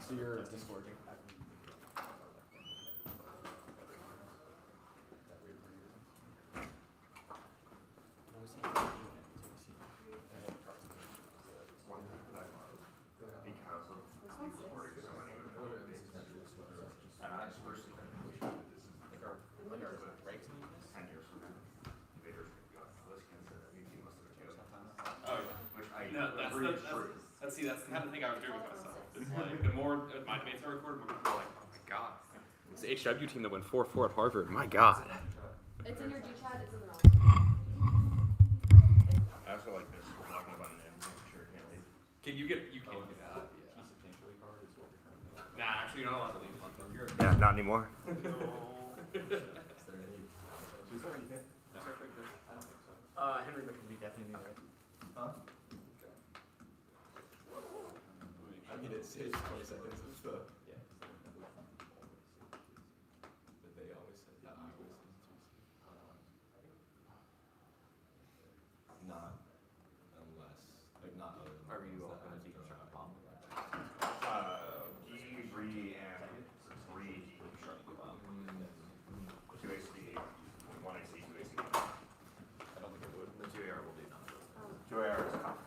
So you're Discord. See, that's the kind of thing I was doing with myself. It's like, the more my mates are recorded, more people are like, oh my god. It's the HW team that went 4-4 at Harvard. My god. It's in your G chat, it's in the wrong. I also like this. We're talking about an end. Sure, can't leave. You can't do that. Yeah. Nah, actually, you're not allowed to leave. Yeah, not anymore. Henry McAfee definitely knew it. Huh? I mean, it's 20 seconds of the. Yeah. But they always said that. Not unless, like, not other than. Are you all going to take a shot bomb? E, Bree, and Bree. 2 AC, 1 AC, 2 AC. I don't think it would. The 2AR will do none of those. 2AR is comp.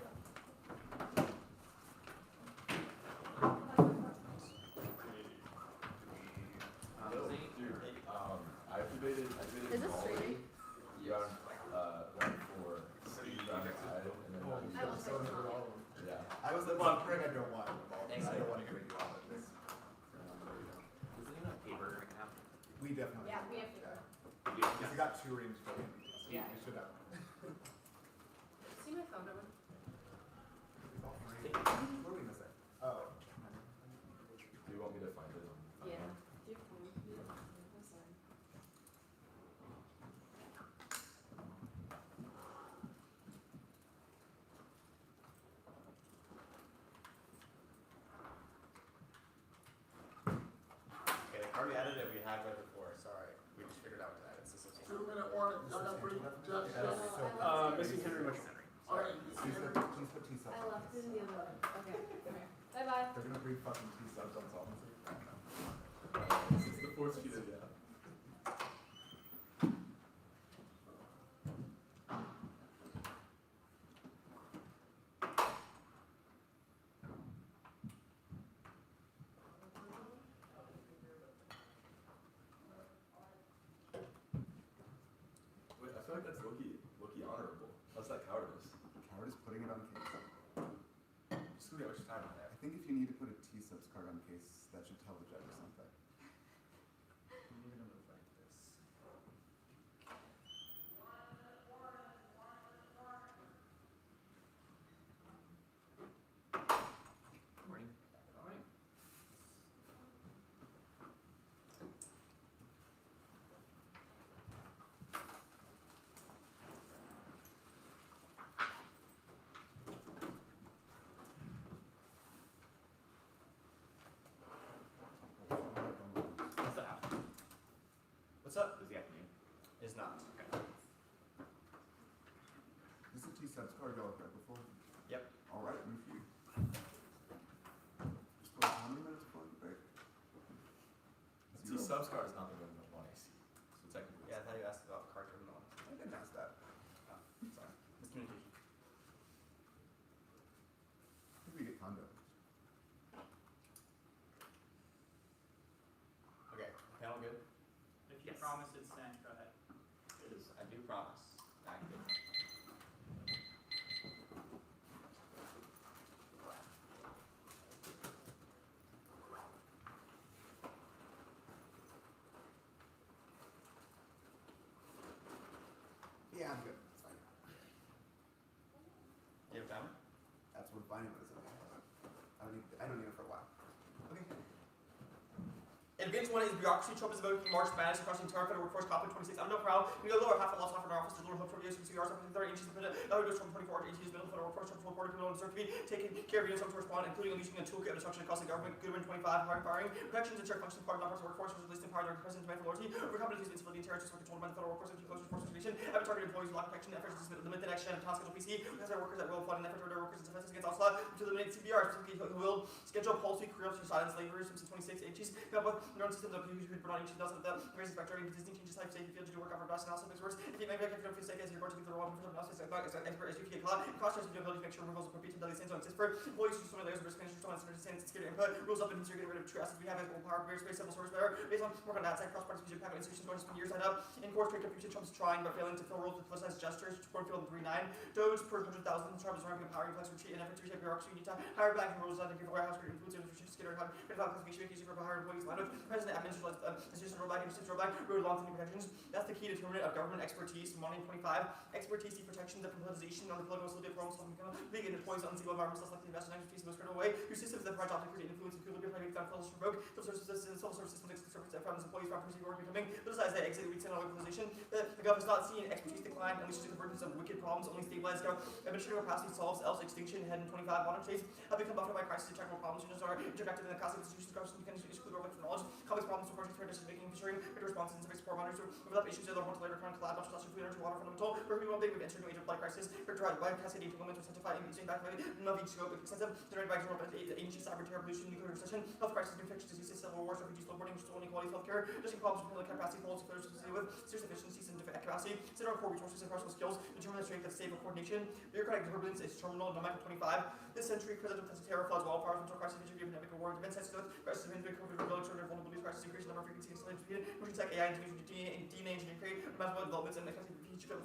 I activated Is this streaming? Yeah, one for Steve on the side, and then one. I love it. Yeah. I was like, well, I'm praying I don't want involved. I don't want to get you all of this. Does anyone have paper right now? We definitely. Yeah, we have to go. Because we got 2 rings for NDT, so Yeah. we should have. See my phone number? What are we missing? Oh. Do you want me to find it? Yeah. Do you have phone? Yeah. I'm sorry. Okay, the card we added it, we had right before, sorry. We just figured out that it's this. 2 minute warning. Missing Henry McHenry. Alright. Please put T subs I on left this. it in the other one. Okay. Bye bye. They're gonna bring fucking T subs on solvency. This is the force feeder, yeah. Wait, I feel like that's Loki honorable. How's that cowardice? Coward is putting it on case. Just gonna get much time on there. I think if you need to put a T subs card on case, that should tell the judge or something. Morning. Morning. What's that? What's up? Does he have name? Is not. Okay. This is a T subs card y'all have read before? Yep. Alright, move you. Just put how many minutes before the break? T subscar is not the minimum 1 AC. So technically. Yeah, I thought you asked about card terminal. I didn't ask that. Oh, sorry. Miscommunication. I think we get condo. Okay, panel good? If you promise it's sent, go ahead. It is. I do promise. Active. Yeah, I'm good. It's fine. You have timer? That's what finding was. I don't need it for a while. Okay. Advanced one is bureaucracy. Trump is about March Madness across the entire federal workforce. COP26. I'm no proud. We go lower half a loss half an office. There's a little hope for years. 2 hours. 30 inches. Another goes from 24 to 18 years. Middle federal workforce. Trump report people deserve to be taken care of. Units to respond, including unleashing a toolkit of destruction across the government. Goodwin 25. Hard firing. Protections and check functions part of the workforce. Was released in power. Their president demand for loyalty. Overcoming these civilian terrorists were controlled by the federal workforce. And close force situation. Having targeted employees with lack of protection. Efforts to limit the next gen of task schedule PC. Because our workers that will flood and effort to their workers and defenses against Oslo. To eliminate CBR. Specifically who will schedule policy careers for silence laborers. Since 26 inches. Got both their own systems of who could put on each dozen of the various factory existing changes type safety field to do work on for best and also makes works. If you make a feel sake as you're going to be the role of the analysis expert as you can call it. Cross checks the ability to make sure removals of repeat and daily sins on exist for employees who swim layers of risk management on sins security input. Rules up and getting rid of true assets we have as gold power, various space civil source bearer. Based on work on that side, cross party fusion packet institutions going to spend years tied up. In course, trade confusion, Trump's trying but failing to fill roles with politicized gestures. Cornfield 3-9. Doge per 100,000. Trump is running a power flex retreat and effort to reshape bureaucracy. You need to hire black and rules that give the warehouse for influence and retreat skater have critical classification easier for hire employees. Line with president administrators assistant rollback and assistant rollback road long term protections. That's the key determinant of government expertise. Money 25. Expertise, protections, of politicization on the political facility for almost league and employees unstable environments, less likely to invest in expertise in most critical way. Your systems that provide optic influence and could be applied to full stroke. Civil service system makes service from employees from perceived work becoming politicized that exit weeks in localization. The government is not seeing expertise decline, and leads to convergence of wicked problems, only stabilized administrative capacity solves, else extinction, head in 25. Modern states have become buffeted by crisis technical problems, which are interconnected in the classic institutions, you can exclude or for knowledge. Complex problems for projects, decision making, ensuring good responses, and civic support monitors, overlap issues, other one to later current collab, not just food, energy, water, fundamental, where we will be with entering a major applied crisis, characterized by cascade implement to identify and using back by non scope, extensive, generated by external agency, cyber terror, pollution, nuclear recession, health crisis, infectious diseases, civil wars, refugees, global social inequality, healthcare, addressing problems with public capacity, policy failures to deal with, serious deficiencies in capacity, center on core resources and personal skills, determine the strength of stable coordination, bureaucratic turbulence is terminal, no matter 25. This century, president of terror, floods, wildfires, mental crisis, interview, pandemic, war, defense sensitive, crisis of injury, COVID, rebellion, vulnerabilities, crisis, increase in number of frequency, incidents, pushing tech, AI, DNA engineering, create, mathematical developments, and the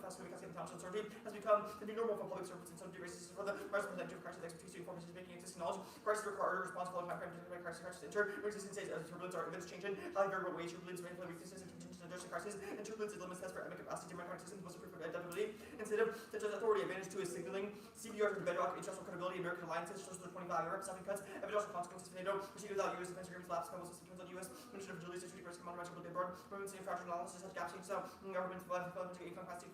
fast moving cascade potential uncertainty has become the new normal for public service and some degree for the rise of protective crisis expertise to inform decision making existing knowledge. Crisis require responsible time frame to crisis enter. Existing states as turbulence are events changing, highly variable ways, turbulence, manipulative weaknesses, and contingent addressing crisis, and turbulence is limits test for epic capacity, democratic systems, most appropriate adaptability. Instead of such as authority advantage to is signaling, CBR to the bedrock, international credibility, American alliances, just the 25 Europe, stopping cuts, evidential consequences for NATO, proceed without US defense agreements, lapse, federal system turns on US, Minister of Agility, security, risk, command, rights, board, emergency infraction analysis, has gaps, so government, capacity,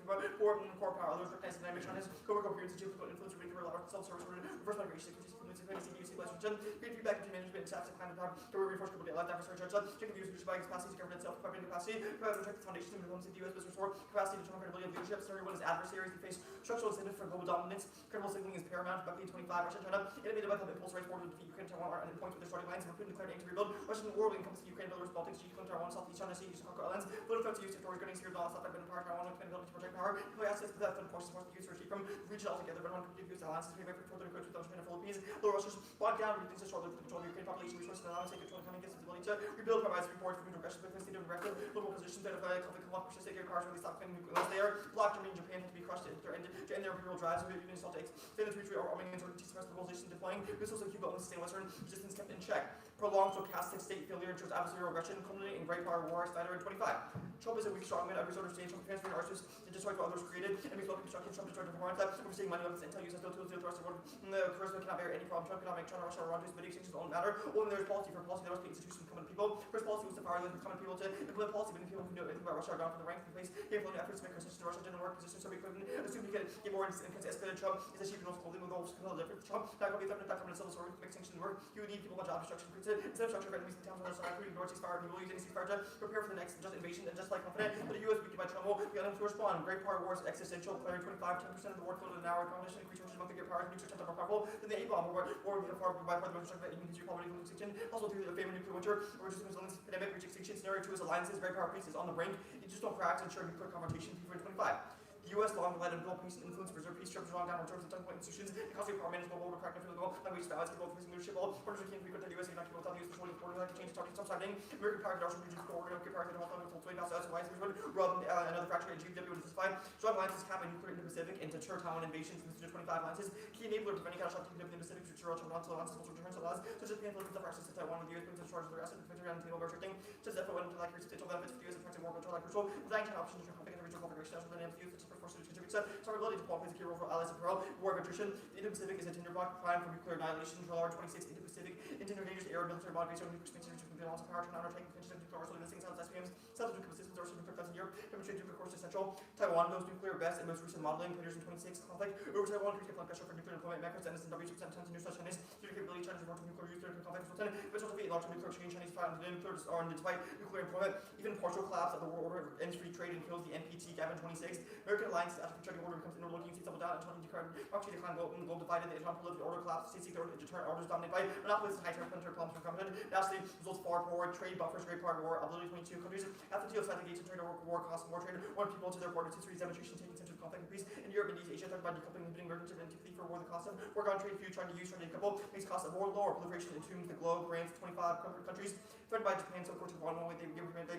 core power, others recognize the dynamic China's co-appearance, geopolitical influence, self-service, reverse migration, great feedback between management and staff to kind of power to reinforce credibility, allow diverse research, checking views, reduce buying capacity, governance, self-governing capacity, protect the foundation of the US business for capacity to determine credibility of leadership. Scenario 1 is adversaries, they face structural incentives for global dominance, credible signaling is paramount, Buckley 25, Russia, China, innovative by the impulse race forward to defeat Ukraine, Taiwan, and points with their starting lines, and Putin declared aim to rebuild Russian war will encompass Ukraine, Belarus, Baltics, Ukraine, Taiwan, Southeast China Sea, Eastern Caucasus Islands, political threats to use territories, getting serious laws, South Power, Taiwan, and ability to protect power, deploy assets without the forces forced to use or escape from the region altogether, but on complete use alliances, pay back for further encroachment on Japan and Philippines, lower Russia's brought down, reduce the short lived control of Ukraine population resources, and allowance take control of coming against its ability to rebuild, provides support for progression with the state of directive, local positions, identify conflict, persistent state cars when they stop claiming nuclear they are blocked, Germany and Japan have to be crushed to end their imperial drives, and even install takes, say the retreat or arming and to suppress the globalization, deploying missiles like Cuba, only sustain Western resistance kept in check. Prolonged stochastic state failure ensures adversarial aggression, culminating in great power war, Snyder in 25. Trump is a weak strongman, every sort of stage, Trump transferring arses to destroy what others created, and makes welcome construction, Trump destroyed the performance, overseeing money weapons, intel use as no tools to the rest of the world. Charisma cannot bear any problem, Trump cannot make China, Russia, or Rogers, but exchanges don't matter. Only there is policy for policy, there must be institutions for common people. First policy was the power of the common people to implement policy, but people who know anything about Russia are down from the rank in place. They have flown efforts to make concessions to Russia didn't work, positions so we couldn't assume he could get more escalated. Trump is achieving most holding with goals to different. Trump, not going to be threatened, not civil sword, make sanctions work. You would need people on job destruction, instead of structure of enemies in towns on the side, including North ceasefire, and we will use any ceasefire to prepare for the next just invasion, and just like confident that the US weakened by Trump will be unable to respond. Great power wars existential, declaring 25, 10% of the war field in an hour, competition, increase forces among the great powers, nuclear 10 times more powerful than the A-bomb, war would be far by far the most destructive that human history, poverty, global extinction. Also through the famine, nuclear winter, emergency resilience, pandemic, reach extinction. Scenario 2 is alliances, great power peace is on the brink. You just don't crack to ensure nuclear confrontation, people in 25. The U.S. long led and global peace and influence preserve peace, trips along down returns and tongue point institutions, and constantly power management, global crack and goal, language balance, global facing leadership, all orders can frequent the U.S. and not people without the U.S. controlling borders, like change, talking, stop signing, American power, the Russian regions, order, okay, power, the whole time, full 20 now, so that's why it's rather than another fracture, and GW would justify strong alliances cap and nuclear in the Pacific and deter Taiwan invasions, and 25 alliances, key enabler of preventing catastrophic in the Pacific, future alliances, cultural deterrence allows, such as the influence of access to Taiwan with the U.S. brings in charge of their asset, defense around the table, restricting, such as FON to like substantial benefits for the U.S. and war control, like crucial, design China options, conflict in the region confederation, national dynamics youth, the force to contribute to ability to qualify as a key role for allies and peril, war of attrition. The Indo-Pacific is a tinderbox prime for nuclear annihilation. Control R26 Indo-Pacific, intended dangers, air and military mod based on nuclear expansion to complete loss of power to undertake convention of nuclear arsenal listing South SPMs, South nuclear systems are nuclear threats in Europe, demonstrate nuclear course to central. Taiwan knows nuclear best and most recent modeling, players in 26 conflict. Over Taiwan, increased conflict pressure for nuclear deployment, macros, and W2% tons of new such Chinese. Nuclear capability, China's report to nuclear use, nuclear conflict, resulting in eventual defeat, large nuclear exchange, Chinese fight, and nuclear disarmed despite nuclear employment. Even partial collapse of the world order ends free trade and kills the NPT, Gavin 26. American alliance after the trading order becomes inward looking, sees double down, and China declared democracy decline, globe divided, the Islamic political order collapse, states seek deterrent orders dominated by monopolies and high-tech planetary problems from competent. Lastly, results far forward, trade buffers, great power war, ability 22 countries. After the deal, side gates and trade war costs more trade, one people to their borders, history, demonstration, taking sensitive conflict and peace. In Europe, Middle East, Asia, threatened by decoupling, inhibiting merchant antipathy for war, the cost of work on trade, few trying to use, trying to decouple, makes costs of war lower, proliferation entombs the globe, grants 25 countries. Threatened by Japan, so according to one way they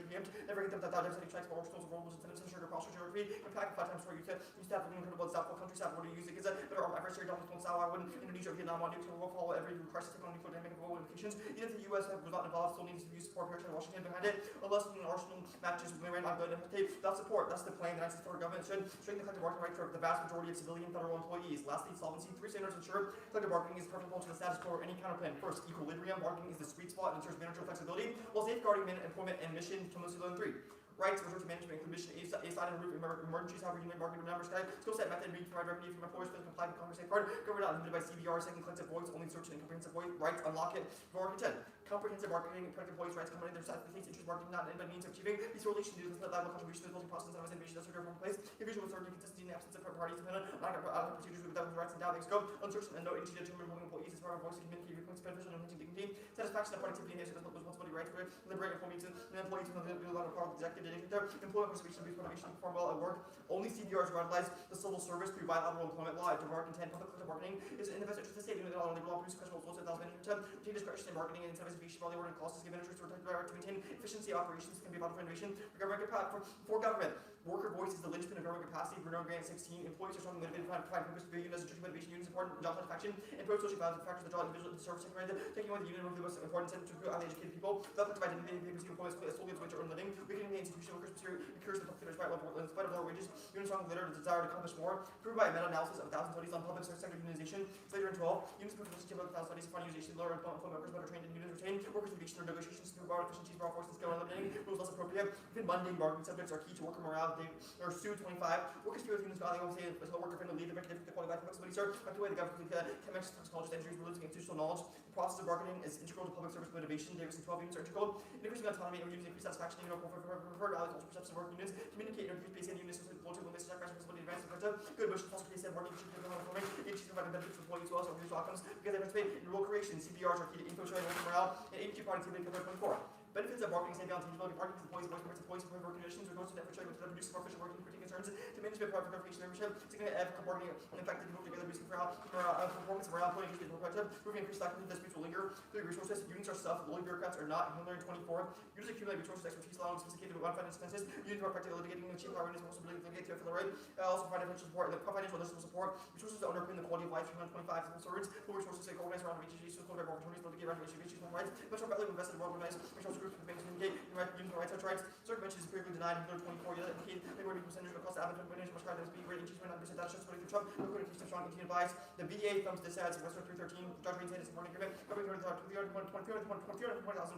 preempt, never get them that devastating strikes for arsenals of world was intended to ensure cross geography, impact 5 times more use to have incredible example countries have what to use it is a better armed adversary dominance one Sawa when Indonesia or Vietnam want nuclear will follow every crisis take on nuclear dynamic of implications. Even if the US was not involved, still needs to use support here to Washington behind it. Unless an arsenal matches with Iran on good tape, that's support, that's the plan. The United States federal government should strengthen the collective bargaining rights for the vast majority of civilian federal employees. Lastly, solvency 3 standards ensure collective bargaining is preferable to the status quo or any counterplan. First, equilibrium bargaining is the sweet spot and ensures managerial flexibility, while safeguarding employment and mission to mostly learn 3. Rights, resource management, include mission, A-side and roof, emergencies, however, union market, number sky, skill set, method, read, provide revenue from employers, for the compliant with Congress safeguard, government not limited by CBR, second collective voice, only search and comprehensive voice, rights, unlock it, for Article 10. Comprehensive marketing and protective voice rights come in their side, the state's interest marketing, not by means of achieving these relations, due to the liable contribution to the building process and innovation that's required from place, division with certain consistency and absence of parties dependent on other procedures with rights and doubt, scope, uncertain and no entity determined holding employees as far as voice to communicate viewpoints, beneficial and enhancing dignity, satisfaction of productivity and responsibility, rights for liberate employees and employees from the level of power of the executive director, employment preservation, abuse, motivation, perform well at work. Only CBRs revitalize the civil service through bilateral employment law. To market intent, public collective bargaining is in the best interest of the state, even though labor law produces questionable results without management attempt. Retain discretion in bargaining and incentivization while the order clauses give interest to maintain efficiency operations can be vital for innovation. For government, worker voice is the linchpin of government capacity. Bruno Grant 16. Employees are strongly motivated to find purpose to be a union as a church motivation. Unions important job satisfaction and pro-social values and factors that draw individuals to service sector. Taking away the union one of the most important incentive to recruit highly educated people. Without collective identity, they receive employees solely as wages to earn living. Weakening the institutional workers incurs the public despite in spite of lower wages. Unions strong later the desire to accomplish more. Proved by a meta-analysis of 1,000 studies on public sector unionization. Later in 12, unions put to about 1,000 studies upon unionization. Lower employment workers better trained and unions retain. Workers engaged in their negotiations through bar efficiencies, raw force and skill and eliminating rules less appropriate. Even mundane bargaining subjects are key to worker morale. They are sued 25. Workers feel unions value always say it's a worker friendly lead to make the quality of life flexibility, sir. Back to the way the government chemists, toxicologists, engineers, religious and institutional knowledge. The process of bargaining is integral to public service motivation. Davis and 12 unions are integral. Increasing autonomy and unions increase satisfaction, even preferred allies also perception of work unions. Communicate and increase base and unions with political and business sacrifice responsibility advance effective. Good motion foster case and marketing should be performing. Agencies providing benefits for employees who also have mutual outcomes because they participate in role creation. CBRs are key to info sharing, worker morale, and ADG productivity covered 24. Benefits of marketing save on tangibility. Marketing is employees, voice, employees, improve work conditions, resources, effort sharing with them, reducing more efficient working, critical concerns, to management, private verification, membership, significant ethical bargaining, and effective people together, boosting performance, morale, employee engagement, productive, proving increased likelihood that disputes will linger. 3 resources. Unions are self, lowly bureaucrats are not. Handler 24. Users accumulate resources, expertise, allowing sophisticated one finance expenses. Unions are effective litigating and achieve awareness and responsibility to litigate to fill the right. Also financial support, financial and logistical support. Resources to underpin the quality of life. 325 civil servants. Full resources to organize around HGs, so called opportunities, litigate around HGs, human rights. Much more value invested in well-organized resource groups to communicate. Union rights, such rights. Circumvention is empirically denied in 24. You indicate they were percentage of cost of admin, management, much higher than speed, rate, increase, 9% data shows 23 Trump, recording case of strong Indian bias. The BA thumbs this as Western 313, Judge Rain's head is important agreement, covering 320,000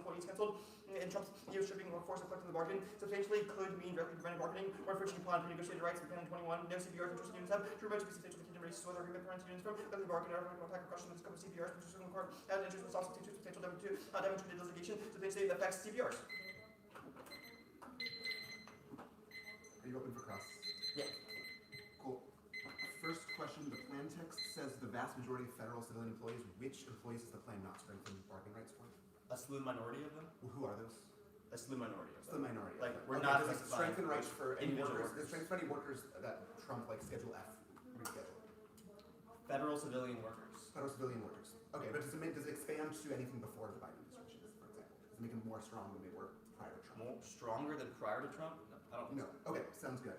employees cancelled, and Trump's EU stripping workforce reflecting the bargain. Substantially could mean directly preventing bargaining or infringing upon pre-negotiated rights within 21. No CBRs interest unions have. True to be substantial to kingdom races, so other agreement parents unions from, the bargain, or attack or question with the scope of CBRs, which is in court, and interest with substantial demonstrated litigation, substantially that affects CBRs. Are you open for cross? Yeah. Cool. First question, the plan text says the vast majority of federal civilian employees. Which employees is the plan not strengthen bargaining rights for? A slew minority of them? Well, who are those? A slew minority of It's the them. minority. Like, okay. we're Okay, not does it specifying strengthen rights for any individual workers. workers. Does it strengthen any workers that Trump, like Schedule F, reschedule? Federal civilian workers. Federal civilian workers. Okay, but does it expand to anything before the Biden administration, for example? Does it make them more strong than they were prior to Trump? More stronger than prior to Trump? No, I don't think No. Okay, sounds good.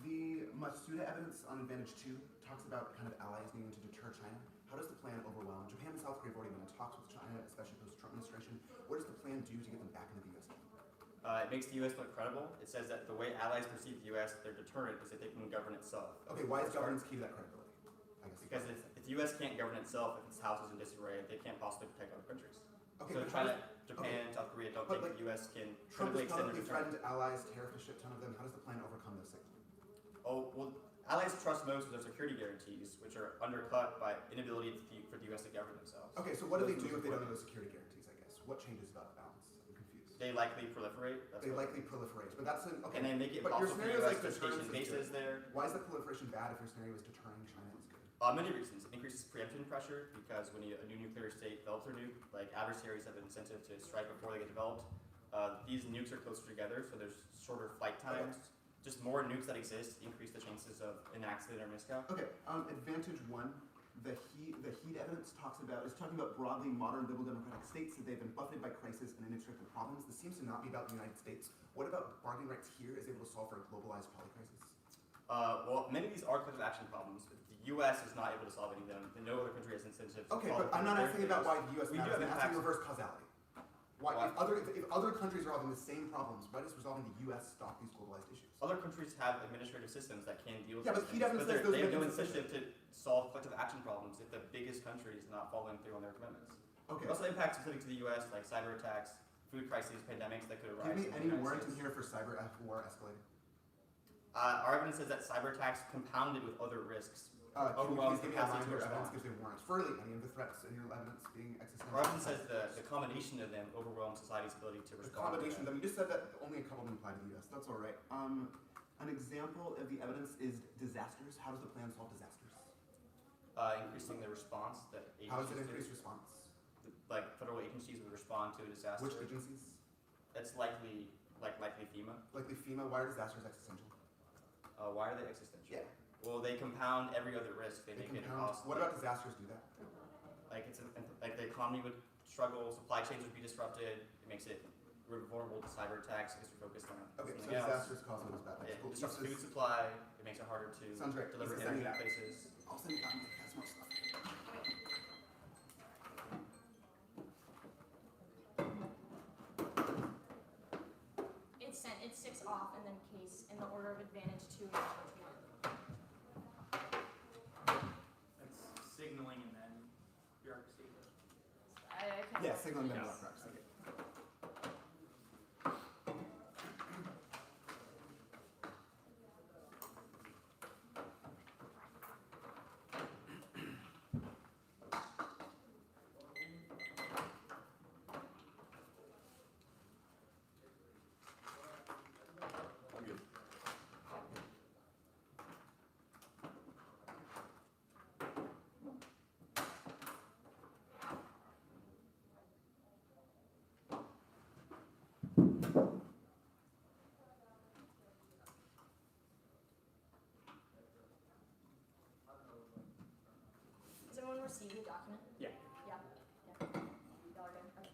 The Matsuda evidence on Advantage 2 talks about kind of allies needing to deter China. How does the plan overwhelm? Japan and South Korea have already been in talks with China, especially post-Trump administration. What does the plan do to get them back into the U.S.? It makes the U.S. look credible. It says that the way allies perceive the U.S., their deterrent is that they can govern itself. Okay, why is governance key to that credibility? I guess. Because if the U.S. can't govern itself, if its house is in disarray, they can't possibly protect other countries. Okay, So but China, how does- Japan, South Korea don't But, think like, the U.S. can Trump credibly has extend publicly their deterrent. threatened allies, tariff a shit ton of them. How does the plan overcome those signals? Oh, well, allies trust most of their security guarantees, which are undercut by inability for the U.S. to govern themselves. Okay, so what do they Those do if they don't equipment. know the security guarantees, I guess? What changes about the balance? I'm confused. They likely proliferate. That's They what- likely proliferate, but that's an, okay. And they make it But your impossible for scenario the is U.S. like to deterrence station is bases good. there. Why is the proliferation bad if your scenario is deterring China is good? Many reasons. It increases preemption pressure because when a new nuclear state develops their nuke, like adversaries have an incentive to strike before they get developed. These nukes are closer together, so there's shorter flight times. Just more nukes that exist increase the chances of an accident or miscount. Okay, advantage one, the heat evidence talks about, is talking about broadly modern liberal democratic states that they've been buffeted by crisis and inextricable problems. This seems to not be about the United States. What about bargaining rights here is able to solve for a globalized polycrisis? Well, many of these are collective action problems, but the U.S. is not able to solve any of them, and no other country has incentive to Okay, solve but I'm not their asking about things. why the U.S. We do matters, have I'm asking impacts. reverse causality. Why, Why? if other countries are having the same problems, why does resolving the U.S. stop these globalized issues? Other countries have administrative systems that can deal with Yeah, these but heat things, evidence but says those they have no mechanisms incentive to solve collective action problems if the biggest country is not following through on their commitments. Okay. It also impacts specific to the U.S., like cyber attacks, food crises, pandemics that could arise. Give me in the any United warrant in States. here for cyber war escalating. Our evidence says that cyber attacks compounded with other risks. Can you Overwhelming please give me a line capacity to where evidence respond. gives me warrants for any of the threats in your evidence being existential? Our evidence says the combination of them overwhelms society's ability to The respond. combination of them. You just said that only a couple of them apply to the U.S. That's all right. An example of the evidence is disasters. How does the plan solve disasters? Increasing the response that agencies How does it do. increase response? Like federal agencies would respond to a disaster. Which agencies? That's likely FEMA. Likely FEMA. Why are disasters existential? Why are they existential? Yeah. Well, they compound every other risk. They They make it compound. impossible. What about disasters do that? Like like the economy would struggle, supply chains would be disrupted. It makes it vulnerable to cyber attacks because we're focused on Okay, so something else. disasters cause those bad things. It Cool. disrupts Uses- food supply. It makes it harder to Sounds right. deliver Uses energy to that. places. I'll send you that's more stuff. It's sent, it's 6 off and then case in the order of advantage 2 and advantage 1. That's signaling and then bureaucracy. I can't. Yeah, signaling them Yes. about cracks. Okay. I'm good. Has everyone received the document? Yeah. Yeah. Y'all are good? Okay.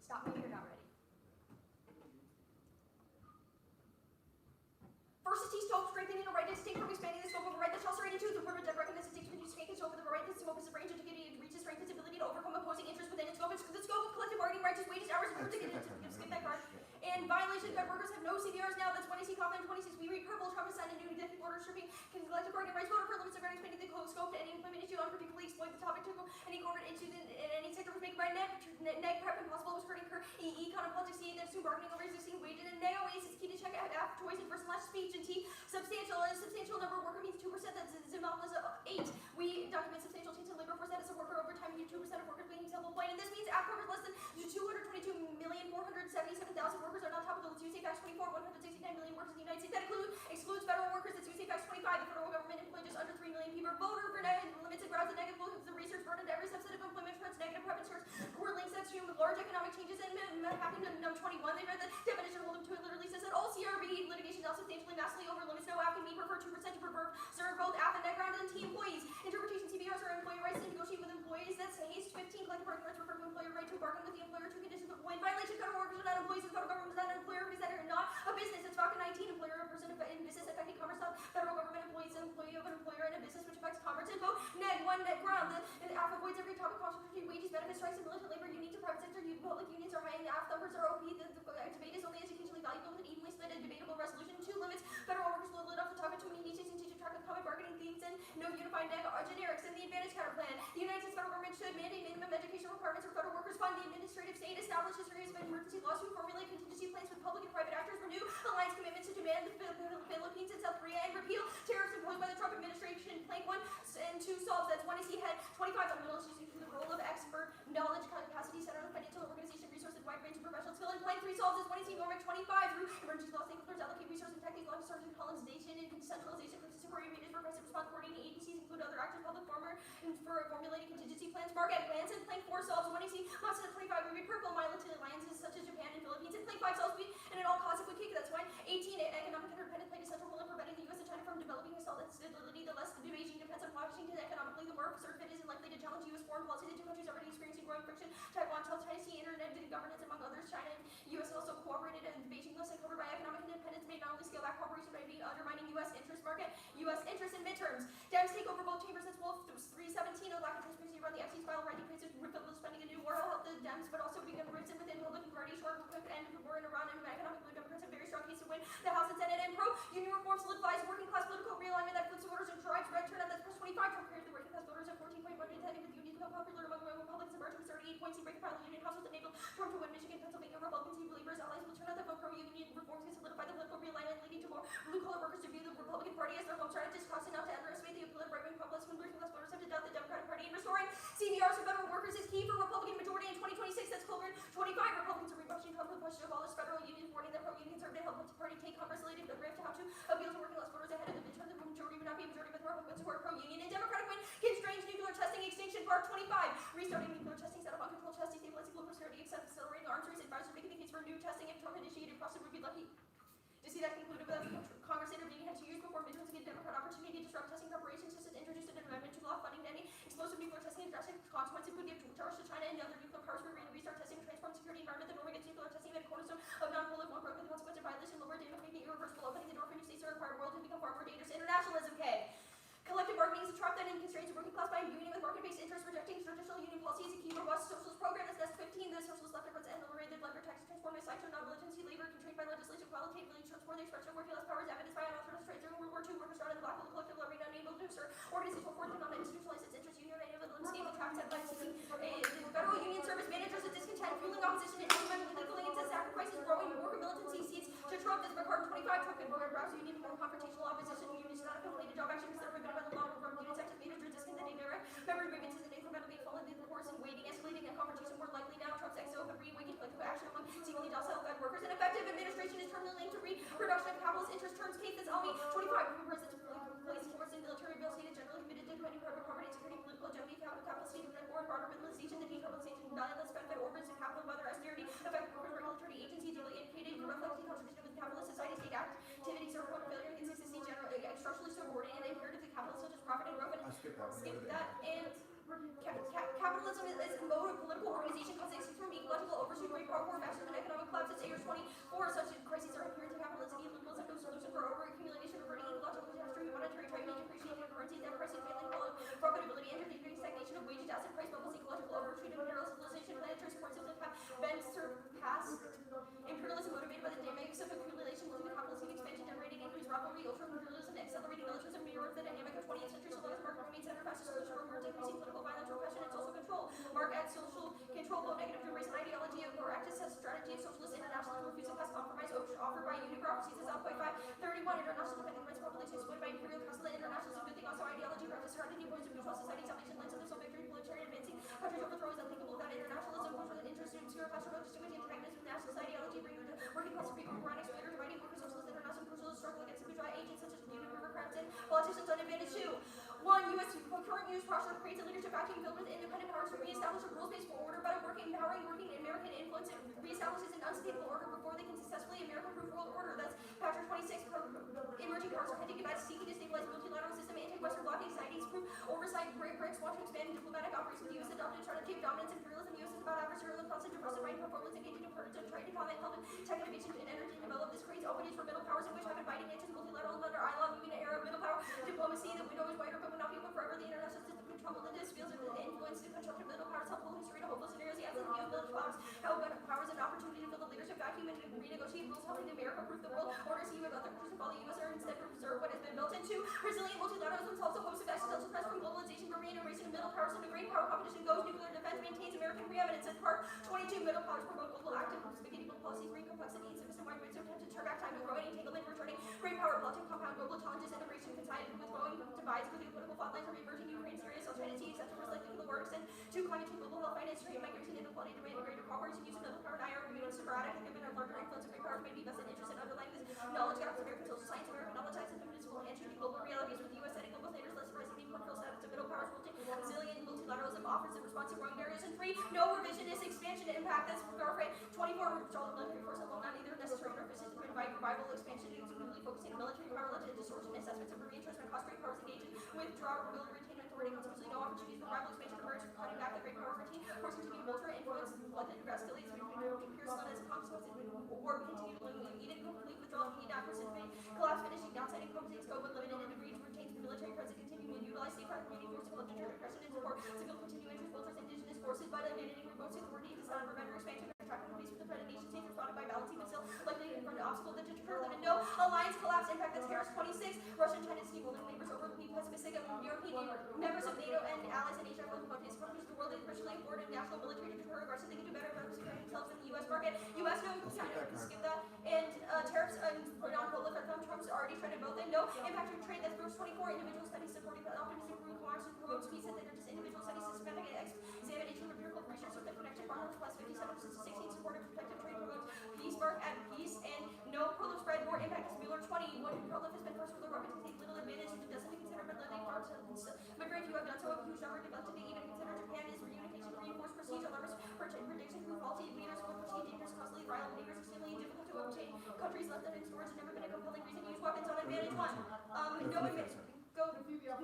Stop me if you're not ready. First is T-scope, strengthening a right distinct from expanding the scope of a right that's also rated to the purpose of recognizing distinct between strength and scope of the right that's scope is a range indicating it reaches strength its ability to overcome opposing interests within its scope. It's the scope of collective bargaining rights, wages, hours, and skip that card. And violation of workers have no CVRs now. That's 20 Coffin 26. We read purple. Trump has signed a new executive order stripping collective bargaining rights. Voter for limits of expanding the scope to any employment issue on particularly exploit the topic to any corporate issue in any sector was making by NEG prep impossible was hurting her econ and politics seeing that soon bargaining over existing wages and NEG always is key to check out after choice and first and last speech and T substantial number of worker means 2%. That's Zimbal's 8. We document substantial change in labor force that is a worker over time. 2% of workers being self-employed, and this means AFF covers less than 222,477,000 workers are not topical. It's USA Facts 24, 169 million workers in the United States. That excludes federal workers. It's USA Facts 25. The federal government employs just under 3 million people. Voter for limits and grounds and negative look the research burden to every subset of employment trends, negative preference towards were links that assume large economic changes and happening in number 21. They read the definition of hold them to it literally says that all CRB litigation is substantially massively over limits. No AFF can be preferred 2% to prefer serve both AFF and net ground and T employees. Interpretation CBRs are employee rights to negotiate with employees. That's haste 15 collective bargaining rights refer to employer right to bargain with the employer. 2 conditions of employment violation. Federal workers are not employees. The federal government is not an employer because that are not a business. It's FACA 19. Employer of a person in business affecting commerce. Federal government employees an employee of an employer in a business which affects commerce. And vote NEG 1 net ground. The AFF avoids every topic controversy benefit strikes and militant labor unique to private sector public unions are high and AFF numbers are OP. The debate is only educationally valuable and evenly split. A debatable resolution 2 limits federal workers will lit off the topic to mean teaching to track of common bargaining themes and no unified generics and the advantage counter plan. The United States federal government should mandate minimum education requirements for federal workers, fund the administrative state, establish a series of emergency laws to formulate contingency plans with public and private actors, renew alliance commitments to demand the Philippines and South Korea, and repeal tariffs imposed by the Trump administration. Plank 1 and 2 solves. That's 1 is he had 25 fundamentals using the role of expert knowledge capacity center on financial organization resources wide range of professional skill. And Plank 3 solves. That's 1 is he Normac 25 through emergency law stakeholders allocate resources and techniques law sources colonization and decentralization for supporting regions for progressive response coordinating agencies include other actors public former and for formulating contingency plans. Market plans. And Plank 4 solves. 1 is he lost at 25 we read purple militant alliances such as Japan and Philippines. And Plank 5 solves we and at all costs if we kick. That's why 18 economic interdependence played a central role in preventing the U.S. and China from developing a solid stability. The less the Beijing depends on Washington economically, the more assertive it is and likely to challenge U.S. foreign policy. The two countries already experiencing growing friction. Taiwan, South China Sea, internet governance among others. China and U.S. also cooperated, and Beijing thus uncovered by economic independence may not only scale back cooperation by undermining U.S. interest market, U.S. interest in midterms. Dems take over both chambers. That's Wolf 317. A lack of transparency around the FC's file, writing praise of rebuttals, spending a new war will help the Dems, but also begin risen within Republican Party. Short and war in Iran and economic blue Democrats have very strong case to win the House and Senate. And pro-union reform solidifies working class political realignment that flips voters and drives red turnout. That's plus 25 compared to the working class voters at 14.1 to 10 with unions become popular among Republicans emerging with 38 points. He break the union House was enabled Trump to win Michigan, Pennsylvania. Republicans he believers allies will turn out that vote pro-union reforms can solidify the political realignment, leading to more blue-collar workers to view the Republican Party as their home strategist, causing not to underestimate the appeal of right-wing populists when working class voters have to doubt the Democratic Party. And restoring CVRs for federal workers is key for Republican majority in 2026. That's Colbert 25. Republicans are rebushing Trump with push to abolish federal unions, warning that pro-unions serve to help the party take Congress related the grant to how to appeal to working class voters ahead of the midterms. The majority would not be a majority, but the Republicans who are pro-union. And Democratic win constrains nuclear testing extinction. Part 25. Restarting nuclear testing set up uncontrolled testing, stabilizing global prosperity, accelerating arms race, advisors making the case for new testing. If Trump initiated process would be lucky to see that concluded without Congress intervening. Had 2 years before midterms to get a Democrat opportunity to disrupt testing preparations, just as introduced an amendment to law funding any explosive nuclear testing and drastic consequences would give charge to China and other nuclear powers for restart testing and transform security environment. The Norway gets nuclear testing at a cornerstone of non-prolific one broken consequence of violation, lower damage may be irreversible, opening the door for new states to require world to become far more dangerous. Internationalism, K. Collective bargaining is a trap that constrains the working class by imbuing it with market-based interests. Rejecting traditional union policy is a key robust socialist program. That's Nest 15. The socialist left efforts and liberated labor tax transform a site to non-militancy labor constrained by legislation qualitatively transform the expression of working class powers evidenced by unauthorized trade during World War II. Workers started the black hole collective arena unable to assert organizational force and not institutionalize its interest. Union and landscape the traps set by seeking the federal union service managers of discontent, fueling opposition and implementing legal aims and sacrifices, growing worker militancy seats to Trump. This McCartan 25. Trump and browse union more confrontational opposition. Unions not affiliated job action because they're prohibited by the law. Union sectors managers discontenting direct member grievances and incrementally falling the course and waiting, escalating and confrontation more likely now. Trump's exo of reawakened collective action among seemingly docile Fed workers. And effective administration is terminally linked to reproduction of capitalist interest terms. Case that's Almi 25. Presidents police force and military real estate is generally committed to defending private property and security, political hegemony, capital state and foreign border minimalization, the decapitalization, valueless Fed orbits and capital, whether austerity, effective corporate regulatory agencies, duly indicated, reflecting contradiction with capitalist society, state activities are point of failure, inconsistency, generally structurally subordinate and imperative to capital such as profit and growth. And skip that. And capitalism is a mode of political organization causing from ecological overshoot, great power, fascism, and economic collapse. It's year 24. Such crises are inherent to capitalism. Liberalism no solution for overaccumulation, reverting ecological catastrophe, monetary trade, depreciating currency, debt prices, failing profitability, intervening stagnation of wages, asset price bubbles, ecological overshoot, imperial civilization, planetary support systems have been surpassed. Imperialism motivated by the dynamics of accumulation, losing capitalism expansion, generating increased rivalry, ultra-imperialism, accelerating militarism, mirror the dynamic of 20th century. So long as market remains center, fastest solution rewards increasing political violence, repression, and social control. Mark adds social control, both negative to embrace an ideology of practice as strategy of socialist internationalism, refusing past compromise offered by unitocracies as output 531. International dependent rights population exploited by imperial castle internationalism, good thing also ideology, practice strategy, points of mutual society, salvation, lens of the victory, military advancing countries overthrow is unthinkable without internationalism, cultural interest in obscure pastoral distinguishing antagonism, nationalist ideology, bring the working class of people, Quranic exploiter, dividing workers, socialist, international, socialist struggle against individual agents such as unit river crimes and politicians on advantage 2. 1. U.S. current use process creates a leadership vacuum filled with independent powers to reestablish a rules-based order by empowering working American influence and reestablishes an unstable order before they can successfully American-proof world order. That's Patrick 26. Emerging powers are hedging about seeking to stabilize multilateral system, anti-Western blocking societies, proof oversight, BRICS want to expand diplomatic operations. The U.S. adopted trying to take dominance, imperialism. The U.S. is about adversarial and constant depressive right performance, engaging in partisan trade, economic, health, tech innovation, and energy develop. This creates openness for middle powers in which have inviting interest multilateral under ILO, unit era, middle power diplomacy. The window is wider, but will not be open forever. The international system tumbled into fields of influence to constructive middle powers, helpful history to hopeful scenarios, the absence of middle powers, how powers an opportunity to fill the leadership vacuum and renegotiate rules, helping America proof the world order, see with other countries to follow the U.S. or instead preserve what has been built into. Resilient multilaterals themselves a host of existential threats from globalization, but reintegration of middle powers into great power competition goes. Nuclear defense maintains American preeminence. At part 22, middle powers promote global active spaghetti policies, bring complexity and system-wide rates of attempt to turn back time with growing entanglement, returning great power politics, compound global challenges, integration coincide with growing divides, including political fault lines, reverting Ukraine, Syria, South China Sea, acceptable reflecting the works, and to climate change, global health, finance, trade, migration, inequality, demand, and greater cooperation, use of middle power, and IR, remaining sporadic, and given our larger influence of great powers may be vested interest in underlying this knowledge gaps, American social science, American knowledge science, and municipal and changing global realities, with the U.S. setting global standards, less rising the portfolio status of middle powers, resilient multilateralism offers in response to growing barriers, and 3, no revisionist expansion to impact this warfare. 24, withdrawal of military force alone, not either necessary nor efficient to provide revival expansion, exclusively focusing on military power, led to distortion assessments of reinforcement, cost great powers engaged with withdrawal, will retain authority, consequently no opportunities for rival expansion emerge, cutting back the great power routine, force continue to bolster influence, led to escalates between peers, led as a consequence, war continue to needed complete withdrawal, need not precipitate, collapse, finishing downside, encompassing scope with limited in degree to retain military presence, continue to utilize safeguard remaining force to deter aggression and support civil continue interest bolsters indigenous forces by eliminating remote authority does not prevent or expansion or attract and peace with the threat of nation states responded by balancing but still likely to confront an obstacle that deter them and no alliance collapse impact that's Harris 26 Russia and China steamrolling neighbors over the Pacific European members of NATO and allies in Asia both countries of the world is virtually afforded national military to deter aggression they can do better about securing themselves in the US market US no China skip that and tariffs and non-proliferate Trump's already trying to vote them no impact on trade that's verse 24 individual studies supporting the optimistic root cause and promotes peace and just individual studies systematic examination of empirical research of the connection partners plus 57 to 16 supportive protective trade promotes peace work at peace and no prolif spread more impact is Mueller 20 when prolif has been first ruler weapon to take little advantage and doesn't consider but living farms but very few have done so a huge number developed to be even consider Japan is reunification reinforced prestige alarms prediction through faulty leaders with perceived dangerous costly rival neighbors extremely difficult to obtain countries left in storage has never been a compelling reason to use weapons on advantage one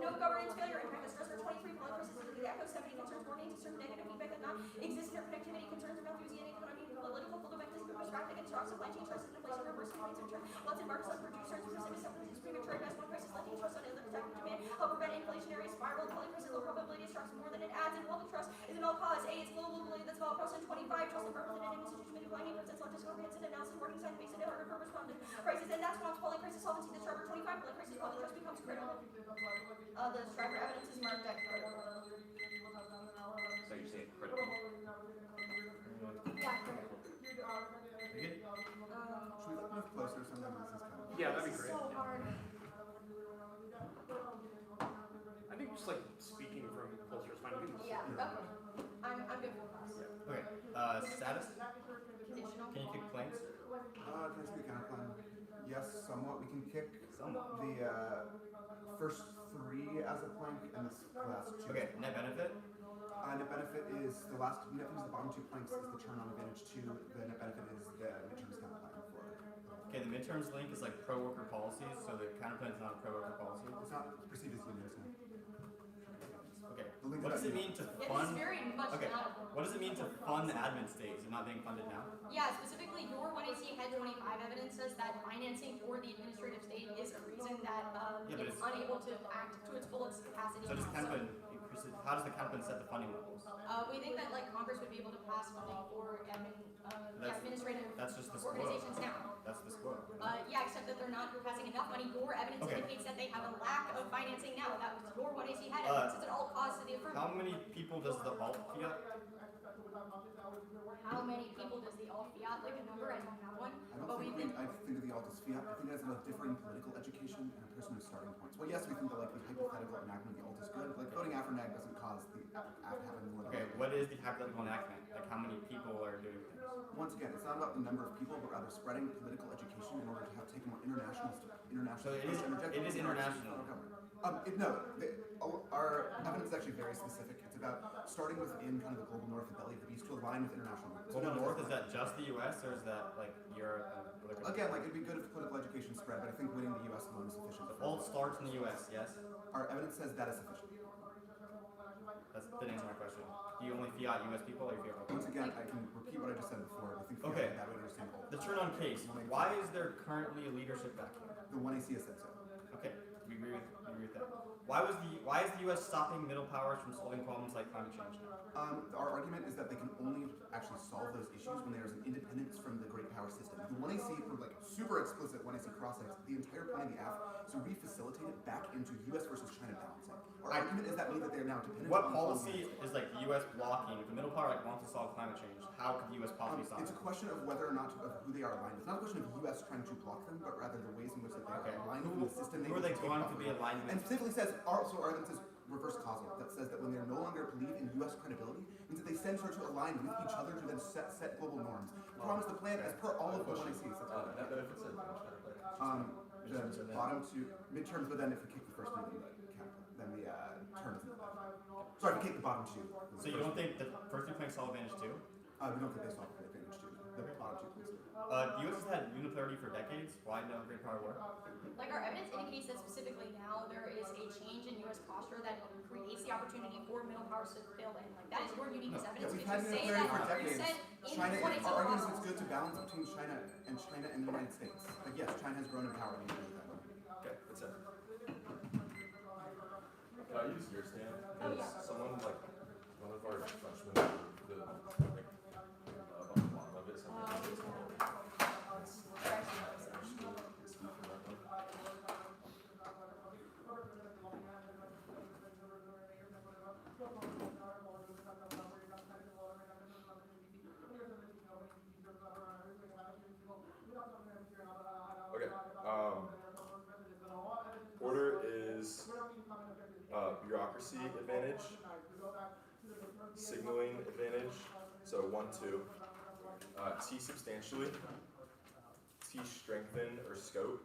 no governance failure impact the stressor 23 politics is the echo 70 concerns warning to serve negative feedback that not exist interconnectivity concerns about Louisiana economy political fundamentals perspective and shocks supply chain trust and inflation reversing rates of return lots of markets on producers precipitous companies premature investment prices lifting trust on other protective demand help prevent inflationary spiral calling prices low probability of shocks more than it adds and public trust is an all cause A is globally that's all across in 25 trust and purpose and institution declining percents not just comprehensive analysis working science based and harder purpose funded prices and that's when falling prices solvency the driver 25 falling prices public trust becomes critical the driver evidence is marked at critical So you're saying critical. yeah critical You good? Should we move closer? Sometimes this is kind of. Yeah, that'd be great. so hard I think just like speaking from closer is fine. We can just- yeah okay I'm good for this Okay. Status? conditional Can you kick planes? Can I speak counterplan? Yes, somewhat. We can kick Somewhat. the first 3 as a plank and the last 2. Okay. Net benefit? Net benefit is the last. Net benefit is the bottom 2 planks is the turn on advantage 2. The net benefit is the midterms counterplan 4. Okay, the midterms link is like pro-worker policies, so the counterplan is not a pro-worker policy. It's not perceived as unions. Okay. The link What is does it about mean to yeah this is fund? very much Okay. not What does it mean to fund the admin state? Is it not being funded now? Yeah, specifically your 1AC Head 25 evidence says that financing for the administrative state is a reason that Yeah, but it's it's- unable to act to its fullest capacity. So does counterplan increase it? How does the counterplan set the funding levels? We think that like Congress would be able to pass funding for administrative That's just the squirrel. organizations now. That's the squirrel. Yeah, except that they're not passing enough money. Your evidence Okay. indicates that they have a lack of financing now. That was your 1AC Head evidence. It's at all costs to the How affirmative. many people does the alt fiat? How many people does the all fiat, like a number? I don't have one. I But don't we think think I think of the alt as fiat. I think it has a differing political education and a personal starting points. Well, yes, we think that like the hypothetical enactment of the alt is good. Like voting after NEG doesn't cause the act having more. Okay, what is the hypothetical enactment? Like how many people are doing things? Once again, it's not about the number of people, but rather spreading political education in order to have taken more international. So it is international. Our evidence is actually very specific. It's about starting within kind of the global north, the belly of the beast, to align with international. Global North, is that just the US or is that like Europe and other countries? Again, like it'd be good if political education spread, but I think winning the U.S. alone is sufficient. The alt starts in the US, yes? Our evidence says that is sufficient. That didn't answer my question. Do you only fiat US people or you fiat all Once people? again, I can repeat what I just said before. I think Okay. that would understand all. The turn on case. Why is there currently a leadership vacuum? The 1AC has said so. Okay, we agree with agree with that. Why is the U.S. stopping middle powers from solving problems like climate change now? Our argument is that they can only actually solve those issues when there's an independence from the great power system. The 1AC, for like super explicit 1AC cross-sects, the entire point of the AFF is to re-facilitate it back into US versus China balancing. Our argument is that means that they are now dependent What on policy is like the U.S. blocking? If the middle power like wants to solve climate change, how could the U.S. possibly stop It's it? a question of whether or not of who they are aligned with. It's not a question of the US trying to block them, but rather the ways in which that they are aligned with the system. Who are they going to be aligned And with? specifically says, also our evidence is reverse causal, that says that when they no longer believe in US credibility, means that they tend to align with each other to then set global norms. The problem is the plan, as per all of the 1ACs, Net benefits and the bottom two midterms, but then if we kick the first two, then the terms. Sorry, if we kick the bottom two. So you don't think the first two plans solve advantage too? We don't think they solve the advantage two. The bottom two plans. The U.S. has had unipolarity for decades. Why no great power war? Like our evidence indicates that specifically now there is a change in U.S. posture that creates the opportunity for middle powers to fill in. Like that is your uniqueness Yeah, evidence. we've Because had you say nuclear that for you decades. said in China, the 118 our argument is clause. it's good to balance between China and the United States. Like yes, China has grown in power. We agree with that. Okay, that's it. Can I use your stand? Oh, yeah. Someone like one of our freshmen, the like on the bottom of it, something like this. Okay. Order is bureaucracy advantage, signaling advantage, so 1, 2. T substantially, T strengthen or scope,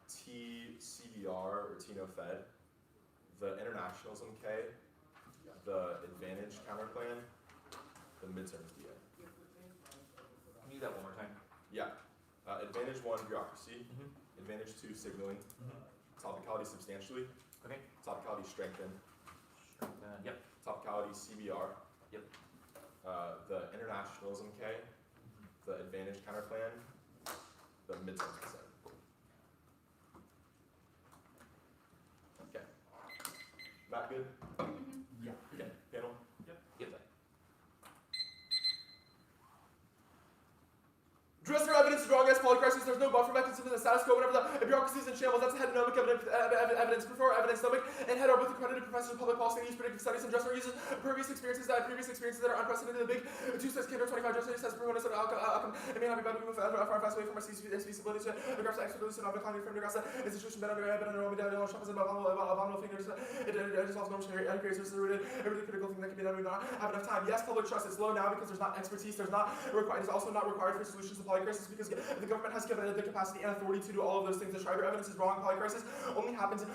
T CBR or T no fed, the internationalism K, the advantage counterplan, the midterms DA. Can you do that one more time? Yeah. Advantage 1 bureaucracy, advantage 2 signaling, topicality substantially, Okay. topicality strengthen, Yep. topicality CBR, Yep. The internationalism K, the advantage counterplan, the midterms consent. Okay. Matt, good? Yeah. Okay. Panel? Yep. Address their evidence is wrong as polycrisis. There's no buffer mechanism in the status quo whenever the bureaucracy is in shambles. That's heteronomic evidence. Prefer evidence stomach and head are both accredited professors of public policy and use predictive studies and address our uses previous experiences that are unprecedented. The big 2 says Kindle 25 just says proponents of outcome. It may not be better to move far fast away from our feasibility to regress the expertise and declining from regress the institution better under shoppers and abominable fingers. It dissolves norms and creates a really critical thing that can be done. We don't have enough time. Yes, public trust is low now because there's not expertise. There's not required. It's also not required for solutions to polycrisis because the government has given it the capacity and authority to do all of those things. The Schreiber evidence is wrong. Polycrisis only happens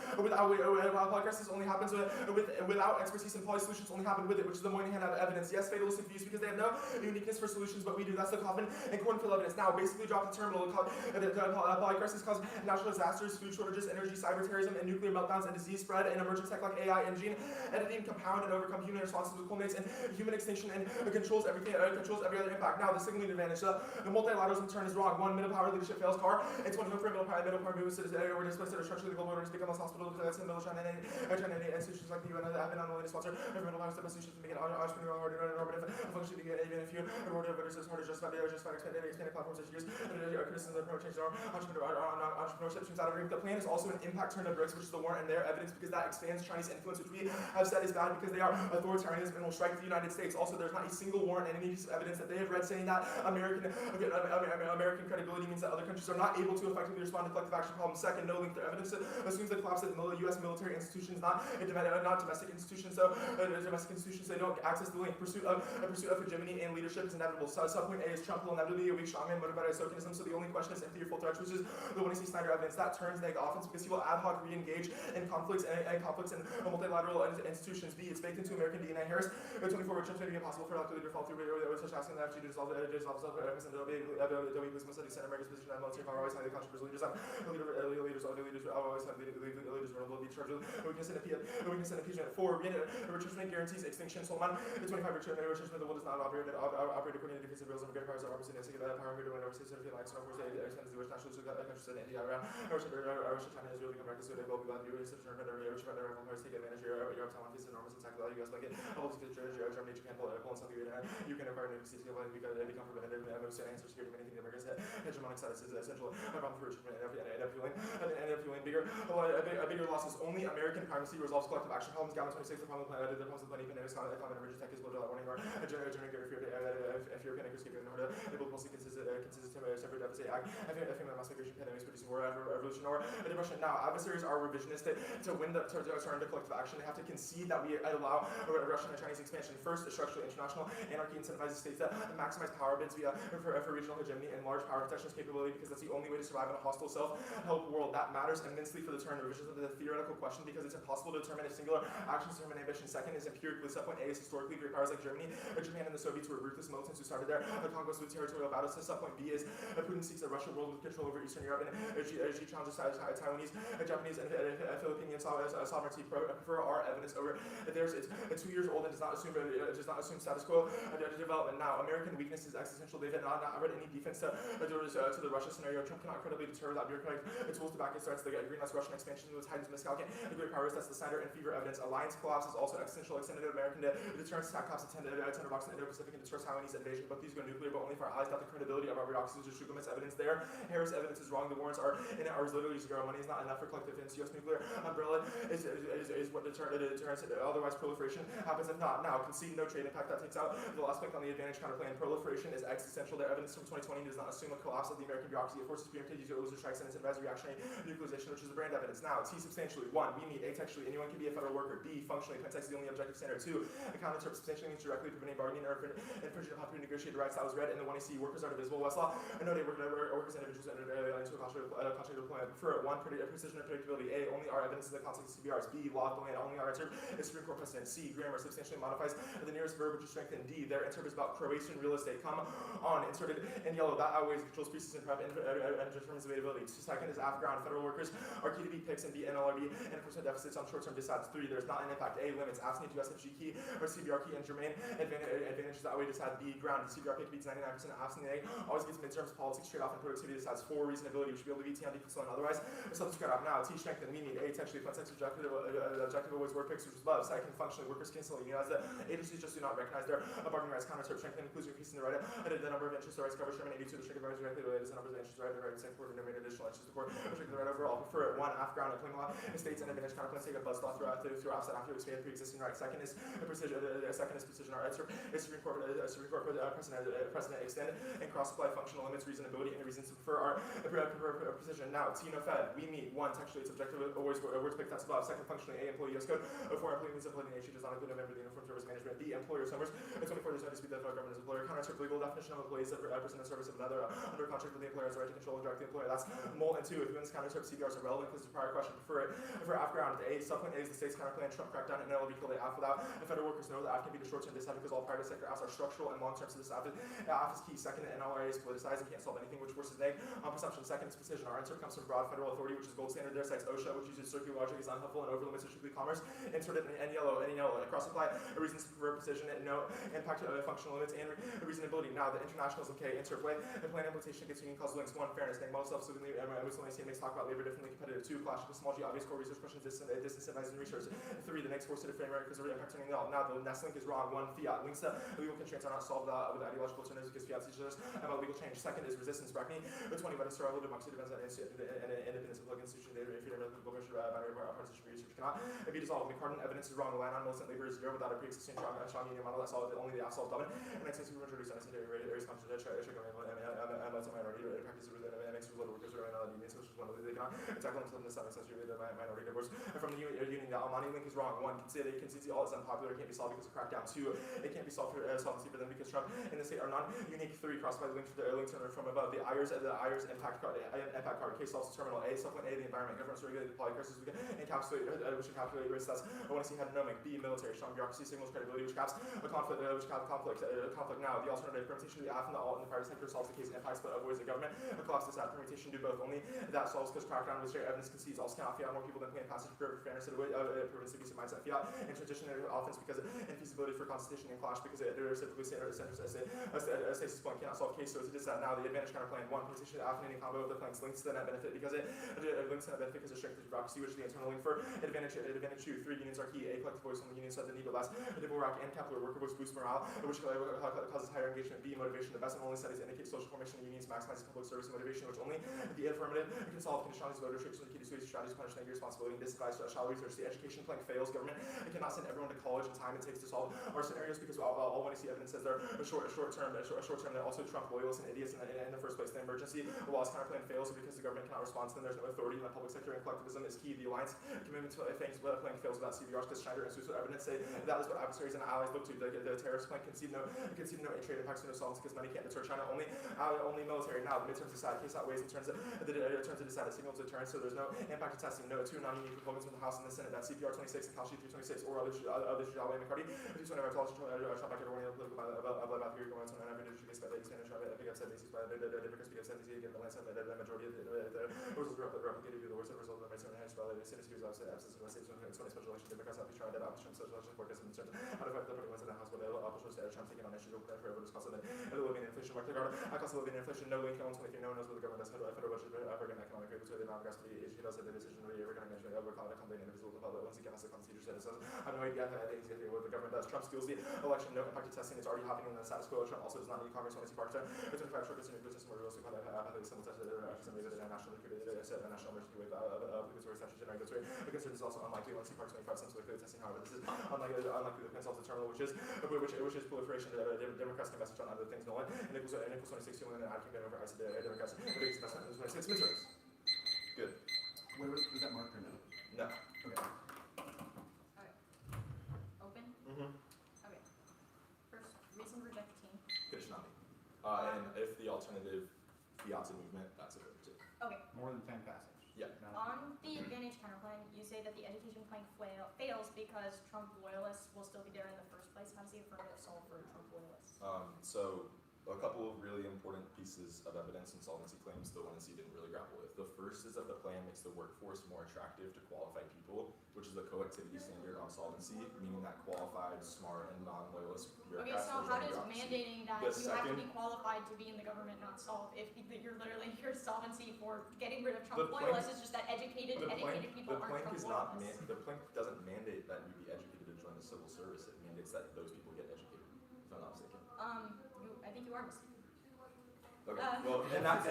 without expertise, and poly solutions only happen with it, which is the Moynihan evidence. Yes, fatalistic views because they have no uniqueness for solutions, but we do. That's the Kaufman and Cornfield evidence. Now, basically, drop the terminal. Polycrisis causes natural disasters, food shortages, energy, cyber terrorism, and nuclear meltdowns, and disease spread, and emergent tech like AI and gene editing compound and overcome human responses, which culminates in human extinction and controls everything. Controls every other impact. Now, the signaling advantage. The multilateralism turn is wrong. 1, middle power leadership fails car. It's 1 for middle power movements that are displaced that are structurally global orders become less hospital that's in the middle China and institutions like the UN have been unwilling to sponsor middle power institutions to make it entrepreneurial hard and normative function to get even if you order of it's hard to justify expanding platforms that use criticism of change our entrepreneurship turns out the plan is also an impact turn to BRICS, which is the warrant and their evidence because that expands Chinese influence, which we have said is bad because they are authoritarianism and will strike the United States. Also, there's not a single warrant and any piece of evidence that they have read saying that American credibility means that other countries are not able to effectively respond to collective action problems. Second, no link. Their evidence assumes the collapse of the U.S. military institutions, not domestic institutions. So domestic institutions, they don't access the link. Pursuit of hegemony and leadership is inevitable. So subpoint A is Trump will inevitably be a weak strongman motivated by tokenism. So the only question is empty or full threats, which is the one you see Snyder evidence that turns neg offense because he will ad hoc re-engage in conflicts and multilateral institutions. B, it's baked into American DNA. Harris 24, which may be impossible for elected leader to fall through such asking that FG to dissolve and study Center America's position on military power always highly controversial. Leaders always have leaders will be charged with weakness and impeachment. 4, retrenchment guarantees extinction. Solomon 25 retrenchment the will does not operate operate according to defensive rules and great powers are opportunistic power to win overseas sort of alliance and of course they extend the West national to countries in India around Russia China Israel become records so they will be glad to do research and rivals take advantage of Europe Taiwan faces enormous attack by the US blanket all these Germany Japan Poland South Korea you can acquire new cities because they become preventative and most answer security many things America's hegemonic status is essential problem for Richmond and end up feeling bigger a bigger loss is only American primacy resolves collective action problems down 26 the problem planet the problems of money pandemics climate emergency tech is global warning or generating if you're panic escaping in order it will mostly consist separate deficit act female mass migration pandemics producing war revolution or a depression now adversaries are revisionist to win the turn to collective action they have to concede that we allow Russian and Chinese expansion first structurally international anarchy incentivizes states that maximize power bids for regional hegemony and large power protections capability because that's the only way to survive in a hostile self-help world that matters immensely for the turn revisions of the theoretical question because it's impossible to determine a singular action to determine ambition second is empirically subpoint A is historically great powers like Germany Japan and the Soviets were ruthless militants who started their conquest with territorial battles subpoint B is Putin seeks a Russian world with control over Eastern Europe and Xi challenges Taiwanese Japanese and Philippine sovereignty prefer our evidence over theirs it's 2 years old and does not assume status quo development now American weakness is existential they've not read any defense to the Russia scenario Trump cannot credibly deter without bureaucratic tools to back his threats the greenhouse Russian expansion was Titan's miscalculate the great powers that's the Snyder and Fever evidence alliance collapse is also existential extended American deterrence attack cops attended box in the Indo-Pacific and deter Taiwanese invasion but these go nuclear but only for allies not the credibility of our redoxes to Shugamit's evidence there Harris evidence is wrong the warrants are in ours literally zero money is not enough for collective defense US nuclear umbrella is what deterrence otherwise proliferation happens if not now concede no trade impact that takes out the last point on the advantage counterplay and proliferation is existential their evidence from 2020 does not assume a collapse of the American bureaucracy it forces preemptive use of laser strikes and incentivizes reactionary nuclearization which is the brand evidence now T substantially 1 we meet A textually anyone can be a federal worker B functionally context is the only objective standard 2 a counter substantially means directly preventing bargaining or infringing upon pre-negotiated rights that was read in the 1AC workers are divisible Westlaw a note workers individuals into a contract deployment prefer 1 precision and predictability A only our evidence in the context of CBRs B law of the land only our answer is Supreme Court precedent C grammar substantially modifies the nearest verb which is strengthened D their answer is about Croatian real estate come on inserted in yellow that outweighs controls species and prep and determines availability second is AFF ground federal workers are key to B picks and B NLRB and enforcement deficits on short-term decides 3 there's not an impact A limits absent to SFG key or CBR key and germane advantages that way decide B ground CBR pick beats 99% absent A always gets midterms politics trade-off and productivity decides 4 reasonability which should be able to beat T on defense and otherwise substitute trade-off now T strength and we need A textually context objective always work picks which is love second functionally workers cancel unionize the agencies just do not recognize their bargaining rights counter strength and includes your piece in the right the number of interest rights cover Sherman 82 the strength of rights directly related to the numbers of interest right and right second quarter no main additional interest support strength the right overall prefer 1 AFF ground and claim law states and advantage counterplans take a buzz law through offset after expand pre-existing right second is precision our answer is Supreme Court precedent extend and cross-apply functional limits reasonability and reasons to prefer our precision now T no fed we meet 1 textually it's objective always words pick that's above second functionally A employee US code 4 employee means employee nation does not include a member of the uniform service management B employer summers 24 there's no dispute that the federal government is employer counter legal definition of employees that represent the service of another under contract with the employer has the right to control and direct the employer that's mole and 2 if women's counter CBRs are relevant because the prior question prefer it for AFF ground A subpoint A is the state's counterplan Trump crackdown and NLRB kill the AFF without the federal workers know that AFF can be the short-term disadvantage because all private sector AFFs are structural and long-term so this AFF is key second NLRA is politicized and can't solve anything which forces NEG on presumption second is precision our answer comes from broad federal authority which is gold standard there cites OSHA which uses circular logic is unhelpful and over limits strictly commerce inserted in yellow across apply reasons for precision and no impact functional limits and reasonability now the internationals in K interplay the plan implementation gets union causal links 1 fairness NEG model self-soothingly makes talk about labor differently competitive 2 clash with small G obvious core research questions disincentivizing research 3 the next force-fitted framework because we're impacting all now the nest link is wrong 1 fiat links to legal constraints are not solved with ideological alternatives because fiat teaches us about legal change second is resistance brackney the 20 but historical democracy depends on independence of local institution data freedom of the pressure binary partition research cannot be dissolved McCartan evidence is wrong the land on militant labor is 0 without a pre-existing strong union model that solves only the AFF double and then since we were introduced unnecessary areas concentrated minority practices within MX little workers or minority unions which is one of they cannot tackle themselves in the 7th century with the minority divorce from the union the Almani link is wrong 1 consider all is unpopular it can't be solved because of crackdown 2 it can't be solved for solvency for them because Trump and the state are non-unique 3 crossed by the link to the link turner from above the IRS impact card case solves terminal A supplement A the environment governance regulated polycrisis which encapsulate risks that's I want to see economic B military strong bureaucracy signals credibility which caps a conflict now the alternative permutation of the AFF and the alt in the private sector solves the case impact split avoids the government a collapse this permutation do both only that that solves because crackdown with straight evidence concedes also cannot fiat more people than plain passage for fairness and proven abusive mindset fiat and tradition and offense because infeasibility for constitution and clash because it reciprocally stasis point cannot solve case. So it is that now the advantage counterplan 1 position affinating combo of the planks links to the net benefit because it links to net benefit because it strengthens bureaucracy, which is the internal link for advantage 2. 3 unions are key. A collective voice on the union side the need but less. Double rack and capital worker voice boost morale, which causes higher engagement. B motivation. The best and only studies indicate social formation of unions maximizes public service and motivation, which only the affirmative can solve conditionalities voter restrictions, the key to suicide strategies, punish negative responsibility, and disadvise shallow research. The education plank fails. Government cannot send everyone to college in time it takes to solve our scenarios because all when you see evidence says they're short term. They're also Trump loyalists and idiots in the first place. The emergency laws counterplan fails because the government cannot respond to them. There's no authority in the public sector, and collectivism is key. The alliance commitment to plank fails without CVRs because Schneider and Suicide evidence say that is what adversaries and allies look to. The terrorist plank concede no aid trade impacts no solvents because money can't deter China. Only military. Now the midterms decide case outweighs in terms of decide signals deterrence. So there's no impact of testing. No 2 non-unique proposals from the House and the Senate. That's CPR 26 and Cal Sheet 326 or others shall weigh McCarty. If you want to shall back everyone about here going on every district case by the Spanish pick up 70 by the difference because 70 again the last the majority of the results replicated to the worst result of the right and by the senators of absence of the states when special election Democrats have tried that option special election for in terms how to fight the party ones in the House with the opposition to Trump taking on issues over there for this cost of the living inflation market cost of living inflation no link on 23 no one knows what the government does federal budget African economic rates where the non-gas issue does the decision really we're going to mention over company individuals of the once again as the constitution says I have no idea what the government does. Trump steals the election no impact of testing it's already happening in the status quo. Trump also does not need Congress when it's part of the 25 short business business more realistic similar to the national emergency wave obligatory statute and regulatory concerns is also unlikely once he parks 25 cents with testing. However, this is unlikely the consul's terminal, which is proliferation. Democrats can message on other things. Nolan and equals 26 to and I can get over I said Democrats the biggest investment is 26 midterms. Good. Wait, was that marked or no? No. Okay. Open? Okay. First, reason to reject the team. Conditionality. And if the alternative fiat's a movement, that's a vote too. Okay. More than 10 passage. Yeah. On the advantage counterplan, you say that the education plank fails because Trump loyalists will still be there in the first place. How does the affirmative solve for Trump loyalists? So a couple of really important pieces of evidence and solvency claims the NEG didn't really grapple with. The first is that the plan makes the workforce more attractive to qualified people, which is the coactivity standard on solvency, meaning that qualified, smart, and non-loyalist Okay, bureaucrats so will how join does bureaucracy. mandating that The you have to second- be qualified to be in the government not solve if you're literally your solvency for getting rid of Trump The plank- loyalists is just that educated people aren't Trump loyalists? The plank doesn't mandate that you be educated to join the civil service. It mandates that those people get educated, if I'm not mistaken. I think you are mistaken. Okay. Well, in that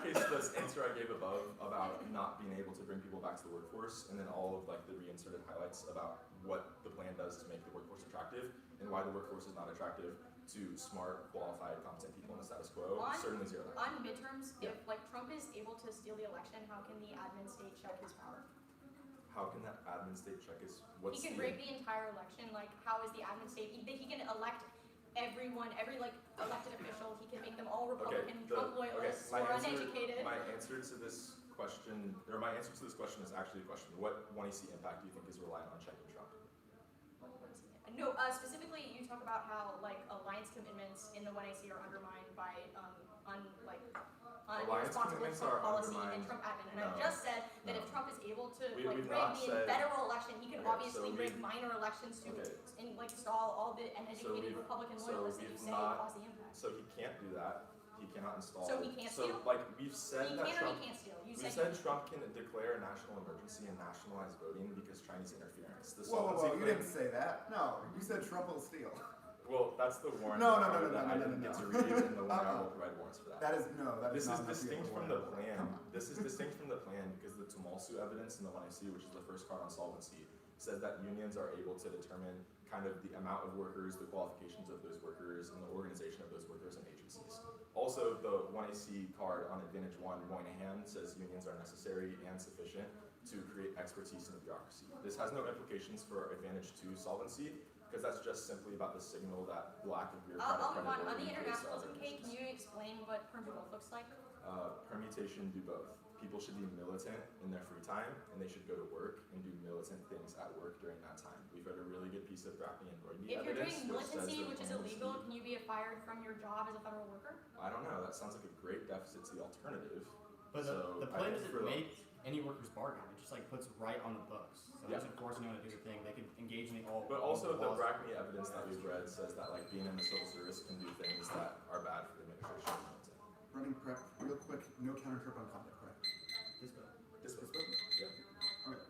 case, this answer I gave above about not being able to bring people back to the workforce, and then all of like the reinserted highlights about what the plan does to make the workforce attractive, and why the workforce is not attractive to smart, qualified, competent people in the status quo, certainly zero that. On midterms, if like Trump is able to steal the election, how can the admin state check his power? How can that admin state check his He can rig the entire election. Like, how is the admin state? He can elect everyone, every like elected official. He can make them all Republican, Trump loyalists, or uneducated. My answer to this question is actually a question. What NEG impact do you think is reliant on checking Trump? No, specifically, you talk about how like alliance commitments in the NEG are undermined by Alliance irresponsible commitments Trump are policy undermined. and Trump admin. And No. I just said that No. if Trump is able to We've rig not the said- federal election, he can Okay, obviously so rig we've- minor elections to Okay. install all the uneducated Republican loyalists that you we've say not- cause the impact. So he can't do that. He cannot install. So he can't steal? like we've said He that can or Trump. he can't steal. You We said said Trump can declare a national emergency and nationalize voting because Chinese interference. The Whoa, solvency you claim- didn't say that. No, you said Trump will steal. Well, that's the warrant. No, that I didn't get to read, and the warrant will provide warrants for that. That is that This is is not distinct enough from to the get a plan. warrant. Come on. This is distinct from the plan because the tumultu evidence in the NEG, which is the first card on solvency, says that unions are able to determine kind of the amount of workers, the qualifications of those workers, and the organization of those workers and agencies. Also, the NEG card on Advantage 1, Moynihan, says unions are necessary and sufficient to create expertise in the bureaucracy. This has no implications for Advantage 2 solvency, because that's just simply about the signal that lack of bureaucratic I'll move on. On credibility the creates internationalism other cake, can reasons. you explain what permutation looks like? Permutation do both. People should be militant in their free time, and they should go to work and do militant things at work during that time. We've heard a really good piece of Brackney and Royden If you're evidence doing which says militancy, that which is when illegal, can you be fired from your job as a federal worker? I don't know. That sounds like a great deficit to the alternative. But So the I plan think doesn't for the- make any workers bargain. It just like puts right on the books. So it doesn't force anyone to do the thing. They can engage in all. But also the laws. Brackney evidence that we've read says that like being in the civil service can do things that are bad for the administration. Running prep, real quick, no counter trip on content, correct? This book. This was spoken? Yeah. Alright,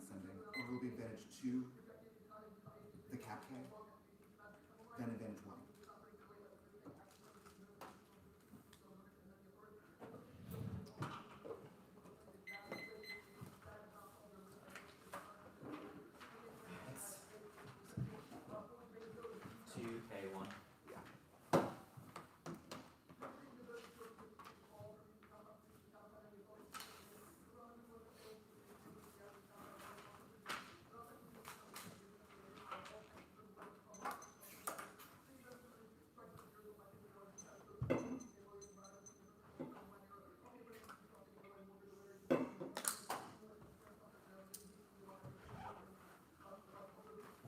sending. Or will be advantage 2, the cap K, then advantage 1. K1.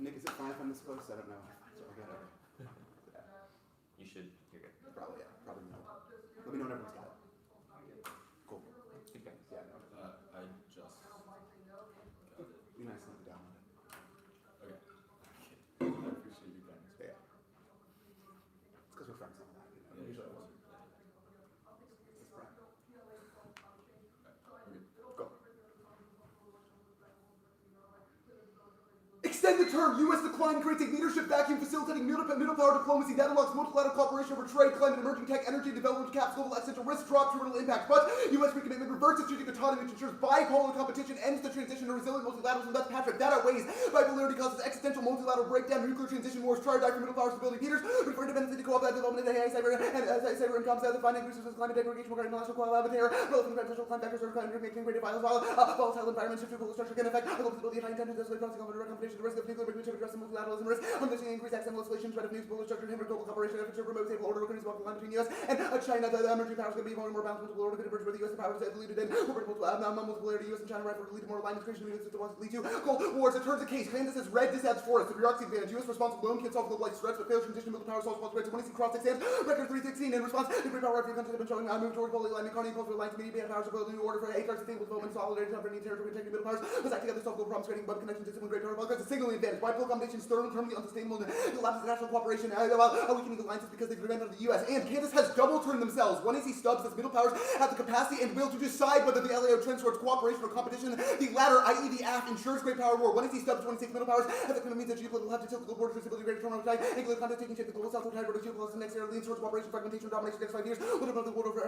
Nick, is it 5 on this post? I don't know. So I got it. You should. You're good. Probably, yeah. Probably not. Let me know when everyone's got it. Cool. Good guys. Yeah, no. I just got it. Be nice enough to download it. Okay. I appreciate you guys. Yeah. It's because we're friends and all that. You know? Yeah, Usually sure. it's Brad. Okay. Go. Extend the term. U.S. decline creates a leadership vacuum facilitating middle power diplomacy that unlocks multilateral cooperation over trade, climate, emerging tech, energy, development caps, global existential risk, drop, terminal impact. But U.S. recommitment reverts its strategic autonomy, which ensures bipolar competition, ends the transition to resilient multilateralism. That's Patrick. That outweighs bipolarity causes existential multilateral breakdown, nuclear transition wars, try or die for middle power stability. Peters, for independence to co-op development in AI, cyber incomes, the finance resources, climate degradation, regarding international collaborator, relevant potential climate factors, climate making creative volatile environments, shift to global structure can affect global stability, high intentions, escalate crossing competition, the risk of nuclear regulation, addressing multilateralism risk, understanding increased accidental escalation, threat of new global structure, hinder global cooperation, efforts to promote stable order, organizing multiple line between U.S. and China. The emerging powers going to be more and more balanced multiple order, could emerge where the U.S. powers have deluded in multipolarity. U.S. and China right for lead to more alignment, creation of U.S. systems lead to Cold Wars. It turns the case. Kansas is red, this adds forest. The bureaucracy advantage. U.S. response alone can't solve globalized threats, but fails transition middle power solves threats. When you see cross exams, record 316 in response to great power right for the country have been showing move toward fully alignment, economy, cultural alliance, media powers to build a new order for HR, sustainable development, solidarity, sovereignty, territory, protecting middle powers. Let's act together, solve global problems, creating web connection, discipline, great power, because it's singly advantage. Bipolar combination is terminally unsustainable and collapses international cooperation, while weakening alliances because they prevent the U.S. And Kansas has double turned themselves. One AC Stubbs says middle powers have the capacity and will to decide whether the LAO trends towards cooperation or competition. The latter, i.e. the AFF, ensures great power war. One AC Stubbs, 26 middle powers have the means that geopolitical have to tilt the global border for stability, greater terminal tide, and global context taking shape. The global south tide, where the geopolitics next era leans towards cooperation, fragmentation, domination next 5 years. Whatever the world over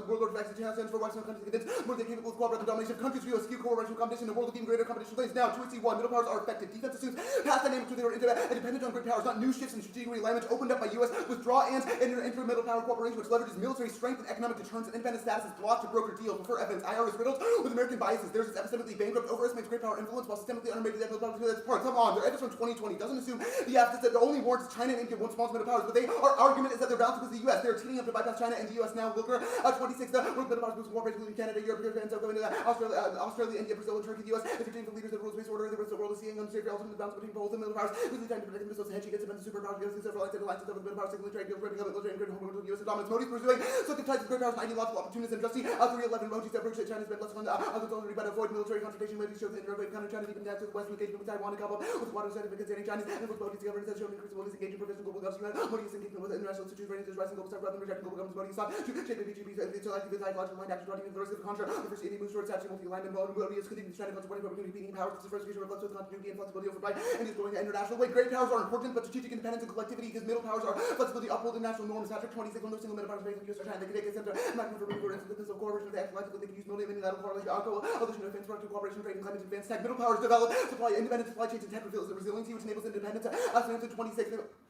world order vaccine stands for Western countries convinced more than capable of cooperating the domination of countries view a skew cooperation competition, the world of even greater competition plays. Now, 2AC1, middle powers are effective. Defense assumes past dynamics where they were dependent on great powers, not new shifts in strategic realignment opened up by U.S. withdraw and enter middle power cooperation, which leverages military strength and economic deterrence and independent status is blocked to broker deals. For evidence, IR is riddled with American biases. There's this epistemically bankrupt, overestimates great power influence while systemically underrated middle power to its part. Come on, their evidence from 2020 doesn't assume the AFF that the only warrants China and India won't sponsor middle powers, but our argument is that they're balanced with the U.S. They're teaming up to bypass China and the U.S. now. Looker 26, the world middle powers boost cooperation including Canada, Europe, and South America, Australia, India, Brazil, and Turkey. The U.S. is routine for leaders of the rules-based order. The rest of the world is seeing unsafe ultimate balance between both the middle powers. With the time to protect the missiles, hedging against the superpowers, gives several alliances over the middle powers, signaling trade deals, breaking up military and great home to the U.S. dominance. Modi's pursuing so ties with great powers and ideological opportunities and justice. 311 emojis that approach that China's been less fun. Others only rebut avoid military confrontation. Ladies show the inner counter China deep down to the west engagement with Taiwan and couple with water setting concerning Chinese and with Modi's government has shown increased willingness to engage in provincial global governments. Modi is engaging with international institutions, ready to rise in global south rather than rejecting global governments. Modi is sought to shape the BGB's intellectual with ideological line action, running the risk of the contrary. The first Indian moves towards actually multi-alignment. Modi is continuing to China contemplating for competing powers. This diversification reflects with continuity and flexibility over pride and is going an international way. Great powers are important, but strategic independence and collectivity because middle powers are flexibility, uphold international norms. Patrick 26 on no single middle powers based on US or China. They can take a center. I'm not going for instance of cooperation with the collectively. They can use multilateral correlation, coalition of defense, productive cooperation, trade, and climate advance tech. Middle powers develop supply independent supply chains and tech reveals the resiliency which enables independence. As 26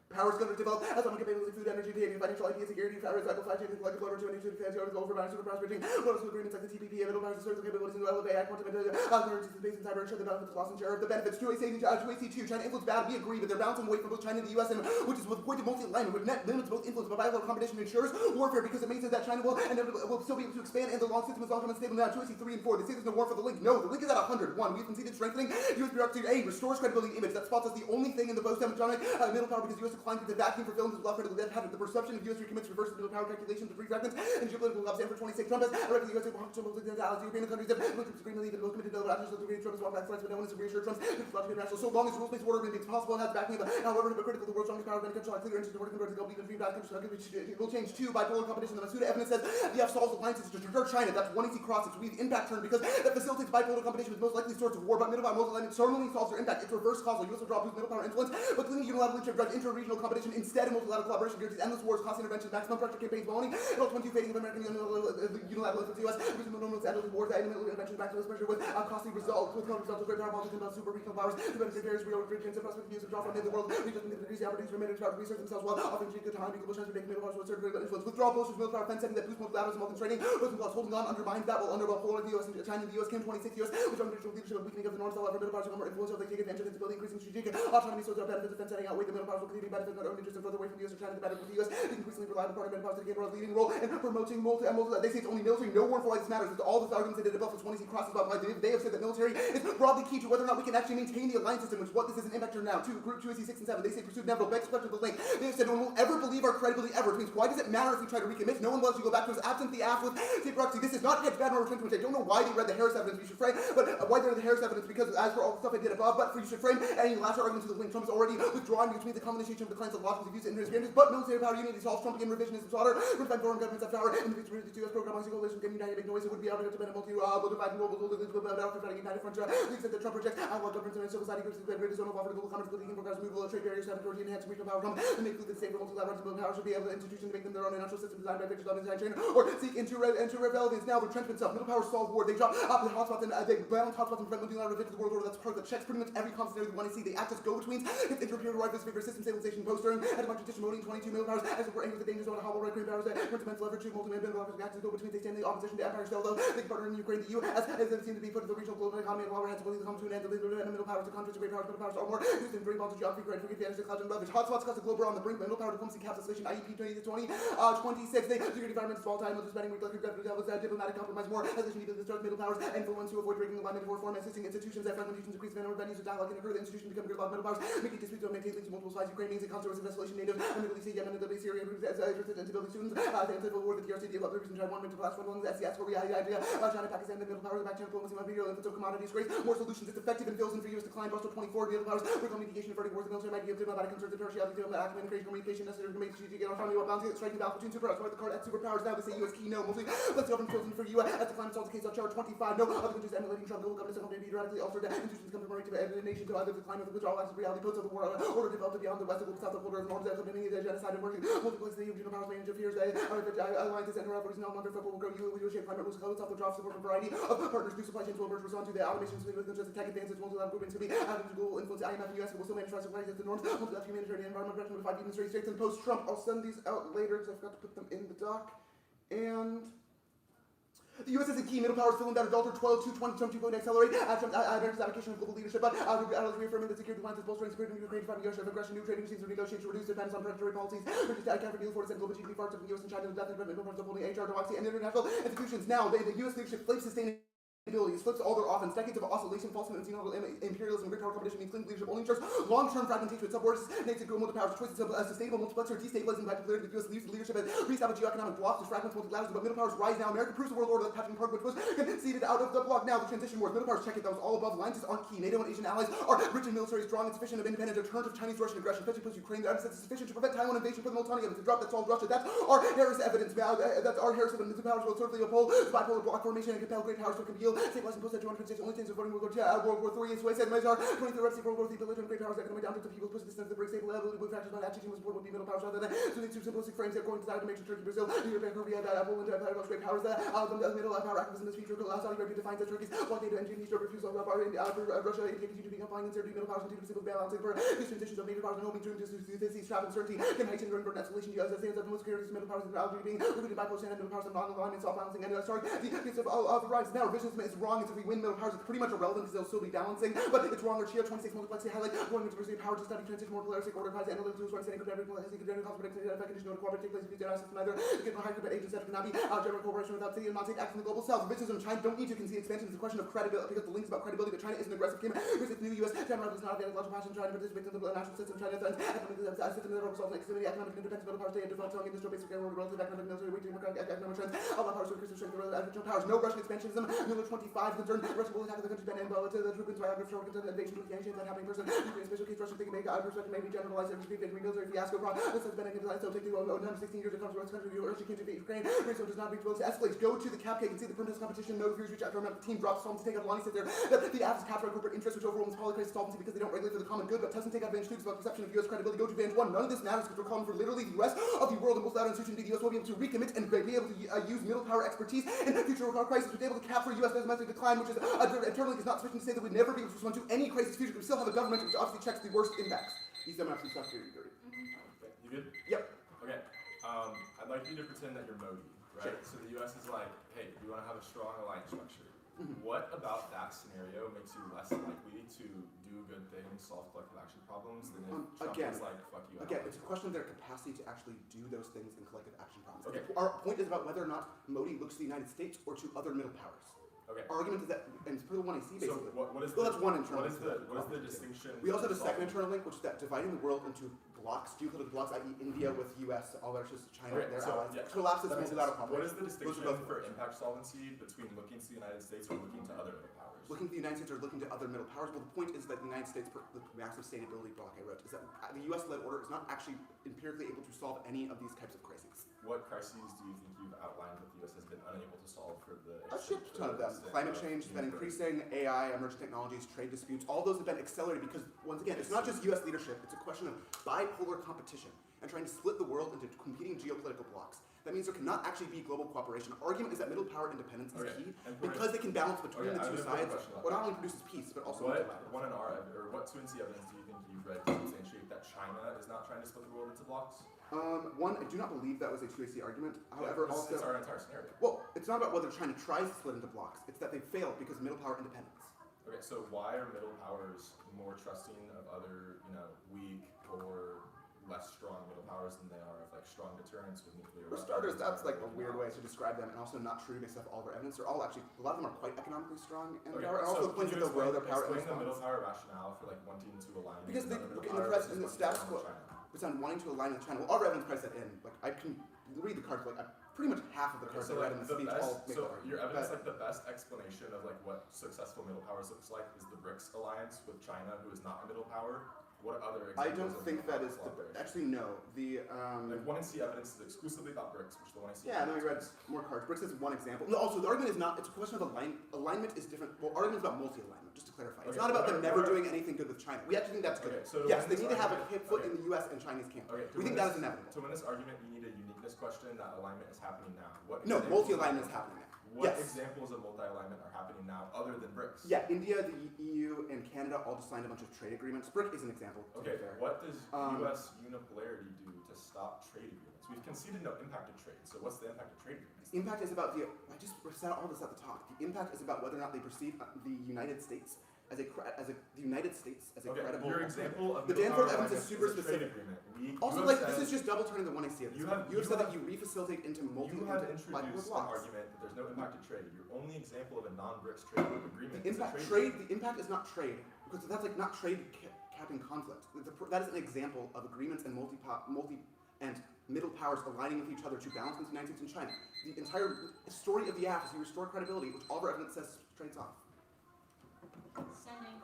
powers going to develop as on capabilities, food, energy, behavior, financial ideas, security, cycle, supply chains, collective order, to energy, fancy articles, over balance, super prosperity, models of agreements like the TPP, middle powers, social capabilities, and AI, quantum, currencies, space, and cyber, ensure the benefits, loss, and share of the benefits. 2AC2, China influence bad, we agree, but they're balancing weight for both China and the U.S., and which is with point of multi-alignment, which net limits both influence, but bilateral competition ensures warfare because it makes it that China will and will still be able to expand, and the long system is long-term and stable. Now, 2AC3 and 4, they say there's no war for the link. No, the link is at 101. We've conceded strengthening U.S. bureaucracy. A, restores credibility image. That spots us the only thing in the post-democratic middle power because U.S. declined to the vacuum for films is left to the death pattern. The perception of U.S. recommits reverses middle power calculation to free fragments and geopolitical collapse. And for 26, Trump has directly the U.S. European countries have looked at the screen lead and most committed to the actions of the Trump has walked back threats, but no one is to reassure Trump's international. So long as rules-based order remains possible and has backing of however hypocritical the world's strongest power when it comes to clear interest in order to convert the global even free back it will change to bipolar competition. The Masuda evidence says the F solves alliances to deter China. That's one easy cross. It's the impact turn because that facilitates bipolar competition with most likely source of war, but middle power multi-alignment certainly solves their impact. It's reverse causal. U.S. withdrawal boosts middle power influence, but cleaning unilateral leadership drives inter-regional competition instead of multilateral collaboration guarantees endless wars, cost intervention, maximum pressure campaigns, baloney, and all 22 fading of American unilateral influence. U.S. reason normal endless wars, that intermittent intervention, maximum pressure with costly results, with results of great power politics about super regional powers, to benefit various real regions and prospect views of draw from the world, regions and degrees, the opportunities for military power to research themselves while offering good time, equal chance to make middle powers with certain influence. Withdrawal posters, middle power fence setting that boosts multilateralism, constraining, Rosenblatt's holding on undermines that will underwhelm polar the U.S. and China and the U.S. Kim 26 U.S. which under digital leadership and weakening of the norms allow for middle powers to become more influential. They take advantage of instability, increasing strategic autonomy, so their benefits defense setting outweigh the middle powers will continue to benefit their own interests and further away from the U.S. or China. The benefit of the U.S. is increasingly reliable part of middle powers to gain a leading role in promoting they say it's only military, no war for why this matters. It's all the arguments they did above for 20 crosses about why they have said that military is broadly key to whether or not we can actually maintain the alliance system, which what this is an impact turn now. 2, Group 2AC 6 and 7, they say pursued Neville, Beck's question of the link. They have said no one will ever believe our credibility ever. It means why does it matter if we try to recommit? No one loves you go back to us absent the AFF with state proxy. This is not hedge bad nor retrenchment. I don't know why they read the Harris evidence, you should frame, but why they read the Harris evidence because as for all the stuff I did above, but for you should frame any latter argument to the link. Trump is already withdrawing between the combination of the clans of logical views and his advantages, but military power unity solves Trumpian revisionism slaughter, prevent foreign governments of power, and the US program on coalition can unite and make noise. It would be able to depend on multi-divide and global out for fighting united frontier. The extent that Trump projects outlaw governments and civil society groups that great zone of offer to global commerce, political progress, removal of trade barriers, authority, enhance regional power come, and make food that safe for multilateral global power should be able to institutions to make them their own natural system designed by pictures of design chain, or seek into relevance. Now the retrenchment self, middle power solve war. They drop up the hotspots and they balance hotspots and prevent multilateral revenge of the world order. That's part that checks pretty much every concept we want to see. They act as go-betweens. It's interperiod rivals, favor system stabilization, post-turn, and a bunch of tradition voting 22 middle powers as if we're angry with the dangers of a hollow right green powers that principles leverage to multi-man powers act as go-betweens. They stand in the opposition to empire still though. They partner in Ukraine, the EU, as it seems to be put in the regional global economy and power has to come to an end. The middle powers, the conflicts of great powers, middle powers are more used in green balls of geography, great for advantage, clouds and leverage. Hotspots cause the global on the brink, middle power diplomacy, capitalization, IEP 2020-26. They security environment, small time, with spending, diplomatic compromise, more hesitation, even distrust middle powers, influence to avoid breaking alignment for foreign assisting institutions that fragmentations increase venom venues of dialogue and occur. The institution become gridlock middle powers, making disputes don't maintain links to multiple sides. Ukraine means a constant risk of escalation. Native and Middle East, Yemen, Libya, Syria, as instability students. The civil war, the DRC, the reason Taiwan went to class 1 ones, SCS, Korea, idea, China, Pakistan, the middle powers, the back channel diplomacy, material, influence of commodities, race, more solutions. It's effective and fills in for US decline. Brussels 24, middle powers, critical mediation, averting wars, the military might be able to about concerns of partiality, action, creation, communication, necessary to make strategic and autonomy, what bounty, striking balance between superpowers, the card at superpowers. Now they say US key, no, mostly let's govern chosen for you as the climate solves the case on charge 25. No other countries emulating Trump, global governments company be radically altered. Institutions come from right to the nation to either the climate of withdrawal acts of reality, posts of the world, order developed beyond the west, the south of border of norms, the genocide and working, multiplex the regional powers, manage fears, alliances and referees, no longer football will grow, you will shape climate rules, clothes, off the drop, support a variety of partners, new supply chains will merge, respond to the automation, just tech advances, multilateral groupings to be added to global influence, IMF and US will still manage to supply the norms, multilateral humanitarian environment, direction with 5 demonstrated states and post-Trump. I'll send these out later because I forgot to put them in the doc. And the U.S. is a key middle powers filling that adulter 12 to 20 Trump 2.0 accelerate America's advocation of global leadership, but reaffirming that security alliances bolstering security in Ukraine to fight negotiation of aggression, new trading regimes for negotiation to reduce dependence on predatory policies, reduce the account for deal force and global GDP parts of the U.S. and China with death and middle powers upholding HR, democracy, and international institutions. Now, the U.S. leadership flips sustainability. It flips all their offense. Decades of oscillation, false imperialism, great power competition means clean leadership only ensures long-term fragmentation with subordinates and global powers. Choices of sustainable multiplexer, destabilizing bipolarity. The U.S. leadership has reestablished geoeconomic blocks to fragment multilateralism, but middle powers rise now. America proves the world order that Patrick Park, which was conceded out of the block. Now the transition wars. Middle powers check it. That was all above. Alliances aren't key. NATO and Asian allies are rich and military, strong and sufficient of independent deterrent of Chinese Russian aggression, especially post Ukraine. Their evidence is sufficient to prevent Taiwan invasion for the Multani evidence to drop that solved Russia. That's our Harris evidence. That's our Harris evidence. The powers will certainly uphold bipolar block formation and compel great powers to compel stabilize and post only things of voting World War III is Sway said Mazar 23 reps World War III belligerent great powers that can down to the people's push distance the break stable ability with factors not actually was board would be middle powers rather than so these two simplistic frames that are going to die to make Turkey, Brazil, Europe, Korea, Poland, great powers that the middle power activism is featured Saudi Arabia defines that Turkey's blockade and East refusal of Russia India continue to be applying inserting middle powers continue to simple balancing for these transitions of major powers and hoping to induce this trap uncertainty can heighten during burden escalation as stands up the most carries middle powers and being recruited by post and middle powers and non-alignment self balancing and sorry the case of the rise now revisionism is wrong if we win middle powers it's pretty much irrelevant because they'll still be balancing, but it's wrong or cheer 26 multiplex to highlight growing diversity of power to study transition more polaristic order prize analytic tools for understanding credit cost predicting that condition to cooperate take place between system either to get higher but agents that cannot be general cooperation without city and not take action in the global south. Revisionism in China don't need to concede expansion. It's a question of credibility because the links about credibility but China is an aggressive game. Here's its new US China is not a logical passion trying to participate in the national system. China defends economic system that results in extremity economic independence middle powers stay and develop selling industrial basic and relative economic military weight economic trends allow powers to increase the strength of regional powers. No Russian expansionism. Miller 25 concerned Russia will attack the country's ban and to the troops by aggressive invasion with the ancient that happening person. Ukraine special case Russian thinking make perspective may be generalized and repeat military fiasco. This has been so taking over 16 years to come to Russia country. Russia came to beat Ukraine. Ukraine does not reach wills to escalate. Go to the cupcake and see the primitive competition. No fears reach after the team drops Solvency take out Lonnie sit there. The AFF is captured corporate interest which overwhelms polycrisis solvency because they don't regulate for the common good but doesn't take advantage too about perception of US credibility. Go to Vantage 1. None of this matters because we're calling for literally the rest of the world and most loud institution to be the US will be able to recommit and be able to use middle power expertise in future crisis to be able to capture US domestic decline which is internally is not sufficient to say that we'd never be able to respond to any crisis future. We still have a government which obviously checks the worst impacts. These don't have some stuff here. Okay, you good? Yep. Okay. I'd like you to pretend that you're Modi, right? Sure. So the U.S. is like, hey, we want to have a strong alliance structure. What about that scenario makes you less likely to do good things, solve collective action problems than if Trump is like, fuck you? Again, it's a question of their capacity to actually do those things in collective action problems. Okay. Our point is about whether or not Modi looks to the United States or to other middle powers. Okay. Our argument is that, and it's per the one I see basically. So what is that's one internal what is the distinction? We also have a second internal link, which is that dividing the world into blocks, geopolitical blocks, i.e. India with US, all versus China, their allies, collapses multilateral What is the distinction both for impact solvency between looking to the United States or looking to other middle powers? Looking to the United States or looking to other middle powers? Well, the point is that the United States, the massive sustainability block I wrote, is that the US-led order is not actually empirically able to solve any of these types of crises. What crises do you think you've outlined that the US has been unable to solve for the A shit ton of them. Climate change has been increasing, AI, emerging technologies, trade disputes, all those have been accelerated because, once again, it's not just US leadership, it's a question of bipolar competition and trying to split the world into competing geopolitical blocks. That means there cannot actually be global cooperation. Our argument is that middle power independence is key because they can balance between the two sides, what not only produces peace, but also what 2NC evidence do you think you've read to substantiate that China is not trying to split the world into blocks? One, I do not believe that was a 2AC argument. However, also... It's our entire scenario. Well, it's not about whether China tries to split into blocks. It's that they failed because middle power independence. Okay, so why are middle powers more trusting of other, weak or less strong middle powers than they are of, strong deterrence with nuclear For starters, that's, a weird way to describe them, and also not true based off all of our evidence. They're all actually, a lot of them are quite economically strong, and there are also points that they'll grow their power in response. Explain the middle power rationale for, wanting to align because with in the status quo, it's on wanting to align with China. Well, all our evidence probably said in. I can read the cards, pretty much half of the cards I read in the speech all make that argument. Your evidence, the best explanation of, what successful middle powers looks like is the BRICS alliance with China, who is not a middle power. What other examples I don't think that is actually no. The 1NC evidence is exclusively about BRICS, which the 1NC. Yeah, then we read more cards. BRICS is one example. No, also the argument is not. It's a question of alignment. Alignment is different. Well, argument is about multi-alignment. Just to clarify, it's not about them never doing anything good with China. We actually think that's good. So yes, they need to have a foot in the U.S. and Chinese camp. We think that is inevitable. To win this argument, you need a uniqueness question. That alignment is happening now. No, multi-alignment is happening now. What examples of multi-alignment are happening now other than BRICS? Yeah, India, the EU, and Canada all just signed a bunch of trade agreements. BRIC is an example. Okay, what does U.S. unipolarity do to stop trade agreements? We've conceded no impact of trade, so what's the impact of trade agreements? Impact is about I just said all this at the talk. The impact is about whether or not they perceive the United States as a credible. Your example of the Danforth evidence is super specific. Also, this is just double turning the 1AC. You have said that you refacilitate into You have introduced an argument that there's no impact of trade. Your only example of a non-BRICS trade agreement is a trade. The impact is not trade because that's not trade capping conflict. That is an example of agreements and and middle powers aligning with each other to balance between the United States and China. The entire story of the AFF is you restore credibility, which all of our evidence says trades off. Sending.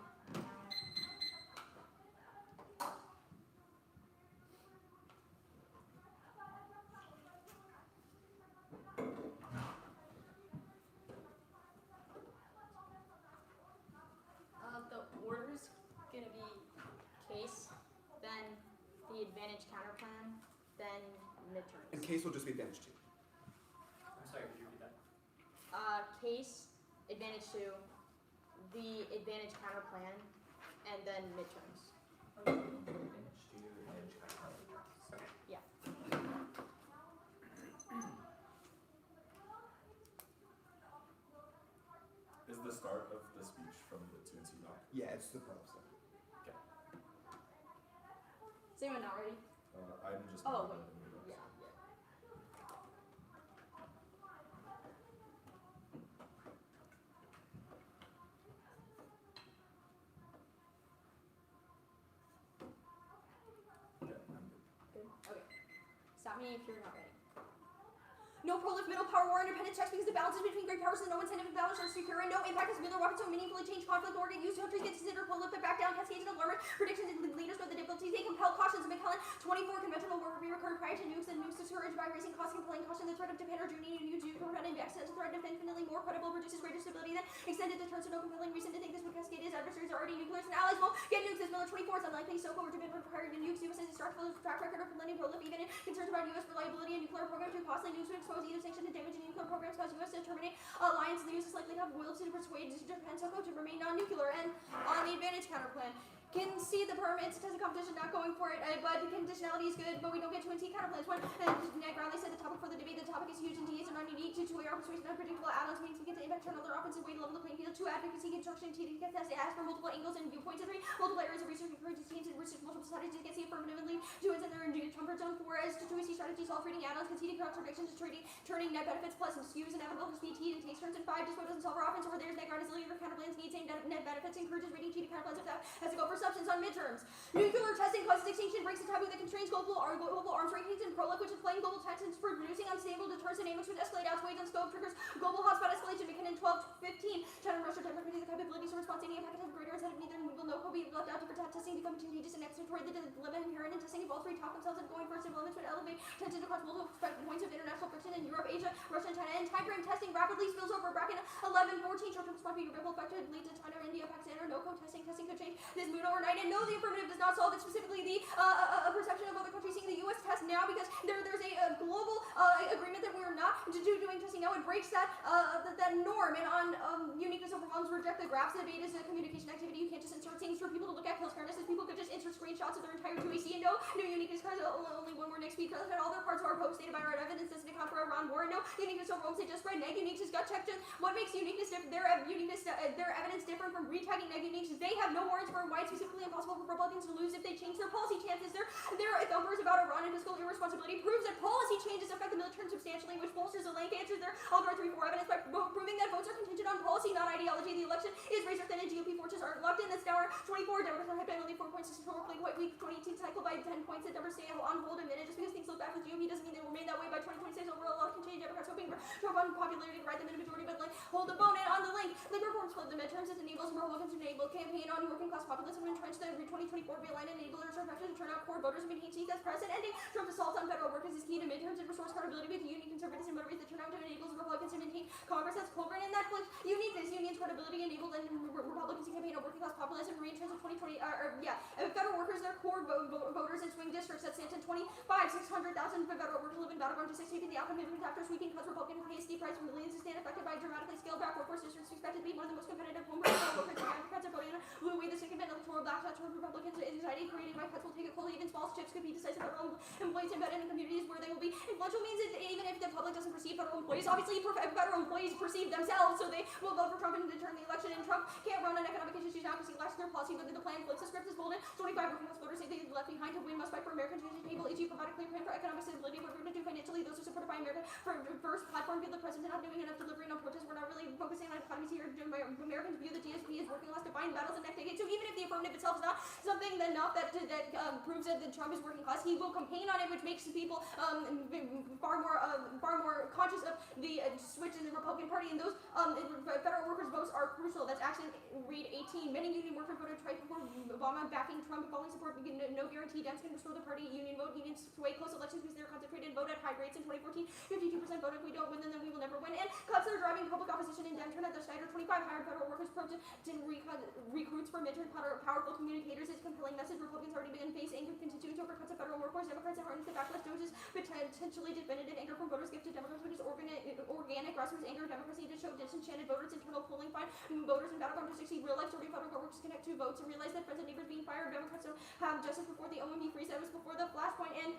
The order's gonna be case, then the advantage counter plan, then midterms. And case will just be advantage 2. I'm sorry, could you repeat that? Case, advantage 2, the advantage counter plan, and then midterms. Yeah. Is the start of the speech from the 2NC doc? Yeah, it's the problem stuff. Okay. Is anyone not ready? I'm just. Oh, wait. Yeah. Okay, I'm good. Good? Okay. Stop me if you're not ready. No prolific middle power war independence checks because the balances between great powers and no incentive to balance are secure and no impact as middle rockets so meaningfully change conflict or get used countries get considered prolific back down cascades and alarming predictions and leaders know the difficulties they compel cautions. Macalester 24 conventional war will be recurred prior to nukes and nukes discouraged by raising costs compelling caution the threat of Japan or Germany and new Duke prevent the accidental threat of infinitely more credible produces greater stability than extended deterrence no compelling reason to think this would cascade as adversaries are already nuclears and allies won't get nukes as Miller 24 is unlikely so over Japan prior to nukes US has a strong track record of preventing prolific even in concerns about US reliability and nuclear program too costly nukes would expose either sanction and damage nuclear programs cause U.S. to terminate alliance. The U.S. is likely to have will to persuade Japan to remain non-nuclear. And on the advantage counter plan, can see the permits as a competition not going for it, but the conditionality is good, but we don't get 2NC counter plans. When Ned Brownlee said the topic for the debate, the topic is huge and DAs are not unique. Two-way our persuasion unpredictable add-ons means we get to impact turn other offensive way to level the playing field. 2 advocacy construction T to get tested ask for multiple angles and viewpoints. And 3 multiple areas of research encourages teams and research multiple strategies against the affirmatively. 2 and their comfort zone. 4 as to 2AC strategies solve reading add-ons, conceding contradictions, trading, turning net benefits plus skews inevitable for speed T and takes turns. And 5 just what doesn't solve our offense over there's net ground is linear counter plans need same net benefits encourages reading T to counter plans without has to go for perceptions on midterms. Nuclear testing causes extinction, breaks the taboo that constrains global arms rankings, and prolific, which is playing global tensions for producing unstable deterrence dynamics, which escalate outweighs on scope, triggers global hotspot escalation. McKinnon 12-15. China and Russia demonstrating the capabilities to respond to any impact of greater instead of neither will no be left out to protect testing become contagious and exploratory. The dilemma inherent in testing if all three talk themselves and going first and limits would elevate tension across multiple points of international friction in Europe, Asia, Russia, and China. And time frame testing rapidly spills over. Bracket 11-14. Short-term response being ripple effect could lead to China, India, Pakistan, or no co-testing. Testing could change this mood overnight. And no, the affirmative does not solve it. Specifically, the perception of other countries seeing the U.S. test now because there's a global agreement that we are not doing testing now. It breaks that norm. And on uniqueness overwhelms, reject the graphs. The debate is a communication activity. You can't just insert things for people to look at. Kills fairness. If people could just insert screenshots of their entire 2AC and no uniqueness cards. Only one more next speed cards. And all their parts of our post stated by right evidence doesn't account for a round war. And no uniqueness overwhelms. They just spread neg uniqueness gut check. What makes uniqueness different? Their evidence different from retagging neg uniqueness. They have no warrants for why it's specifically impossible for Republicans to lose if they change their policy chances. Their numbers about Iran and fiscal irresponsibility proves that policy changes affect the military substantially, which bolsters the link answers their algorithm 3-4 evidence by proving that votes are contingent on policy, not ideology. The election is razor thin and GOP forces aren't locked in. That's now 24. Democrats have been only 4.64 week 2018 cycle by 10 points. That numbers stay on hold a minute. Just because things look back with GOP doesn't mean they will remain that way by 2026. Overall, a lot can change. Democrats hoping for Trump on popularity to ride them in a majority, but hold the phone. And on the link, labor reforms flip the midterms. It enables Republicans to enable campaign on working class populism and entrench the 2024 realigned enablers are effective to turn out core voters and maintain seats as president. Ending Trump's assault on federal workers is key to midterms and restores accountability with union conservatives and motivates the turnout to enable Republicans to maintain Congress as Colburn and that flips uniqueness. Union's credibility enabled and Republicans to campaign on working class populism. Reinsurance of 2020. Federal workers, their core voters in swing districts that stands in 600,000 federal workers live in battleground districts, keeping the outcome even after sweeping cuts. Republican PSD price for millions to stand affected by dramatically scaled back workforce districts expected to be one of the most competitive home workers. Democrats are voting on blue way the second electoral backlash toward Republicans. Anxiety created by cuts will take a cold. Even small shifts could be decisive. Federal employees embedded in communities where they will be influential means that even if the public doesn't perceive federal employees, obviously federal employees perceive themselves, so they will vote for Trump and determine the election. And Trump can't run on economic issues now because he lacks clear policy. Whether the plan flips the script is bold. 25 working class voters say they left behind to win must fight for American to table. AG provide a clear plan for economic stability. What we're going to do financially, those are supported by America. For first platform, feel the president not doing enough delivering on protests. We're not really focusing on economies here. Americans view the DSP as working class to find battles in next decade. So even if the affirmative itself is not something enough that proves that Trump is working class, he will campaign on it, which makes people far more conscious of the switch in the Republican Party. And those federal workers' votes are crucial. That's action read 18. Many union workers voted twice before Obama, backing Trump, falling support. No guarantee Dems can restore the party. Union vote. Unions sway close elections because they're concentrated and vote at high rates. In 2014, 52% voted. If we don't win them, then we will never win. And cuts that are driving public opposition in Dem turn at the Schneider 25 hired federal workers recruits for midterm powerful communicators. It's compelling message. Republicans already begin face anger constituents over cuts of federal workforce. Democrats have harnessed the backlash doses, potentially definitive anger from voters give to Democrats, which is organic grassroots anger. Democrats need to show disenchanted voters. Internal polling find voters in battleground districts see real life story federal workers connect to votes and realize that friends and neighbors being fired. Democrats don't have justice before the OMB freeze. That was before the flashpoint. And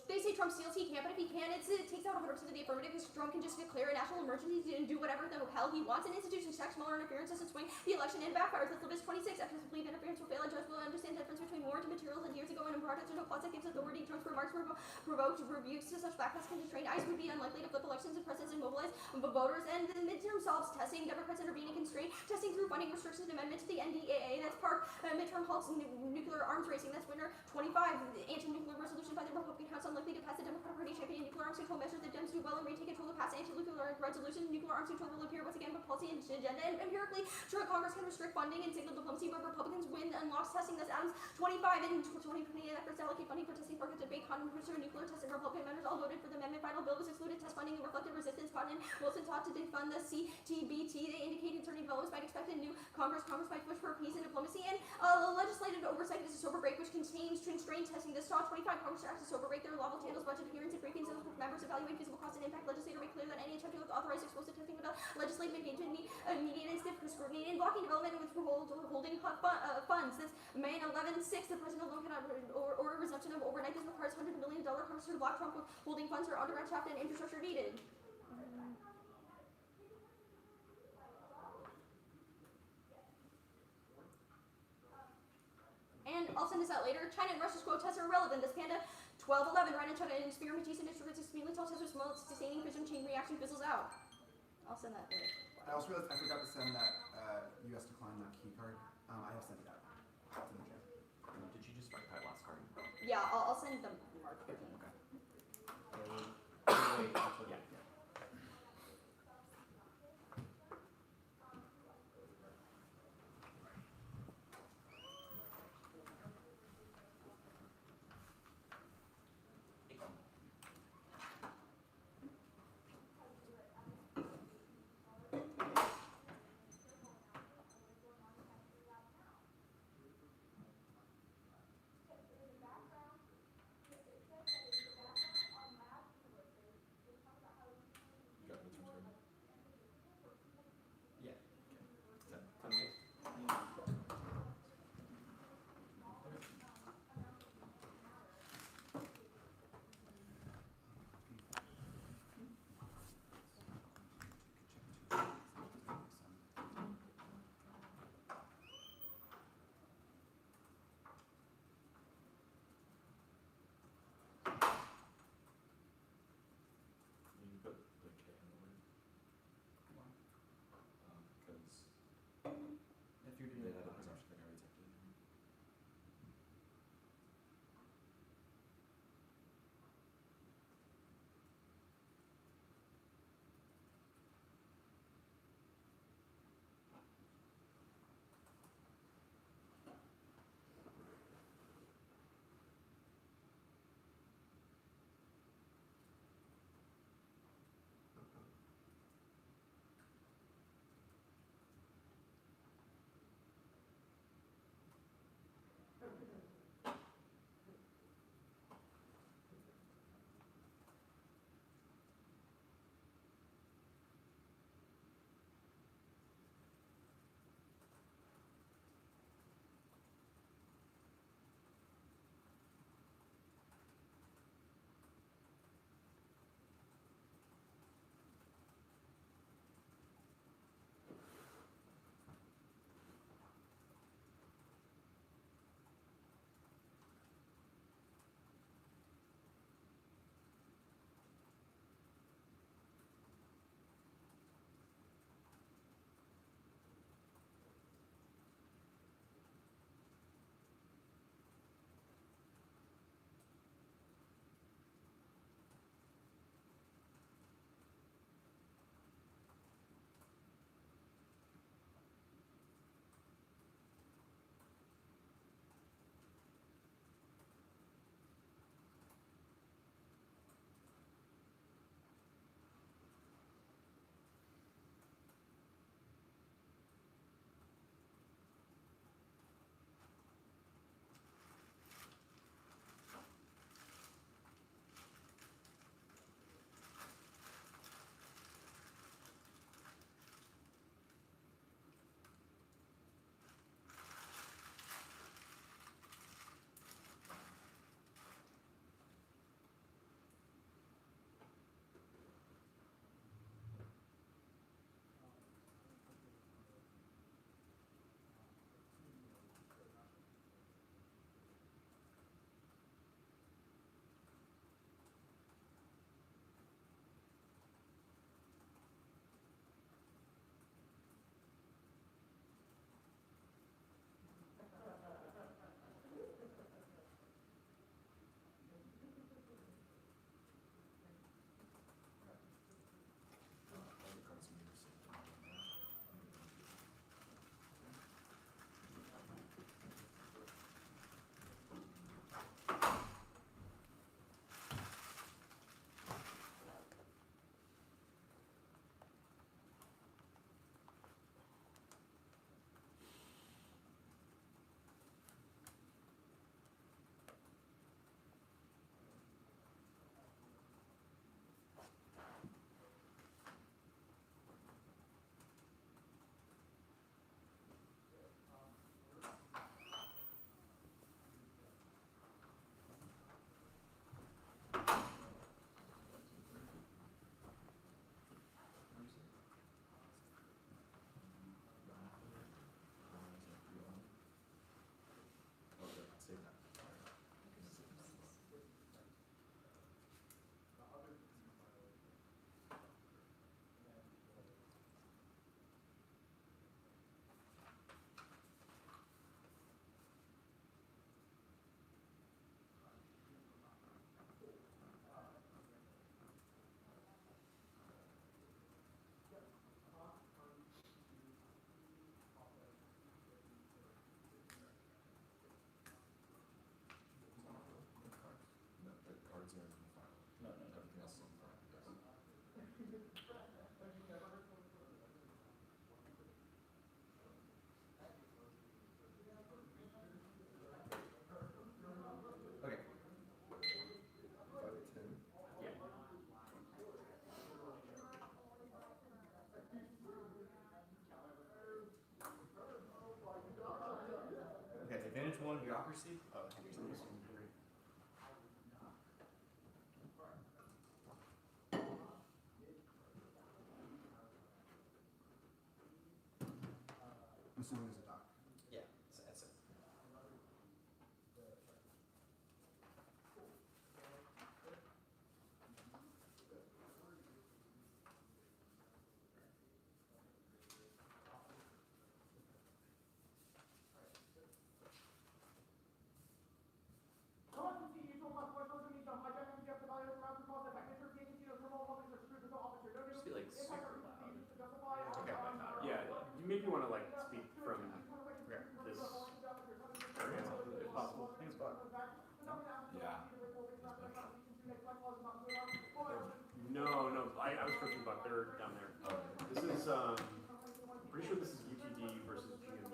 they say Trump steals, he can't, but if he can, it takes out 100% of the affirmative because Trump can just declare a national emergency and do whatever the hell he wants. And institutions check smaller interferences and swing the election and backfires. Let's list 26. After believe interference will fail, a judge will understand the difference between warranted materials and years ago and in products and no plot that gives authority. Trump's remarks provoked rebukes to such backlash can distrain. ICE would be unlikely to flip elections and presidents and mobilize voters. And the midterm solves testing. Democrats intervene and constrain testing through funding restrictions and amendment to the NDAA. That's part midterm halts nuclear arms racing. That's winner 25. The anti-nuclear resolution by the Republican House unlikely to pass the Democratic Party champion nuclear arms control measures. The Dems do well and retake control to pass anti-nuclear resolution. Nuclear arms control will appear once again for policy and agenda. And empirically, sure, Congress can restrict funding and signal diplomacy, but Republicans win unlocks testing. That's Adams 25 in 2020 efforts to allocate funding for testing for debate. Congress or nuclear testing. Republican members all voted for the amendment. Final bill was excluded. Test funding and reflected resistance. Cotton and Wilson sought to defund the CTBT. They indicated certain developments might expect a new Congress might push for peace and diplomacy. And legislative oversight is a sober break, which contains constrained testing. This saw 25 Congress acts a sober break. Their level tables, budget hearings, and briefings. And members evaluate feasible cost and impact. Legislator make clear that any attempt to authorize explosive testing without legislative engagement immediate and stiff scrutiny and blocking development with holding funds. This May 11-6, the president alone cannot order resumption of overnight. This requires $100 million Congress to block Trump with holding funds for underground shaft and infrastructure needed. And I'll send this out later. China and Russia's quote tests are irrelevant. This Panda 12-11, Ryan and China and experimentation distributes extremely tall tests with small sustaining fission chain reaction fizzles out. I'll send that later. I also realized I forgot to send that US decline that key card. I have sent it out. It's in the chat. Did you just mark that last card? Yeah, I'll send them marked version. Okay. Wait, actually, yeah. one bureaucracy? I'm assuming there's a doc. Yeah, that's it. Just be like super loud. Okay. Yeah, you maybe want to like speak from this area if possible. I think it's fun. Yeah. No, I was talking about they're down there. This is pretty sure this is UTD versus GMU.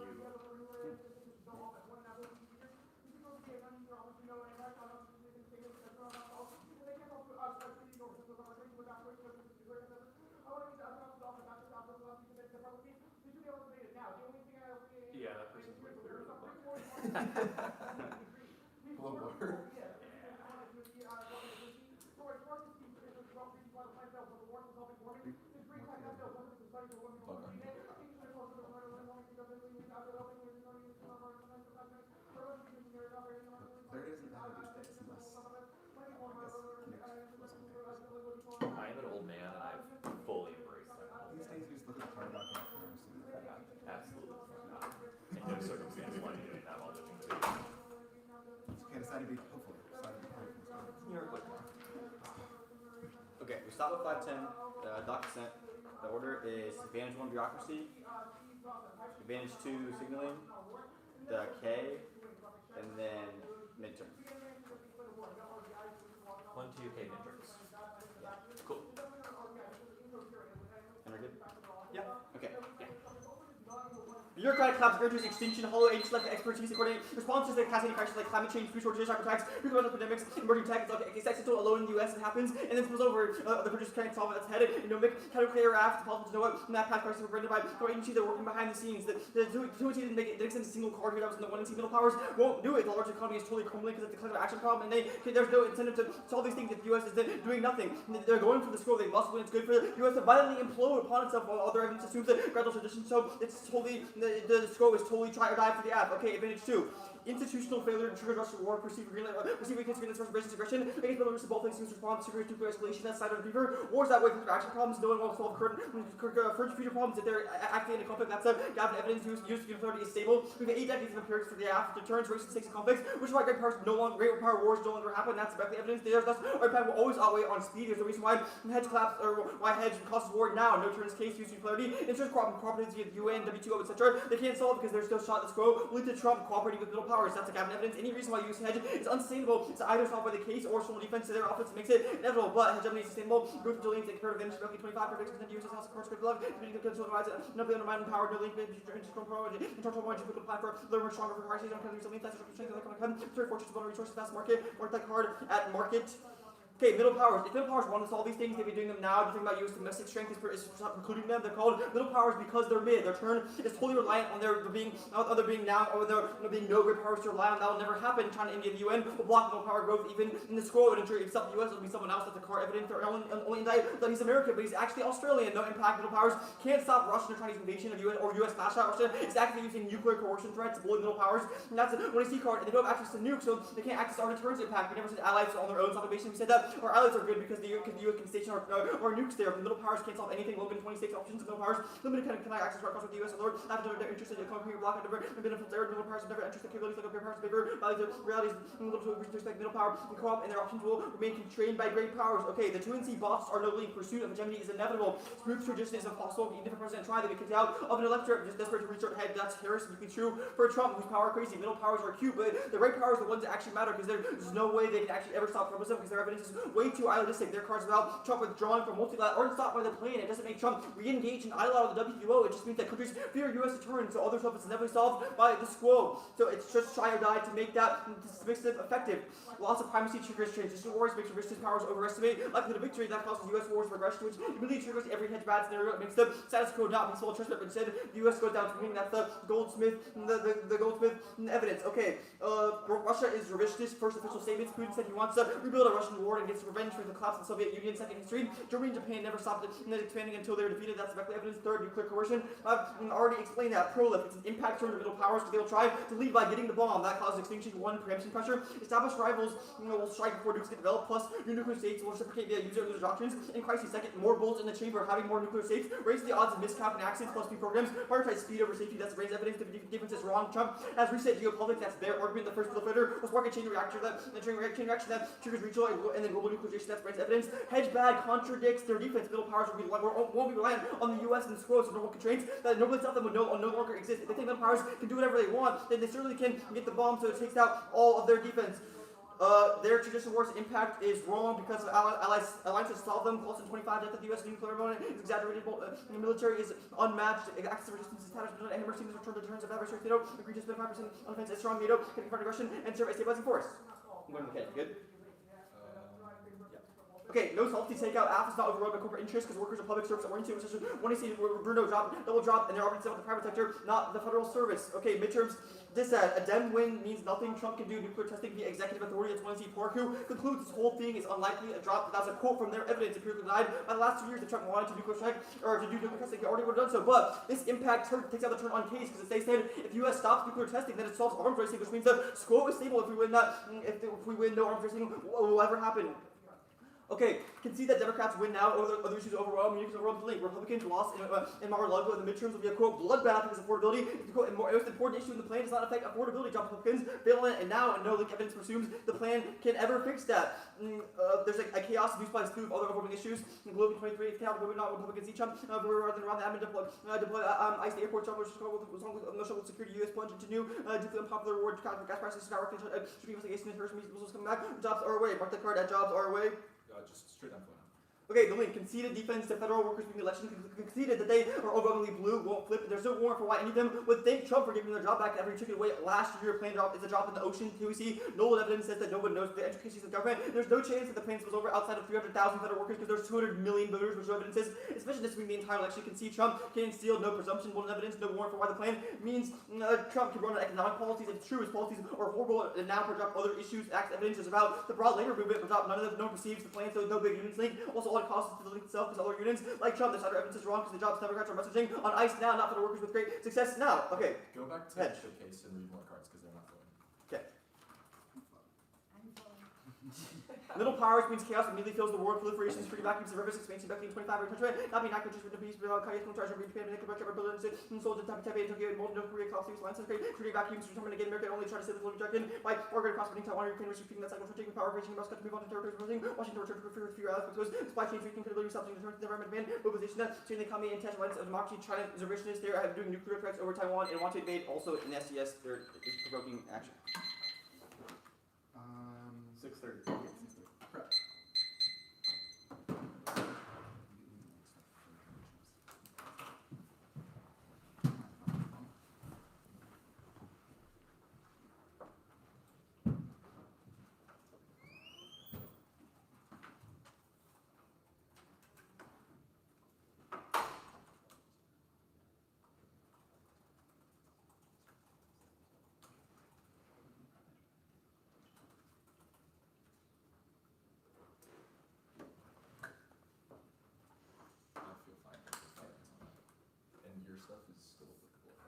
Yeah, that person's way clearer than Blow water. There isn't that many days unless, I guess, Nick wasn't there. I am an old man and I've fully embraced that. These days you just look at the card doc and see that. Absolutely not. In no circumstance will I be doing that while living too. Okay, decided to be hopefully. Decided to be hopeful. You're quick. Okay, we stop with 510. Doc consent. The order is advantage 1 bureaucracy, advantage 2 signaling, the K, and then midterm. 1, 2, K matrix. Cool. And we're good? Yeah. Okay. Yeah. Bureaucratic collapse, urges extinction, hollow age, select expertise, coordinate responses to cascading crises like climate change, food shortages, cyber attacks, reproductive epidemics, emerging tech. It's accidental alone in the US, it happens, and then spills over. The producers can't solve it, that's headed. Category AFF, the politicians know what, and that path crisis were rendered by the agency that are working behind the scenes. The two didn't make it, didn't extend a single card here that was in the 1 and 2 middle powers, won't do it. The large economy is totally crumbling because of the collective action problem, and there's no incentive to solve these things if the US is doing nothing. They're going for the score, they must win, it's good for the US to violently implode upon itself while other evidence assumes that gradual tradition, so it's totally, the score is totally try or die for the app. Okay, advantage 2. Institutional failure to trigger Russian war, perceived against versus aggression, against Belarus both things response to nuclear escalation, that side of the beaver, wars that way for action problems, no one will solve current future problems if they're acting in a conflict. That's a gap in evidence used authority is stable. We have 8 decades of empirics for the AFF, deterrence, race, and stakes of conflicts, which is why great power wars no longer happen. That's directly evidence. Thus, our impact will always outweigh on speed. There's a reason why hedge collapse or why hedge causes war now. No turns case, use polarity, interest cooperatives via the UN, WTO, etc. They can't solve because there's still shot in the scroll. Lead to Trump cooperating with middle powers. That's a gap in evidence. Any reason why US hedge is unsustainable is either solved by the case or strong defense to their offense makes it inevitable. But hegemony is sustainable. Group Julian's comparative advantage, roughly 25 predictions and uses house of course, good luck. Control rise, nothing undermined power, no link, internal power, internal power, you put the plan for learn stronger for crises, countries, link, that's strength, like third fortunes, one resources, fast market, work like hard at market. Okay, middle powers. If middle powers want to solve these things, they'd be doing them now. The thing about US domestic strength is precluding them. They're called middle powers because they're mid. Their turn is totally reliant on there being now, or there being no great powers to rely on. That'll never happen. China, India, the UN will block middle power growth. Even in the scroll, it would ensure if it's not the US, it'll be someone else. That's a car evidence. They're only indict that he's American, but he's actually Australian. No impact. Middle powers can't stop Russian or Chinese invasion of US or US clash out. Russia is actively using nuclear coercion threats to bully middle powers. And that's when I see card. And they don't have access to nukes, so they can't access our deterrence impact. We never said allies on their own. Salvation. We said that our allies are good because the US can station our nukes there. The middle powers can't solve anything. Logan 26 options. Middle powers limited can I access right across with the US. Lord, after they're interested in concrete block and never been from there. Middle powers have never interested capabilities like a powers favor. Values of realities. Respect middle power and co-op, and their options will remain constrained by great powers. Okay, the 2 and C bots are no link. Pursuit of hegemony is inevitable. Smooth tradition is impossible. Even if a president tried, they be kicked out of an electorate just desperate to reach their head. That's heresy. True for Trump, whose power crazy. Middle powers are cute, but the right powers are the ones that actually matter because there's no way they can actually ever stop Trumpism because their evidence is way too idealistic. Their cards about Trump withdrawing from multilateral or stopped by the plane. It doesn't make Trump re-engage in dialogue with the WTO. It just means that countries fear U.S. deterrence, so other stuff is never solved by the quo. So it's just try or die to make that dismissive effective. Loss of primacy triggers transition wars, makes resistance powers overestimate likelihood of victory. That causes U.S. wars of aggression, which immediately triggers every hedge bad scenario. It makes the status quo not peaceful and trustworthy, but instead the U.S. goes down to winning. That's the Goldsmith, the Goldsmith evidence. Okay, Russia is revisionist. First official statements. Putin said he wants to rebuild a Russian war and gets revenge for the collapse of the Soviet Union. Second history. Germany and Japan never stopped expanding until they were defeated. That's directly evidence. Third, nuclear coercion. I've already explained that. Prolif. It's an impact turn to middle powers because they will try to lead by getting the bomb. That causes extinction. One, preemption pressure. Established rivals will strike before nukes get developed. Plus, new nuclear states will reciprocate via user loser doctrines. In crisis, second, more bullets in the chamber. Having more nuclear states raises the odds of miscap and accidents. Plus, new programs prioritize speed over safety. That's raised evidence. The difference is wrong. Trump has reset geopolitics. That's their argument. The first proliferator will spark a chain reaction that triggers regional and then global nuclearization. That's raised evidence. Hedge bad contradicts their defense. Middle powers won't be reliant on the U.S. and scrolls of normal constraints that nobody thought them would no longer exist. If they think middle powers can do whatever they want, then they certainly can get the bomb, so it takes out all of their defense. Their traditional wars impact is wrong because of alliances solve them. Close to 25 death of the U.S. nuclear armament is exaggerated. The military is unmatched. Access to resistance is attached. Hammer seems to return to the terms of adversary NATO. Agree to spend 5% on offense. A strong NATO can confront aggression and serve as stabilizing force. I'm going to the good. Okay, no salty takeout. AFF is not overrun by corporate interests because workers are public service oriented. When you see Bruno double drop, and they're already set up the private sector, not the federal service. Okay, midterms. A Dem win means nothing. Trump can do nuclear testing via executive authority. That's one Parku concludes this whole thing is unlikely. A drop. That's a quote from their evidence empirically denied. By the last 2 years, if Trump wanted to nuclear strike or to do nuclear testing, he already would have done so. But this impact takes out the turn on case because they said if the U.S. stops nuclear testing, then it solves arms racing, which means the squad is stable. If we win that, if we win, no arms racing will ever happen. Okay, can see that Democrats win now. Other issues overwhelm. Munich is overwhelmingly. Republicans lost in Mar-a-Lago. The midterms will be a quote bloodbath because affordability. The quote most important issue in the plan does not affect affordability. Drop Republicans fail it, and now no evidence presumes the plan can ever fix that. There's a chaos induced by a slew of other overwhelming issues. Global 23 count, moving not Republicans see Trump rather than around the admin deploy ice the airport. Trump no shovel security. U.S. plunge into new deeply unpopular war. Gas prices skyrocketing. Investigation and terrorism missiles coming back. Jobs are away. Mark the card at jobs are away. Just straight down phone. Okay, the link. Conceded defense to federal workers during the election. Conceded that they are overwhelmingly blue, won't flip. There's no warrant for why any of them would thank Trump for giving their job back after he took it away last year. Plane drop is a drop in the ocean. Here we see no evidence says that no one knows the intricacies of the government. There's no chance that the plane spills over outside of 300,000 federal workers because there's 200 million voters, which no evidence is. Especially this week, the entire election can see Trump can steal, no presumption, no evidence, no warrant for why the plan means Trump can run on economic policies. If it's true, his policies are horrible and now for drop other issues. Acts evidence is about the broad labor movement, but drop none of them. No one perceives the plan, so no big unions link. Also, all it costs is to the link itself because other unions like Trump, this other evidence is wrong because the jobs Democrats are messaging on ICE now, not for the workers with great success now. Okay. Go back to the case and read more cards because they're not flowing. Okay. Little powers means chaos immediately fills the world. Proliferation is free vacuums of rivers, expansion, ducting 25 or 100. Not being accurate, just with the peace, without Kai's contract, Japan, and Quebec, Berlin, and sold to Taipei, Tokyo, and Moldova, Korea, South Lines, free vacuums, determined again, America only try to save the global dragon by organ crossbreeding Taiwan, Ukraine, restricting that cycle, taking power, reaching Moscow to move on to territories, Washington return to fear aspects, supply chains, weakening credibility, stopping the environment, demand, mobilization, change the economy, and test lines of democracy. China is a revisionist there, doing nuclear threats over Taiwan, and want to invade also in SCS. They're provoking action. 6:30. Prep. I feel fine with the guidance on that. And your stuff is still applicable. Yeah.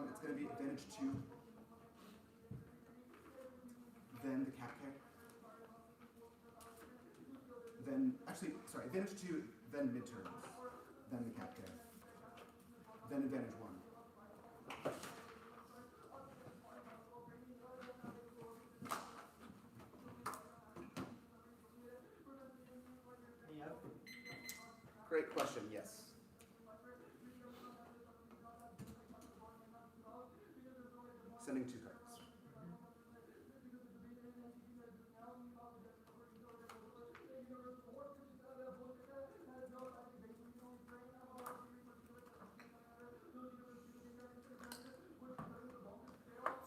It's going to be advantage 2, then the cap K, then, actually, sorry, advantage 2, then midterms, then the cap K, then advantage 1. Great question, yes. Sending 2 cards.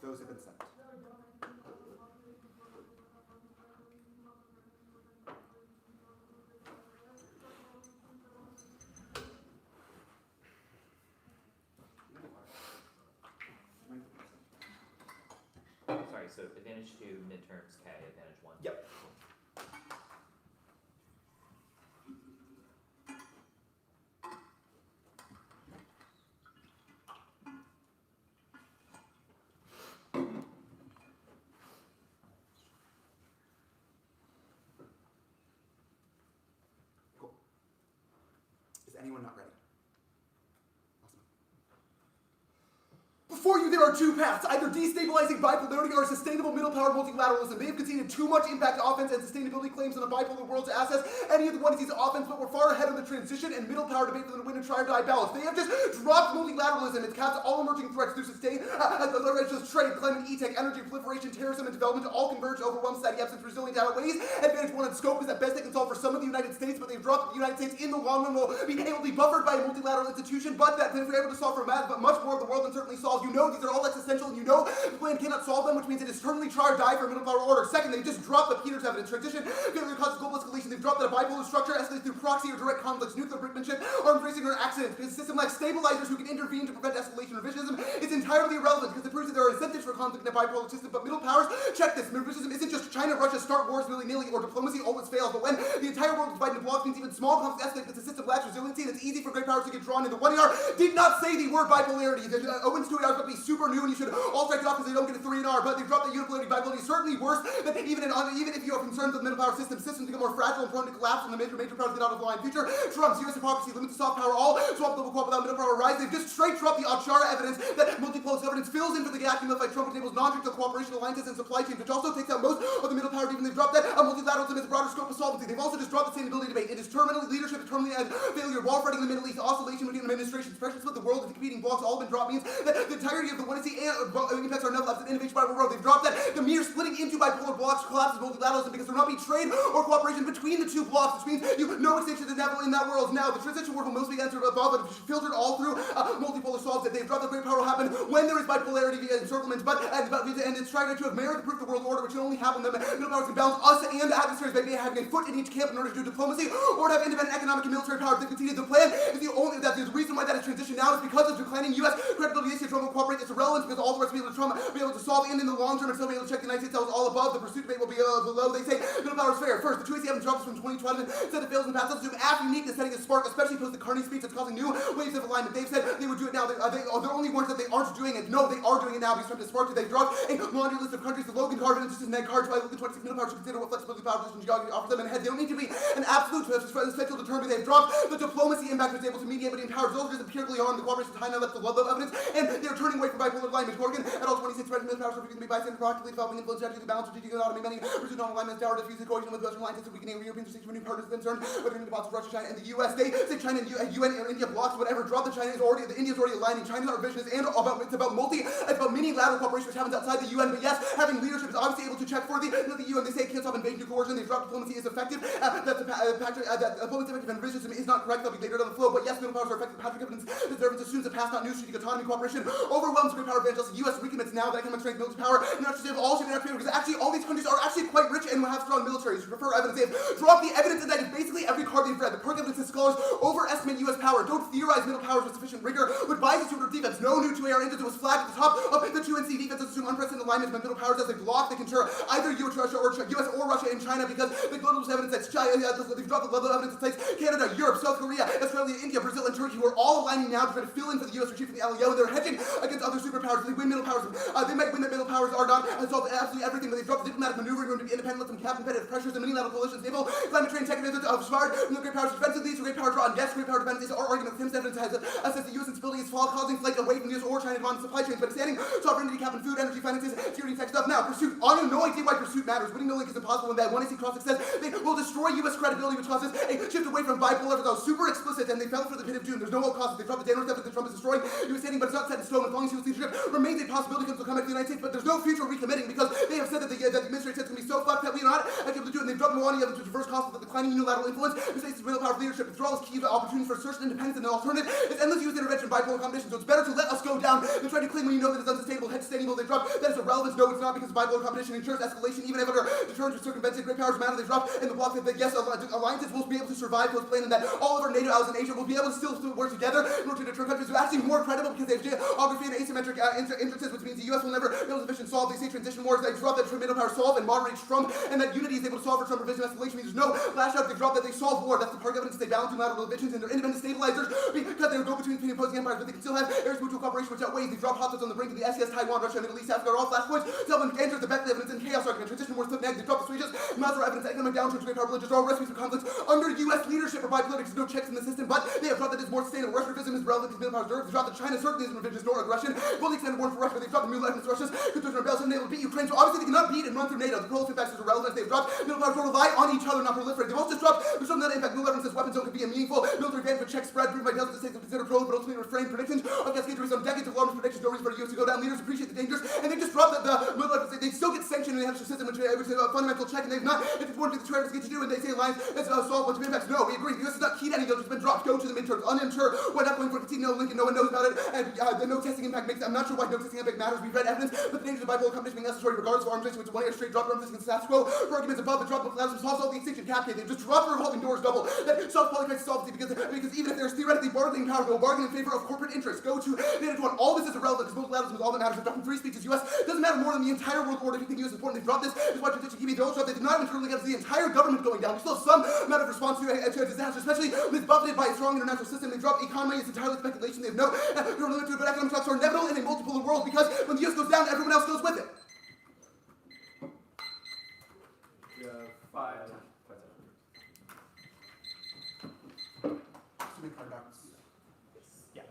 Those have been sent. Alright, so advantage 2, midterms K, advantage 1. Yep. Cool. Is anyone not ready? Before you, there are two paths, either destabilizing bipolarity or sustainable middle-powered multilateralism. They have conceded too much impact to offense and sustainability claims on the bipolar world to access any of the one of these offense, but we're far ahead of the transition and middle-power debate for the win and try or die balance. They have just dropped multilateralism. It's cast all emerging threats through sustained trade, climate, e-tech, energy, proliferation, terrorism, and development to all converge to overwhelm society absence resilient outweighs. Advantage 1 in scope is that best they can solve for some of the United States, but they've dropped the United States in the long run will be able to be buffered by a multilateral institution, but that if we're able to solve for math, but much more of the world than certainly solves. You know these are all existential, and you know the plan cannot solve them, which means it is eternally try or die for a middle power order. Second, they just dropped the Peters evidence. Transition failure causes global escalation. They've dropped that a bipolar structure escalates through proxy or direct conflicts, nuclear brinkmanship, arms racing, or accidents. Because the system lacks stabilizers who can intervene to prevent escalation. Revisionism is entirely irrelevant because it proves that there are incentives for conflict in a bipolar system. But middle powers, check this. Revisionism isn't just China, Russia start wars willy-nilly, or diplomacy always fails. But when the entire world is divided into blocks, means even small conflicts escalate because the system lacks resiliency, and it's easy for great powers to get drawn into. 1ER did not say the word bipolarity. Owens 2ER is going to be super new, and you should all strike it off because they don't get a 3R, but they've dropped the unipolarity bipolarity. Certainly worse than even if you are concerned with the middle power system, systems become more fragile and prone to collapse when the major powers get out of line. Future Trump's U.S. hypocrisy limits soft power all, swap global co-op without middle power rise. They've just straight dropped the Achara evidence that multipolar governance fills in for the gap unified Trump enables non-trivial cooperation alliances and supply chains, which also takes out most of the middle power. Even they've dropped that multilateralism is a broader scope of solvency. They've also just dropped the sustainability debate. It is terminally leadership, terminally failure, war fighting in the Middle East, oscillation between administrations, pressure split the world into competing blocks, all been dropped means that the entirety of the 1C impacts our level and innovation by world. They've dropped that the mere splitting into bipolar blocks collapses multilateralism because there will not be trade or cooperation between the two blocks, which means no extinction is inevitable in that world. Now, the transition world will mostly be answered above, but filtered all through multipolar solves that they've dropped the great power will happen when there is bipolarity via encirclement, and it's trying to have merit to proof the world order, which can only happen when middle powers can balance us and adversaries by having a foot in each camp in order to do diplomacy or to have independent economic and military powers. They've conceded the plan is the reason why that is transition now is because of declining U.S. credibility. The Trump will cooperate. It's irrelevant because all the rest will be able to solve, and in the long term, and still be able to check the United States. That was all above. The pursuit debate will be below. They say middle power is fair. First, the 2AC evidence drops from 2012 and said it fails in the past. Let's assume AFF uniqueness setting a spark, especially post the Carney speech that's causing new waves of alignment. They've said they would do it now. They're only ones that they aren't doing it. No, they are doing it now because Trump has sparked it. They've dropped a laundry list of countries. The Logan card and just NEG card. So I look at 26 middle powers to consider what flexibility, power position, geography offers them. And head, they don't need to be an absolute essential determinant. They've dropped the diplomacy impact was able to mediate between powers. Those just empirically on the cooperation behind that left the Ludlow evidence, and they're turning away from bipolar alignment. Morgan at all 26 middle powers are going to be bystander practically developing influence strategy, the balance strategic economy. Many pursuit non-alignment, dour diffuse the coalition with Western alliances, weakening European distinction for new partners concerned, whether in the bonds of Russia, China, and the U.S. They say China and UN or India blocks whatever. Drop the China is already, the India's already aligning. China's not revisionist, and it's about mini-lateral cooperation, which happens outside the UN. But yes, having leadership is obviously able to check for the UN. They say it can't stop invasion through coercion. They've dropped diplomacy is effective. That diplomacy effective and revisionism is not correct. They'll be later down the flow. But yes, middle powers are effective. Patrick evidence deserves assumes the past, not new strategic autonomy cooperation overwhelms great power advantage. The U.S. recommits now that economic strength, military power, and not just have all shaping because actually all these countries are actually quite rich and have strong militaries. Prefer evidence. They've dropped the evidence and that is basically every card they've read. The perk evidence says scholars overestimate U.S. power. Don't theorize middle powers with sufficient rigor. Would bias to order defense. No new 2AR instance was flagged at the top of the 2NC defense. Assume unprecedented alignment with middle powers as they block. They can ensure either U.S. or Russia and China because the global evidence that's China. They've dropped the level of evidence that cites Canada, Europe, South Korea, Australia, India, Brazil, and Turkey, who are all aligning now to try to fill in for the U.S. retreat from the LEO, and they're hedging against other superpowers. They win middle powers. They might win that middle powers are not solve absolutely everything, but they've dropped the diplomatic maneuvering room to be independent, let them cap competitive pressures and many-level coalitions, naval, climate change, tech, of smart, from the great powers defensive leads to great power draw on yes, great power dependencies. Our argument with Tim's evidence has assessed the U.S. instability is causing flight away from the U.S. or China on supply chains, but expanding sovereignty, cap and food, energy, finances, security, tech stuff. Now, pursuit. I have no idea why pursuit matters. Winning no link is impossible when that 1AC cross says they will destroy U.S. credibility, which causes a shift away from bipolar. That was super explicit, and they fell for the pit of doom. There's no more causes. They dropped the Daniel evidence that Trump is destroying U.S. standing, but it's not set in stone. As long as U.S. leadership remains a possibility, comes to come back to the United States, but there's no future recommitting because they have said that the administration said it's going to be so fucked that we are not able to do it, and they've dropped Milwaukee evidence to reverse conflict with declining unilateral influence. This is middle power leadership. Withdrawal is key to opportunities for assertion, independence, and the alternative is endless U.S. intervention, bipolar competition. So it's better to let us go down than try to claim when you know that it's unsustainable, head sustainable. They drop that is irrelevant. No, it's not because bipolar competition ensures escalation, even if under deterrence with circumventing great powers matter. They drop in the block that yes, alliances will be able to survive post plan, and that all of our NATO allies in Asia will be able to still work together in order to deter countries who are actually more credible because they have geography and asymmetric entrances, which means the U.S. will never be able to sufficient solve. They say transition wars, they drop that middle power solve and moderates Trump, and that unity is able to solve for Trump revision escalation means there's no lash out. They drop that they solve war. That's the party evidence. They balance unilateral divisions and they're independent stabilizers because they would go between opposing empires, but they can still have areas of mutual cooperation which outweighs. They drop hotspots on the brink of the SES, Taiwan, Russia, Middle East, Africa are all flashpoints. Self enter the best evidence and chaos argument. Transition wars flip neg. They drop the switches. Master evidence, economic downturns, great power religions, all recipes for conflicts under U.S. leadership or by politics. There's no checks in the system, but they have dropped that it's more sustainable. Russian revision is relevant because middle powers nerves. They dropped that China certainly isn't revisionist nor aggression. Fully extended war for Russia. They've dropped the mule evidence Russia's constitutional rebellion and they will beat Ukraine. So obviously they cannot beat and run through NATO. The prolific factors are relevant. They've dropped middle powers will rely on each other, not proliferate. They've also dropped there's something that impact. Mule evidence says weapons don't be a meaningful military advantage, but check spread proven by dozens of states that consider pros, but ultimately refrain predictions of cascade based on decades of alarmist predictions. No reason for the U.S. to go down. Leaders appreciate the dangers, and they just dropped the middle evidence. They still get sanctioned in the Hampshire system, which is a fundamental check, and they've not. It's important to the traitors get to do, and they say lines that's solve a bunch of impacts. No, we agree. The U.S. is not key to any of those. It's been dropped. Go to the midterms. Unsure. We're not going for continue. No Lincoln. No one knows about it. And the no testing impact makes. I'm not sure why no testing impact matters. We've read evidence, but the dangers of bipolar combination being necessary regardless of arms race, which is one year straight drop arms race against status quo. For arguments above the drop of solves all the extinction cascade. They've just dropped the revolving doors double. That solves polycrisis solvency because even if there's theoretically bargaining power, they'll bargain in favor of corporate interests. Go to NATO one. All this is irrelevant because both latitudes all that matters. They're dropping free speech. U.S. doesn't matter more than the entire world order. If you think U.S. is important, they've dropped this. This is why transition keep don't drop. They did not even truly get the entire government going down. We still have some amount of response to a disaster, especially when it's buffeted by a strong international system. They drop economy. It's entirely speculation. They have no limit to it, but economic shocks are inevitable in a multipolar world because when the U.S. goes down, everyone else goes with it. Five. Assuming paradox. Yeah.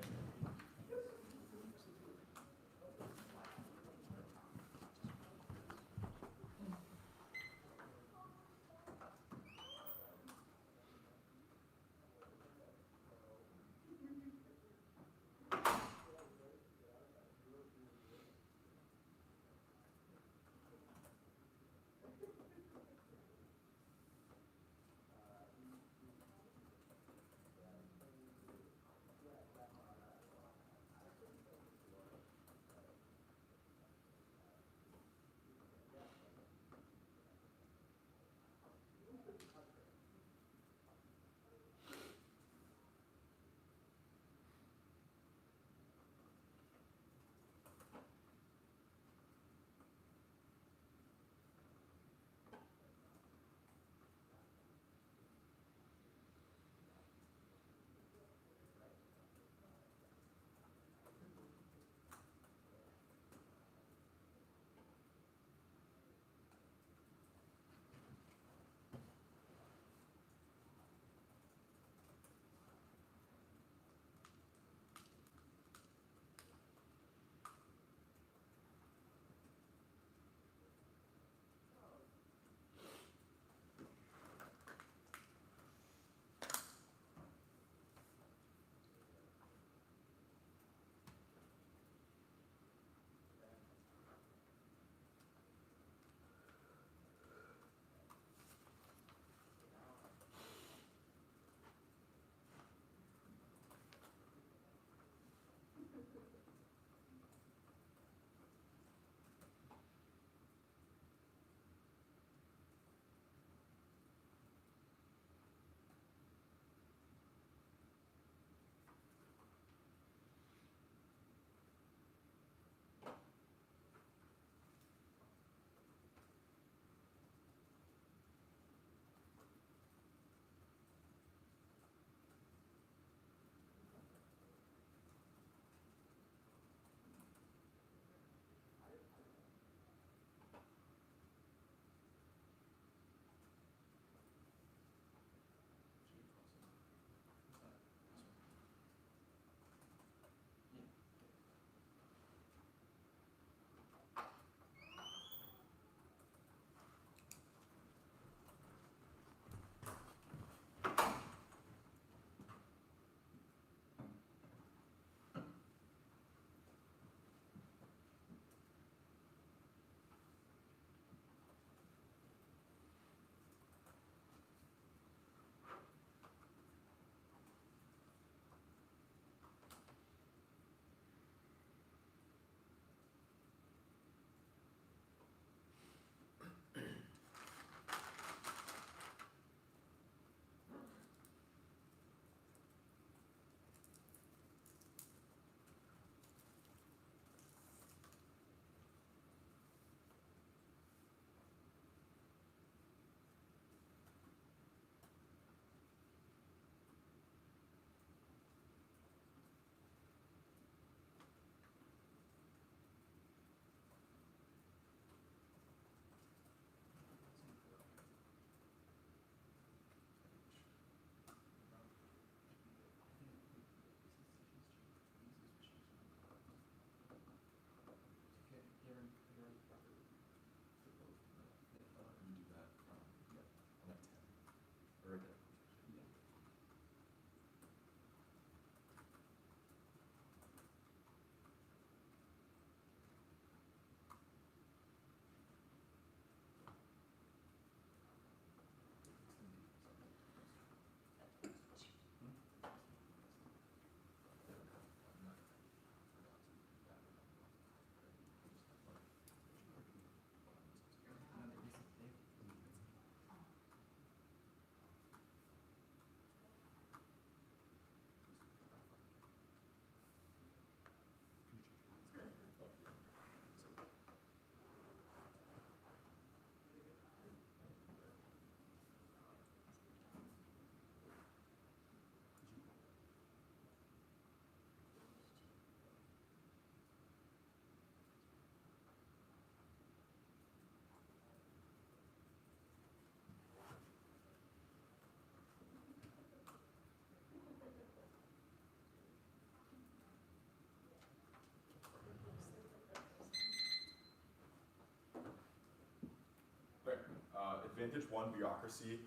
advantage 1 bureaucracy,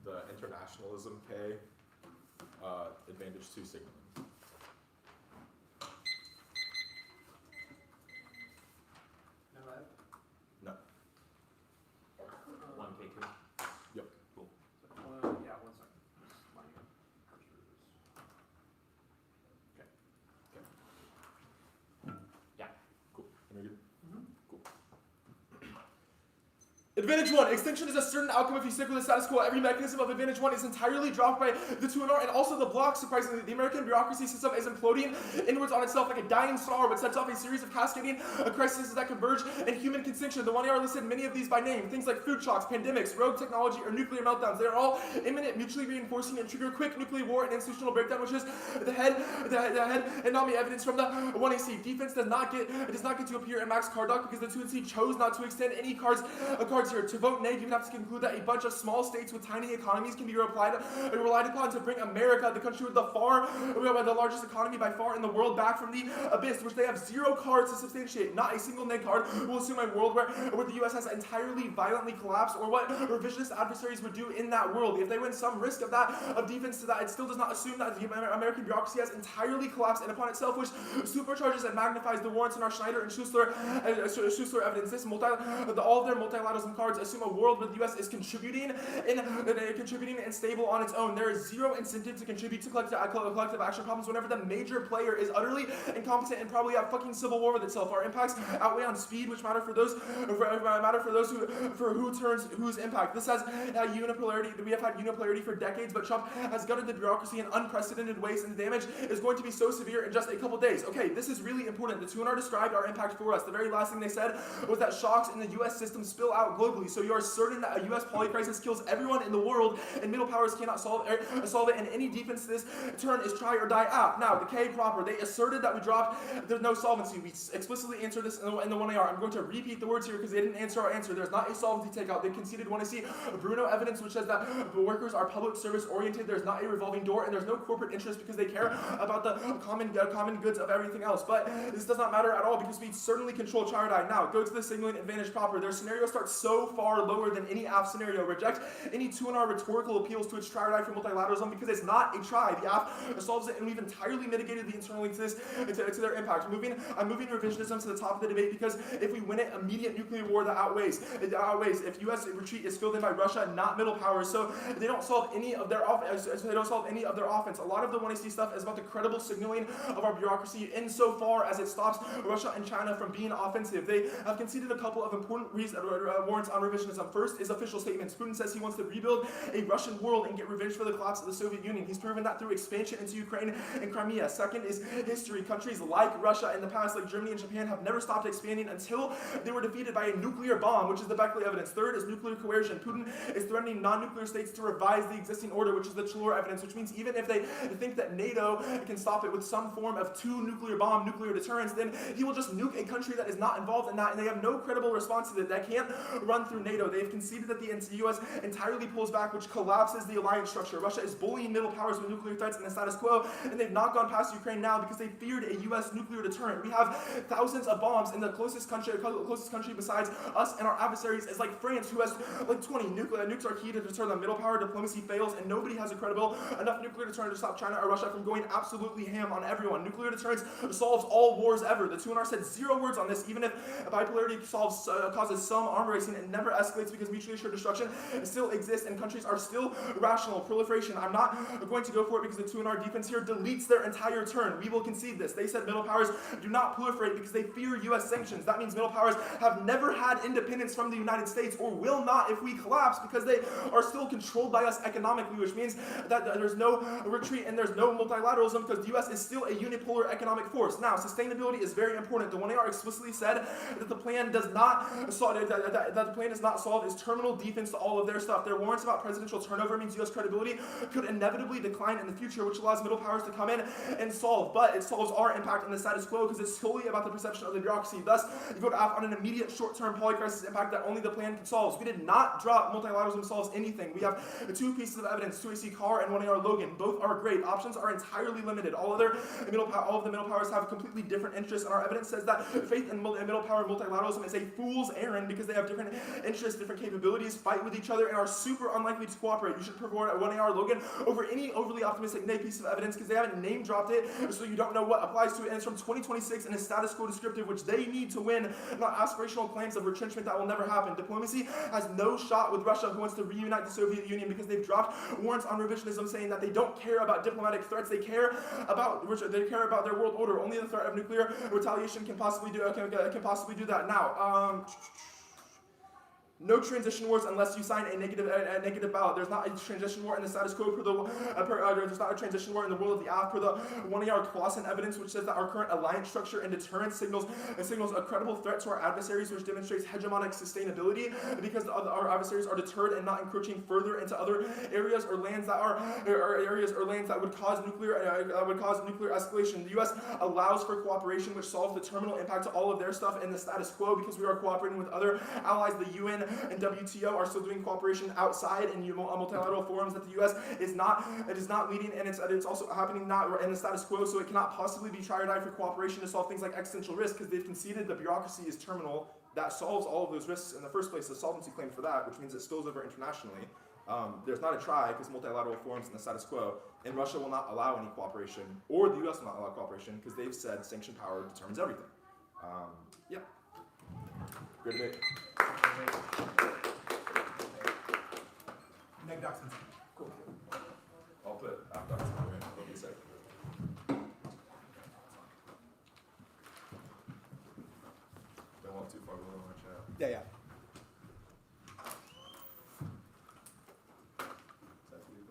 the internationalism K, advantage 2 signaling. No, I have. No. 1K2. Yep. Cool. Yeah, 1 second. Just lining up cursors. Okay. Yeah. Cool. Am I good? Cool. Advantage 1, extinction is a certain outcome if you stick with the status quo. Every mechanism of advantage 1 is entirely dropped by the 2NR and also the block. Surprisingly, the American bureaucracy system is imploding inwards on itself like a dying star, which sets off a series of cascading crises that converge in human extinction. The 1AR listed many of these by name. Things like food shocks, pandemics, rogue technology, or nuclear meltdowns. They are all imminent, mutually reinforcing, and trigger quick nuclear war and institutional breakdown, which is the head, and not me evidence from the 1AC. Defense does not get to appear in Max Cardock because the 2NC chose not to extend any cards here. To vote NEG, you would have to conclude that a bunch of small states with tiny economies can be relied upon to bring America, the country with the largest economy by far in the world, back from the abyss, which they have 0 cards to substantiate. Not a single NEG card will assume a world where the U.S. has entirely violently collapsed, or what revisionist adversaries would do in that world. If they win some risk of defense to that, it still does not assume that the American bureaucracy has entirely collapsed in upon itself, which supercharges and magnifies the warrants in our Schneider and Schussler evidence. This all of their multilateralism cards assume a world where the U.S. is contributing and stable on its own. There is 0 incentive to contribute to collective action problems whenever the major player is utterly incompetent and probably at fucking civil war with itself. Our impacts outweigh on speed, which matter for those who turns whose impact. This has unipolarity. We have had unipolarity for decades, but Trump has gutted the bureaucracy in unprecedented ways, and the damage is going to be so severe in just a couple days. Okay, this is really important. The 2NR described our impact for us. The very last thing they said was that shocks in the U.S. system spill out globally. So you are certain that a U.S. polycrisis kills everyone in the world, and middle powers cannot solve it, and any defense to this turn is try or die out. Now, the K proper, they asserted that we dropped there's no solvency. We explicitly answered this in the 1AR. I'm going to repeat the words here because they didn't answer our answer. There's not a solvency takeout. They conceded 1AC Bruno evidence which says that the workers are public service oriented. There's not a revolving door, and there's no corporate interest because they care about the common goods of everything else. But this does not matter at all because we certainly control try or die. Now, go to the signaling advantage proper. Their scenario starts so far lower than any AF scenario. Reject any 2NR rhetorical appeals to its try or die for multilateralism because it's not a try. The AF solves it, and we've entirely mitigated the internal link to this to their impact. I'm moving revisionism to the top of the debate because if we win it, immediate nuclear war that outweighs. If U.S. retreat is filled in by Russia, not middle powers, so they don't solve any of their offense. A lot of the 1AC stuff is about the credible signaling of our bureaucracy insofar as it stops Russia and China from being offensive. They have conceded a couple of important warrants on revisionism. First is official statements. Putin says he wants to rebuild a Russian world and get revenge for the collapse of the Soviet Union. He's proven that through expansion into Ukraine and Crimea. Second is history. Countries like Russia in the past, like Germany and Japan, have never stopped expanding until they were defeated by a nuclear bomb, which is the Beckley evidence. Third is nuclear coercion. Putin is threatening non-nuclear states to revise the existing order, which is the Chalor evidence, which means even if they think that NATO can stop it with some form of nuclear deterrence, then he will just nuke a country that is not involved in that, and they have no credible response to it. That can't run through NATO. They've conceded that the U.S. entirely pulls back, which collapses the alliance structure. Russia is bullying middle powers with nuclear threats in the status quo, and they've not gone past Ukraine now because they feared a U.S. nuclear deterrent. We have thousands of bombs, and the closest country besides us and our adversaries is like France, who has like 20 nukes are key to deter them. Middle power diplomacy fails, and nobody has a credible enough nuclear deterrent to stop China or Russia from going absolutely ham on everyone. Nuclear deterrence solves all wars ever. The 2NR said 0 words on this. Even if bipolarity causes some arm racing, it never escalates because mutually assured destruction still exists and countries are still rational. Proliferation, I'm not going to go for it because the 2NR defense here deletes their entire turn. We will concede this. They said middle powers do not proliferate because they fear U.S. sanctions. That means middle powers have never had independence from the United States or will not if we collapse because they are still controlled by us economically, which means that there's no retreat and there's no multilateralism because the U.S. is still a unipolar economic force. Now, sustainability is very important. The 1AR explicitly said that the plan does not solve its terminal defense to all of their stuff. Their warrants about presidential turnover means U.S. credibility could inevitably decline in the future, which allows middle powers to come in and solve. But it solves our impact in the status quo because it's solely about the perception of the bureaucracy. Thus, you vote AF on an immediate short-term polycrisis impact that only the plan can solve. We did not drop multilateralism solves anything. We have 2 pieces of evidence, 2AC Carr and 1AR Logan. Both are great. Options are entirely limited. All of the middle powers have completely different interests, and our evidence says that faith in middle power multilateralism is a fool's errand because they have different different interests, different capabilities, fight with each other, and are super unlikely to cooperate. You should provide 1AR Logan over any overly optimistic NEG piece of evidence because they haven't name dropped it, so you don't know what applies to it, and it's from 2026 and a status quo descriptive, which they need to win, not aspirational claims of retrenchment that will never happen. Diplomacy has no shot with Russia, who wants to reunite the Soviet Union because they've dropped warrants on revisionism, saying that they don't care about diplomatic threats. They care about their world order. Only the threat of nuclear retaliation can possibly do that. Now, no transition wars unless you sign a negative ballot. There's not a transition war in the status quo there's not a transition war in the world of the AFF per the 1AR Clausen evidence, which says that our current alliance structure and deterrence signals a credible threat to our adversaries, which demonstrates hegemonic sustainability because our adversaries are deterred and not encroaching further into other areas or lands that would cause nuclear escalation. The U.S. allows for cooperation, which solves the terminal impact to all of their stuff in the status quo because we are cooperating with other allies. The UN and WTO are still doing cooperation outside in multilateral forums that the U.S. is not leading, and it's also happening not in the status quo, so it cannot possibly be try or die for cooperation to solve things like existential risk because they've conceded the bureaucracy is terminal. That solves all of those risks in the first place, the solvency claim for that, which means it spills over internationally. There's not a try because multilateral forums in the status quo, and Russia will not allow any cooperation, or the U.S. will not allow cooperation because they've said sanctioned power determines everything. Yeah. Good debate. Neg documents. Cool. I'll put AFF docs in there. It'll be a sec. Don't want too far below my chat. Yeah. Is that too deep?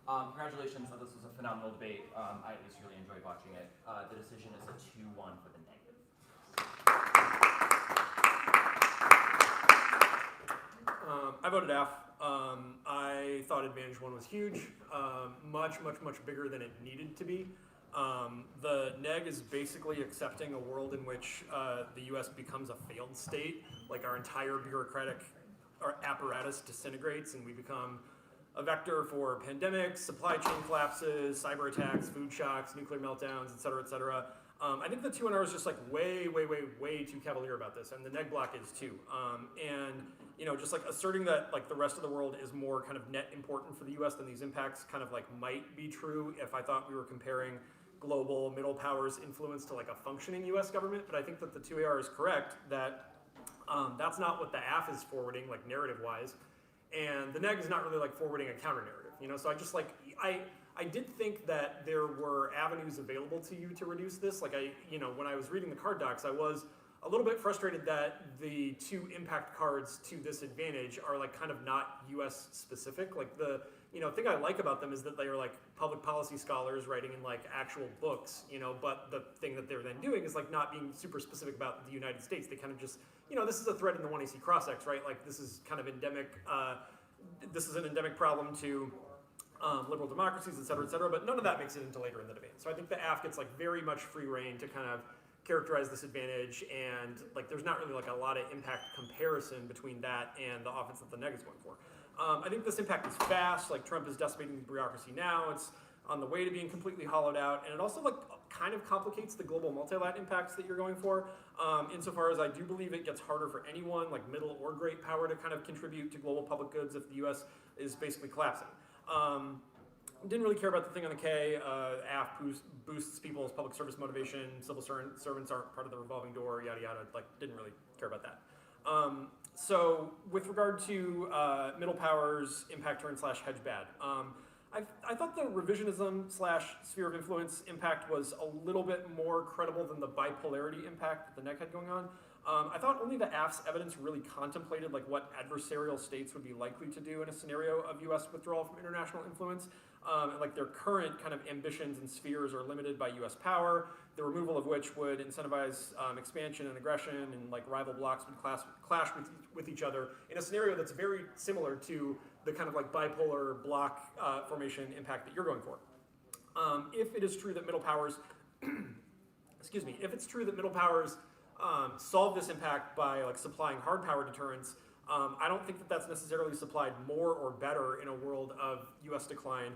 Congratulations, this was a phenomenal debate. I at least really enjoyed watching it. The decision is a 2-1 for the negative. I voted F. I thought Advantage 1 was huge, much bigger than it needed to be. The NEG is basically accepting a world in which the US becomes a failed state, like our entire bureaucratic apparatus disintegrates and we become a vector for pandemics, supply chain collapses, cyber attacks, food shocks, nuclear meltdowns, et cetera, et cetera. I think the 2NR is just like way too cavalier about this, and the neg block is too. And you know, just like asserting that like the rest of the world is more kind of net important for the US than these impacts kind of like might be true if I thought we were comparing global middle powers influence to like a functioning US government. But I think that the 2AR is correct that that's not what the AF is forwarding, like narrative-wise. And the neg is not really like forwarding a counter narrative, you know. So I just like I did think that there were avenues available to you to reduce this. Like you know, when I was reading the card docs, I was a little bit frustrated that the 2 impact cards to this advantage are like kind of not U.S. specific. Like the thing I like about them is that they are like public policy scholars writing in like actual books, you know. But the thing that they're then doing is like not being super specific about the United States. They kind of just, you know, this is a thread in the 1AC cross-ex, right? Like this is kind of endemic. This is an endemic problem to liberal democracies, et cetera, but none of that makes it into later in the debate. So I think the AF gets like very much free reign to kind of characterize this advantage, and like there's not really like a lot of impact comparison between that and the offense that the neg is going for. I think this impact is fast. Like Trump is decimating the bureaucracy now. It's on the way to being completely hollowed out, and it also like kind of complicates the global multilateral impacts that you're going for. Insofar as I do believe it gets harder for anyone, like middle or great power, to kind of contribute to global public goods if the U.S. is basically collapsing. Didn't really care about the thing on the K. AF boosts people's public service motivation. Civil servants aren't part of the revolving door. Yada yada. Like didn't really care about that. So with regard to middle powers, impact turn / hedge bad. I thought the revisionism / sphere of influence impact was a little bit more credible than the bipolarity impact that the NEG had going on. I thought only the AF's evidence really contemplated like what adversarial states would be likely to do in a scenario of US withdrawal from international influence. And like their current kind of ambitions and spheres are limited by US power, the removal of which would incentivize expansion and aggression, and like rival blocs would clash with each other in a scenario that's very similar to the kind of like bipolar bloc formation impact that you're going for. If it is true that middle powers, excuse me, if it's true that middle powers solve this impact by like supplying hard power deterrence, I don't think that that's necessarily supplied more or better in a world of US decline,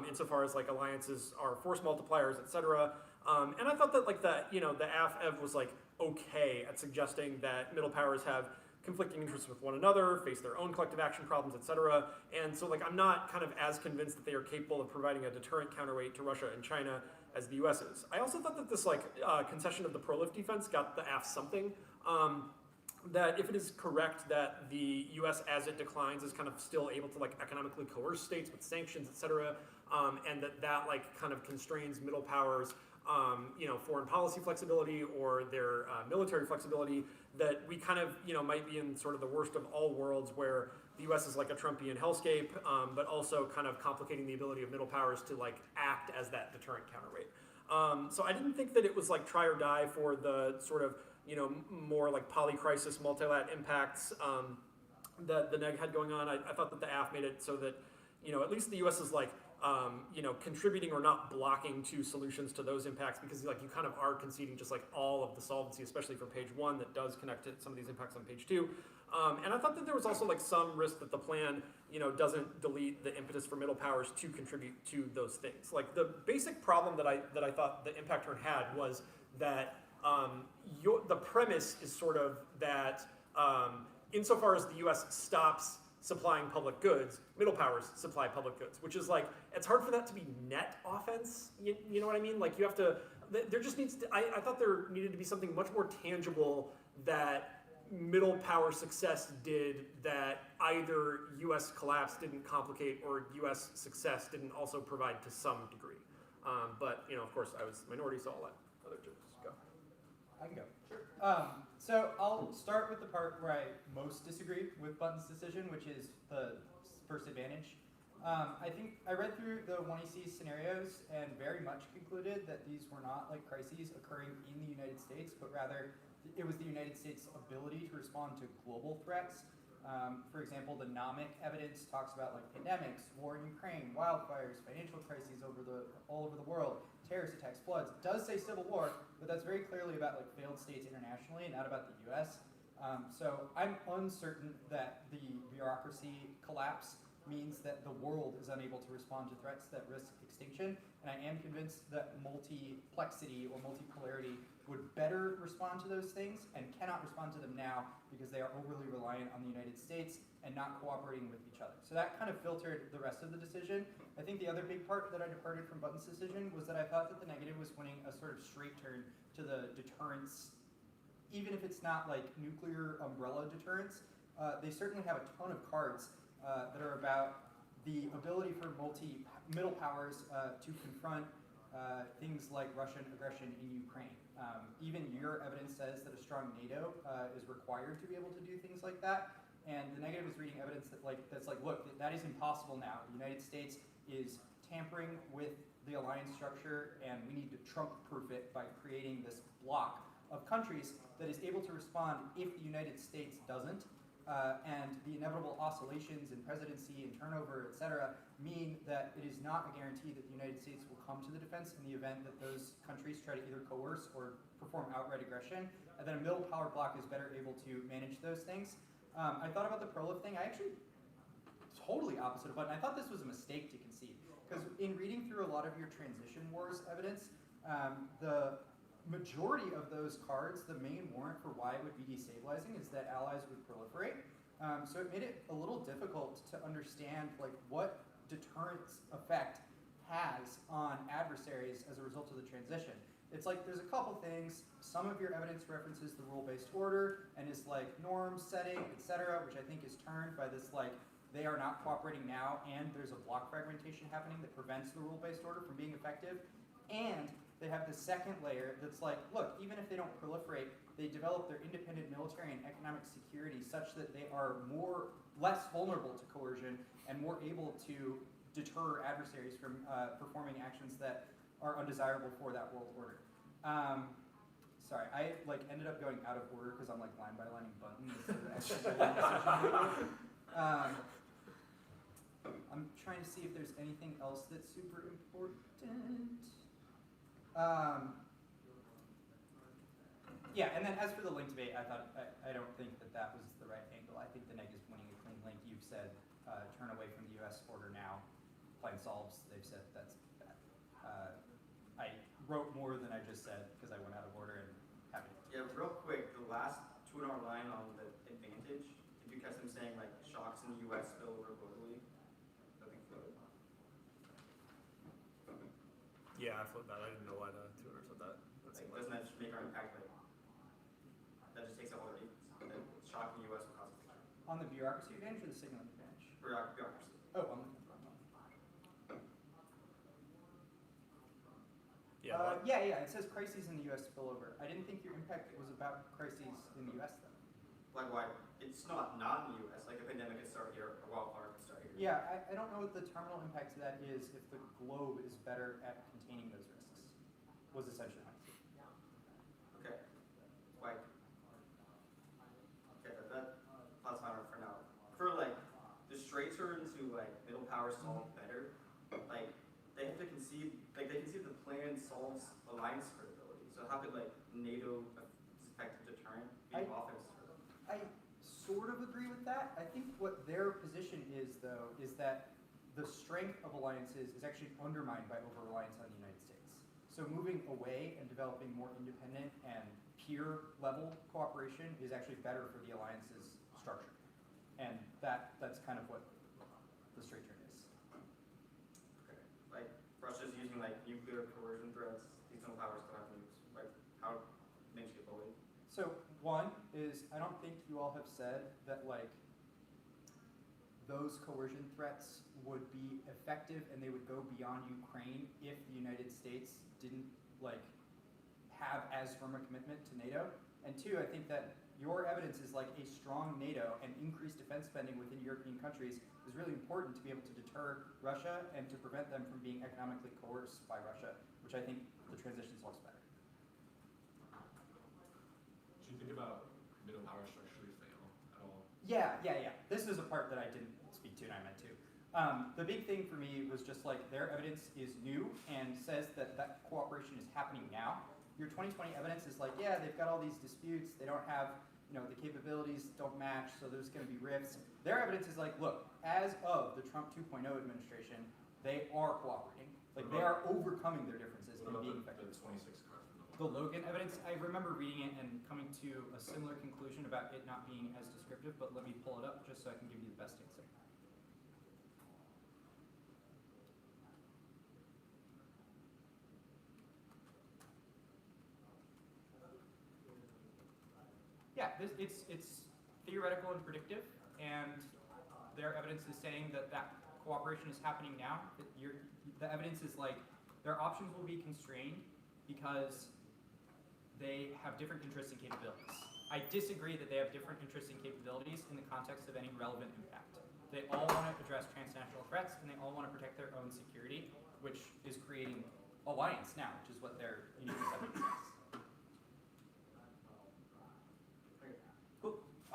insofar as like alliances are force multipliers, etc. And I thought that like the AFF was like okay at suggesting that middle powers have conflicting interests with one another, face their own collective action problems, etc. And so like I'm not kind of as convinced that they are capable of providing a deterrent counterweight to Russia and China as the US is. I also thought that this like concession of the pro-lift defense got the AF something. That if it is correct that the US as it declines is kind of still able to like economically coerce states with sanctions, etc., and that like kind of constrains middle powers foreign policy flexibility or their military flexibility, that we kind of, might be in sort of the worst of all worlds where the US is like a Trumpian hellscape, but also kind of complicating the ability of middle powers to like act as that deterrent counterweight. So I didn't think that it was like try or die for the sort of, more like polycrisis multilat impacts that the NEG had going on. I thought that the AF made it so that, at least the US is like, contributing or not blocking to solutions to those impacts, because like you kind of are conceding just like all of the solvency, especially for page 1 that does connect to some of these impacts on page 2. And I thought that there was also like some risk that the plan, doesn't delete the impetus for middle powers to contribute to those things. Like the basic problem that I thought the impact turn had was that the premise is sort of that insofar as the US stops supplying public goods, middle powers supply public goods, which is like, it's hard for that to be net offense, you know what I mean? Like you have to, there just needs to, I thought there needed to be something much more tangible that middle power success did that either US collapse didn't complicate or US success didn't also provide to some degree. But, of course I was minority, so I'll let other judges go. I can go. Sure. So I'll start with the part where I most disagree with Button's decision, which is the first advantage. I think I read through the 1EC scenarios and very much concluded that these were not like crises occurring in the United States, but rather it was the United States' ability to respond to global threats. For example, the nomic evidence talks about like pandemics, war in Ukraine, wildfires, financial crises all over the world, terrorist attacks, floods. It does say civil war, but that's very clearly about like failed states internationally and not about the U.S. So I'm uncertain that the bureaucracy collapse means that the world is unable to respond to threats that risk extinction, and I am convinced that multiplexity or multipolarity would better respond to those things and cannot respond to them now because they are overly reliant on the United States and not cooperating with each other. So that kind of filtered the rest of the decision. I think the other big part that I departed from Button's decision was that I thought that the negative was winning a sort of straight turn to the deterrence, even if it's not like nuclear umbrella deterrence. They certainly have a ton of cards that are about the ability for middle powers to confront things like Russian aggression in Ukraine. Even your evidence says that a strong NATO is required to be able to do things like that. And the negative is reading evidence that's like, look, that is impossible now. The United States is tampering with the alliance structure, and we need to Trump-proof it by creating this block of countries that is able to respond if the United States doesn't. And the inevitable oscillations in presidency and turnover, et cetera, mean that it is not a guarantee that the United States will come to the defense in the event that those countries try to either coerce or perform outright aggression, and then a middle power bloc is better able to manage those things. I thought about the prolif thing. I actually totally opposite of Button. I thought this was a mistake to concede, because in reading through a lot of your transition wars evidence, the majority of those cards, the main warrant for why it would be destabilizing is that allies would proliferate. So it made it a little difficult to understand like what deterrence effect has on adversaries as a result of the transition. It's like there's a couple things. Some of your evidence references the rule-based order and is like norm setting, etc., which I think is turned by this like they are not cooperating now, and there's a block fragmentation happening that prevents the rule-based order from being effective. And they have the second layer that's like, look, even if they don't proliferate, they develop their independent military and economic security such that they are less vulnerable to coercion and more able to deter adversaries from performing actions that are undesirable for that world order. Sorry, I like ended up going out of order because I'm like line by lining Button instead of actually doing decision. I'm trying to see if there's anything else that's super important. Yeah, and then as for the link debate, I don't think that was the right angle. I think the neg is winning a clean link. You've said turn away from the U.S. order now. Plain solves. They've said that's bad. I wrote more than I just said because I went out of order and happy. Yeah, real quick, the last 2-hour line on the advantage, did you catch them saying like shocks in the U.S. spill over globally? Nothing floated. Yeah, I flipped that. I didn't know why the tutor said that. Like, doesn't that just make our impact like, that just takes out all the shock in the U.S. will cause it. On the bureaucracy advantage or the signaling advantage? Bureaucracy. Oh, I'm looking at the wrong one. Yeah, it says crises in the U.S. spillover. I didn't think your impact was about crises in the U.S. though. Like why? It's not in the U.S. Like a pandemic could start here, a wildfire could start here. Yeah, I don't know what the terminal impact to that is if the globe is better at containing those risks, was essentially my answer. Okay. Like, okay, that's fine for now. For like the straight turn to like middle power solve better, like they have to concede, like they concede the plan solves alliance credibility. So how could like NATO effective deterrent be offense for them? I sort of agree with that. I think what their position is, though, is that the strength of alliances is actually undermined by over-reliance on the United States. So moving away and developing more independent and peer-level cooperation is actually better for the alliance's structure. And that's kind of what the straight turn is. Okay. Like Russia's using like nuclear coercion threats, these middle powers still have nukes. Like how things get bullied? So one is, I don't think you all have said that like those coercion threats would be effective and they would go beyond Ukraine if the United States didn't like have as firm a commitment to NATO. And two, I think that your evidence is like a strong NATO and increased defense spending within European countries is really important to be able to deter Russia and to prevent them from being economically coerced by Russia, which I think the transition solves better. Do you think about middle power structurally fail at all? Yeah. This is a part that I didn't speak to and I meant to. The big thing for me was just like their evidence is new and says that that cooperation is happening now. Your 2020 evidence is like, yeah, they've got all these disputes, they don't have, the capabilities don't match, so there's going to be rifts. Their evidence is like, look, as of the Trump 2.0 administration, they are cooperating. Like, they are overcoming their differences and being effective. The 26 card from The Logan evidence, I remember reading it and coming to a similar conclusion about it not being as descriptive, but let me pull it up just so I can give you the best answer. Yeah, it's theoretical and predictive, and their evidence is saying that cooperation is happening now. The evidence is like their options will be constrained because they have different interests and capabilities. I disagree that they have different interests and capabilities in the context of any relevant impact. They all want to address transnational threats, and they all want to protect their own security, which is creating alliance now, which is what their unique evidence says.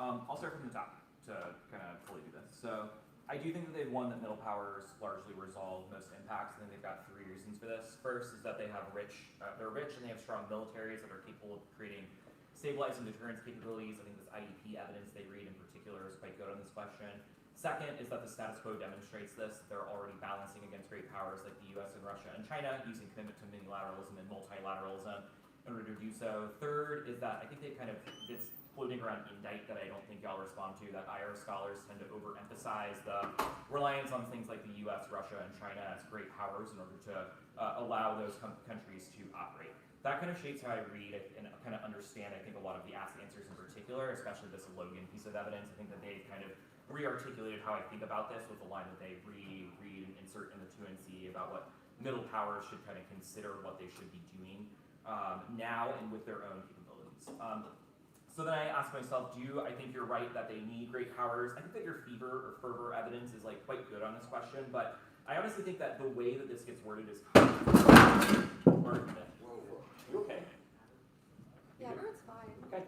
I'll start from the top to kind of fully do this. So I do think that they've won that middle powers largely resolve most impacts. I think they've got 3 reasons for this. First is that they have they're rich and they have strong militaries that are capable of creating stabilizing deterrence capabilities. I think this IEP evidence they read in particular is quite good on this question. Second is that the status quo demonstrates this. They're already balancing against great powers like the US and Russia and China, using commitment to unilateralism and multilateralism in order to do so. Third is that I think they've it's floating around indite that I don't think y'all respond to, that IR scholars tend to overemphasize the reliance on things like the US, Russia, and China as great powers in order to allow those countries to operate. That kind of shapes how I read and kind of understand, I think, a lot of the asked answers in particular, especially this Logan piece of evidence. I think that they've kind of re-articulated how I think about this with the line that they read and insert in the 2NC about what middle powers should kind of consider what they should be doing now and with their own capabilities. So then I ask myself, I think you're right that they need great powers? I think that your fervor evidence is like quite good on this question, but I honestly think that the way that this gets worded is argument. Whoa. You okay? Yeah, everyone's fine. Okay.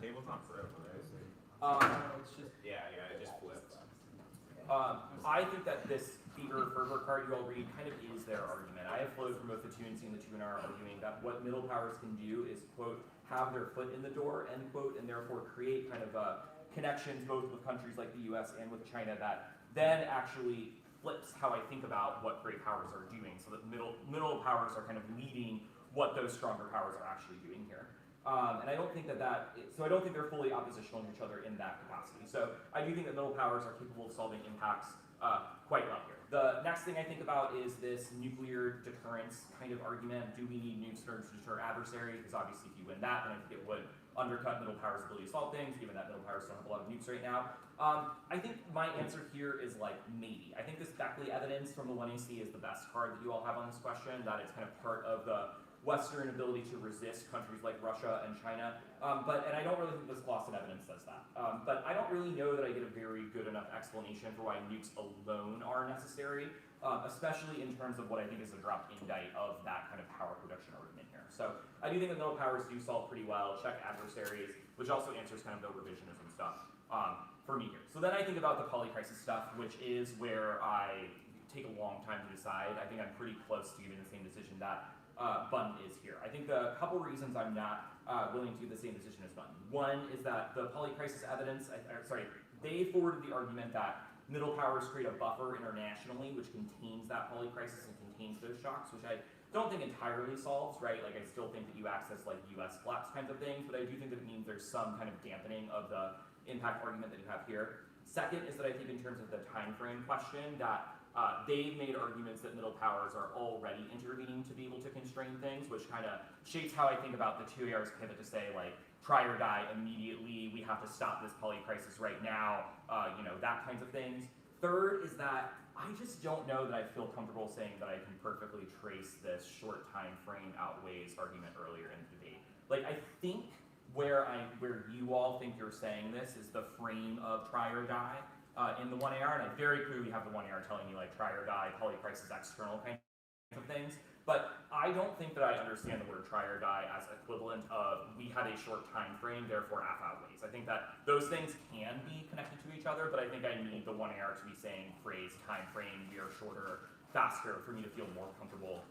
Table's not forever, right? It's just Yeah, it just flipped. I think that this fervor card you all read kind of is their argument. I have flowed from both the 2NC and the 2NR arguing that what middle powers can do is, quote, have their foot in the door, end quote, and therefore create kind of connections both with countries like the US and with China that then actually flips how I think about what great powers are doing, so that middle powers are kind of leading what those stronger powers are actually doing here. And I don't think so I don't think they're fully oppositional to each other in that capacity. So I do think that middle powers are capable of solving impacts quite well here. The next thing I think about is this nuclear deterrence kind of argument. Do we need nukes in order to deter adversaries? Because obviously if you win that, then I think it would undercut middle powers' ability to solve things, given that middle powers don't have a lot of nukes right now. I think my answer here is like maybe. I think this Beckley evidence from the 1AC is the best card that you all have on this question, that it's kind of part of the Western ability to resist countries like Russia and China, and I don't really think this Clausen evidence says that. But I don't really know that I get a very good enough explanation for why nukes alone are necessary, especially in terms of what I think is a drop indite of that kind of power production argument here. So I do think that middle powers do solve pretty well, check adversaries, which also answers kind of the revisionism stuff for me here. So then I think about the polycrisis stuff, which is where I take a long time to decide. I think I'm pretty close to giving the same decision that Bunn is here. I think the couple reasons I'm not willing to do the same decision as Bunn. One is that the polycrisis evidence, they forwarded the argument that middle powers create a buffer internationally which contains that polycrisis and contains those shocks, which I don't think entirely solves, right? Like I still think that you access like US collapse kinds of things, but I do think that it means there's some kind of dampening of the impact argument that you have here. Second is that I think in terms of the time frame question that they've made arguments that middle powers are already intervening to be able to constrain things, which kind of shapes how I think about the 2AR's pivot to say, like, try or die immediately, we have to stop this polycrisis right now, that kinds of things. Third is that I just don't know that I feel comfortable saying that I can perfectly trace this short time frame outweighs argument earlier in the debate. Like, I think where you all think you're saying this is the frame of try or die in the 1AR, and I very clearly have the 1AR telling me like try or die, polycrisis external kinds of things. But I don't think that I understand the word try or die as equivalent of we had a short time frame, therefore AFF outweighs. I think that those things can be connected to each other, but I think I need the 1AR to be saying phrase, time frame, we are shorter, faster for me to feel more comfortable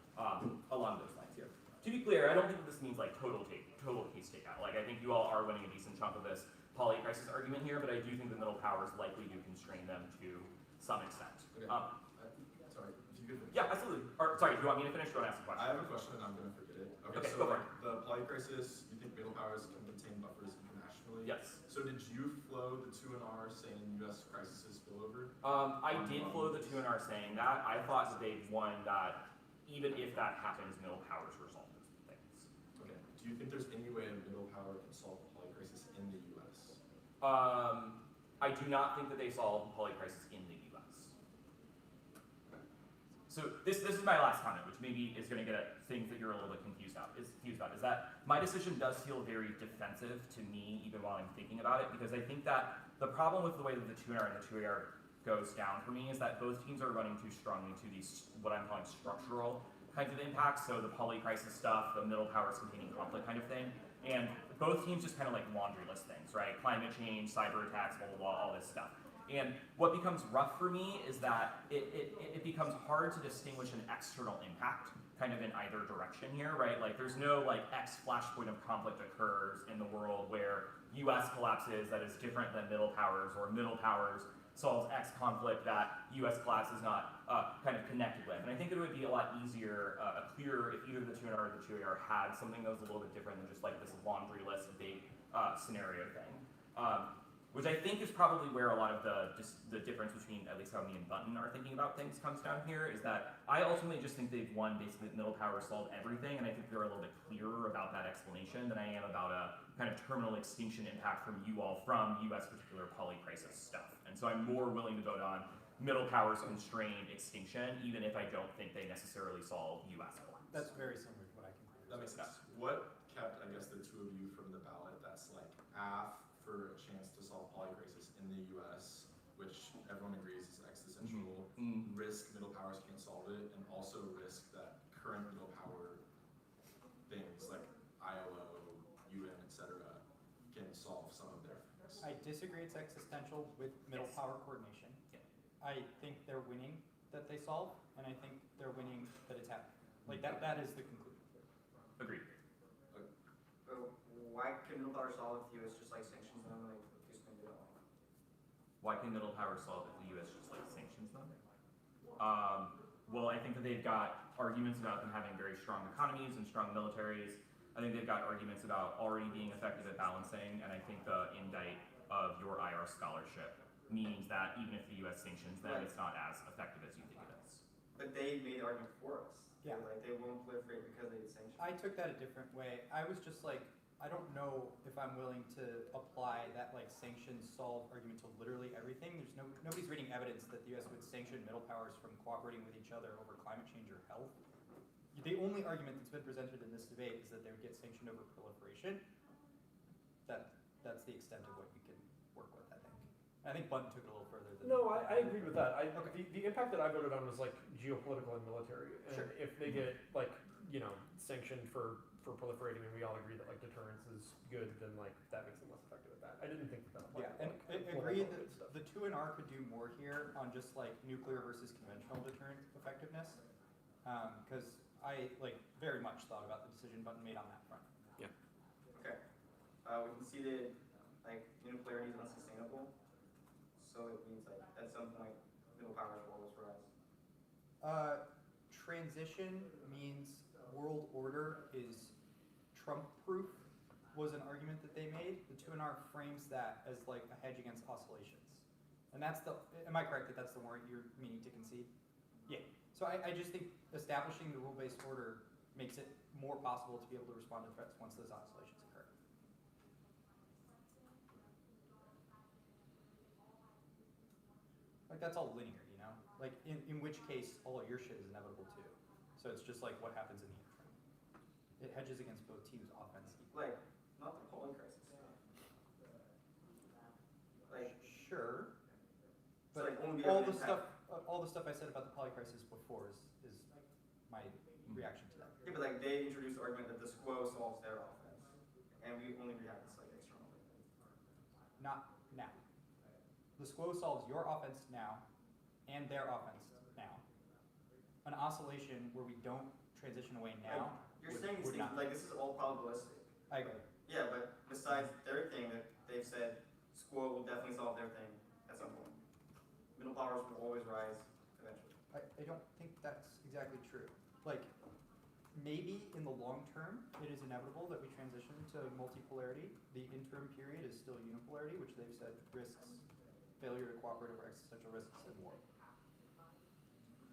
along those lines here. To be clear, I don't think that this means like total case takeout. Like I think you all are winning a decent chunk of this polycrisis argument here, but I do think the middle powers likely do constrain them to some extent. Okay. Sorry, if you could finish. Yeah, absolutely. Sorry, do you want me to finish or do you want to ask a question? I have a question and I'm going to forget it. Okay, so go for like, the polycrisis, you think middle powers can contain buffers internationally? Yes. So did you flow the 2 and R saying U.S. crisis spillover? I did flow the 2 and R saying that. I thought that they'd won that even if that happens, middle powers resolve those things. Okay. Do you think there's any way a middle power can solve the polycrisis in the U.S.? I do not think that they solve the polycrisis in the U.S. So this is my last comment, which maybe is going to get at things that you're a little bit confused about, is that my decision does feel very defensive to me even while I'm thinking about it, because I think that the problem with the way that the 2NR and the 2AR goes down for me is that both teams are running too strongly to these, what I'm calling structural kinds of impacts, so the polycrisis stuff, the middle powers containing conflict kind of thing, and both teams just kind of like laundry list things, right? Climate change, cyber attacks, blah, blah, blah, all this stuff. And what becomes rough for me is that it becomes hard to distinguish an external impact kind of in either direction here, right? Like there's no like X flashpoint of conflict occurs in the world where US collapses that is different than middle powers, or middle powers solves X conflict that US collapse is not kind of connected with. And I think it would be a lot easier, clearer if either the 2NR or the 2AR had something that was a little bit different than just like this laundry list big scenario thing. Which I think is probably where a lot of the difference between at least how me and Button are thinking about things comes down here, is that I ultimately just think they've won basically middle power solved everything, and I think they're a little bit clearer about that explanation than I am about a kind of terminal extinction impact from you all from US particular polycrisis stuff. And so I'm more willing to vote on middle powers constrained extinction, even if I don't think they necessarily solve US collapse. That's very similar to what I concluded. That makes sense. What kept, I guess, the 2 of you from the ballot that's like AFF for a chance to solve polycrisis in the U.S., which everyone agrees is existential, risk middle powers can't solve it, and also risk that current middle power things like ILO, UN, etc. can solve some of their things? I disagree it's existential with middle power coordination. Yeah. I think they're winning that they solve, and I think they're winning that it's happening. Like that is the conclusion. Agreed. Why can middle power solve if the US just like sanctions them like just gonna do it all? Why can middle power solve if the US just like sanctions them? Well, I think that they've got arguments about them having very strong economies and strong militaries. I think they've got arguments about already being effective at balancing, and I think the indict of your IR scholarship means that even if the US sanctions them, it's not as effective as you think it is. But they made the argument for us. Yeah. Like they won't proliferate because they get sanctioned. I took that a different way. I was just like, I don't know if I'm willing to apply that like sanctions solve argument to literally everything. Nobody's reading evidence that the US would sanction middle powers from cooperating with each other over climate change or health. The only argument that's been presented in this debate is that they would get sanctioned over proliferation. That's the extent of what you can work with, I think. I think Button took it a little further than No, I agreed with that. Okay. The impact that I voted on was like geopolitical and military. And Sure. if they get like, sanctioned for proliferating, and we all agree that like deterrence is good, then like that makes them less effective at that. I didn't think that applied. Yeah, and I agree that the 2 and R could do more here on just like nuclear versus conventional deterrent effectiveness, because I like very much thought about the decision Button made on that front. Yeah. Okay. We conceded like nuclearity is unsustainable, so it means like at some point middle powers will always rise. Transition means world order is Trump-proof was an argument that they made. The 2 and R frames that as like a hedge against oscillations. And that's am I correct that that's the warrant you're meaning to concede? Yeah. So I just think establishing the rule-based order makes it more possible to be able to respond to threats once those oscillations occur. Like that's all linear, Like in which case all of your shit is inevitable too. So it's just like what happens in the interim. It hedges against both teams' offense. Like Not the polling crisis. Like, Sure. so But like only all having the an impact. stuff, all the stuff I said about the poly crisis before is my reaction to that. Yeah, but like they introduced the argument that the squo solves their offense, and we only react to like external. Not now. The squo solves your offense now and their offense now. An oscillation where we don't transition away now. You're would- saying these would things not. like this is all probabilistic. I agree. Yeah, but besides their thing that they've said, squo will definitely solve their thing at some point. Middle powers will always rise eventually. I don't think that's exactly true. Like, maybe in the long term, it is inevitable that we transition to multipolarity. The interim period is still unipolarity, which they've said risks failure to cooperate over existential risks and war.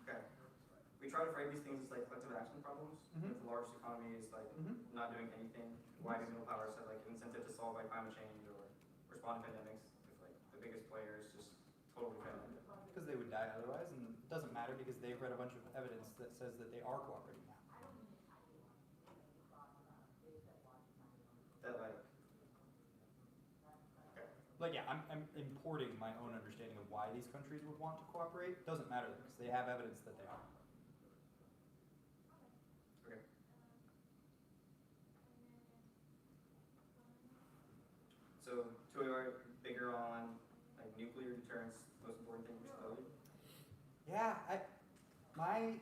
Okay. We try to frame these things as like collective action problems. Mhm. If the largest economy is like not doing anything, why do middle powers have like an incentive to solve by climate change or respond to pandemics if like the biggest player is just totally failing? Because they would die otherwise, and it doesn't matter because they've read a bunch of evidence that says that they are cooperating now. That like Like, yeah, I'm importing my own understanding of why these countries would want to cooperate. Doesn't matter because they have evidence that they are. okay. So to our bigger on like nuclear deterrence, most important thing for stability. Yeah, my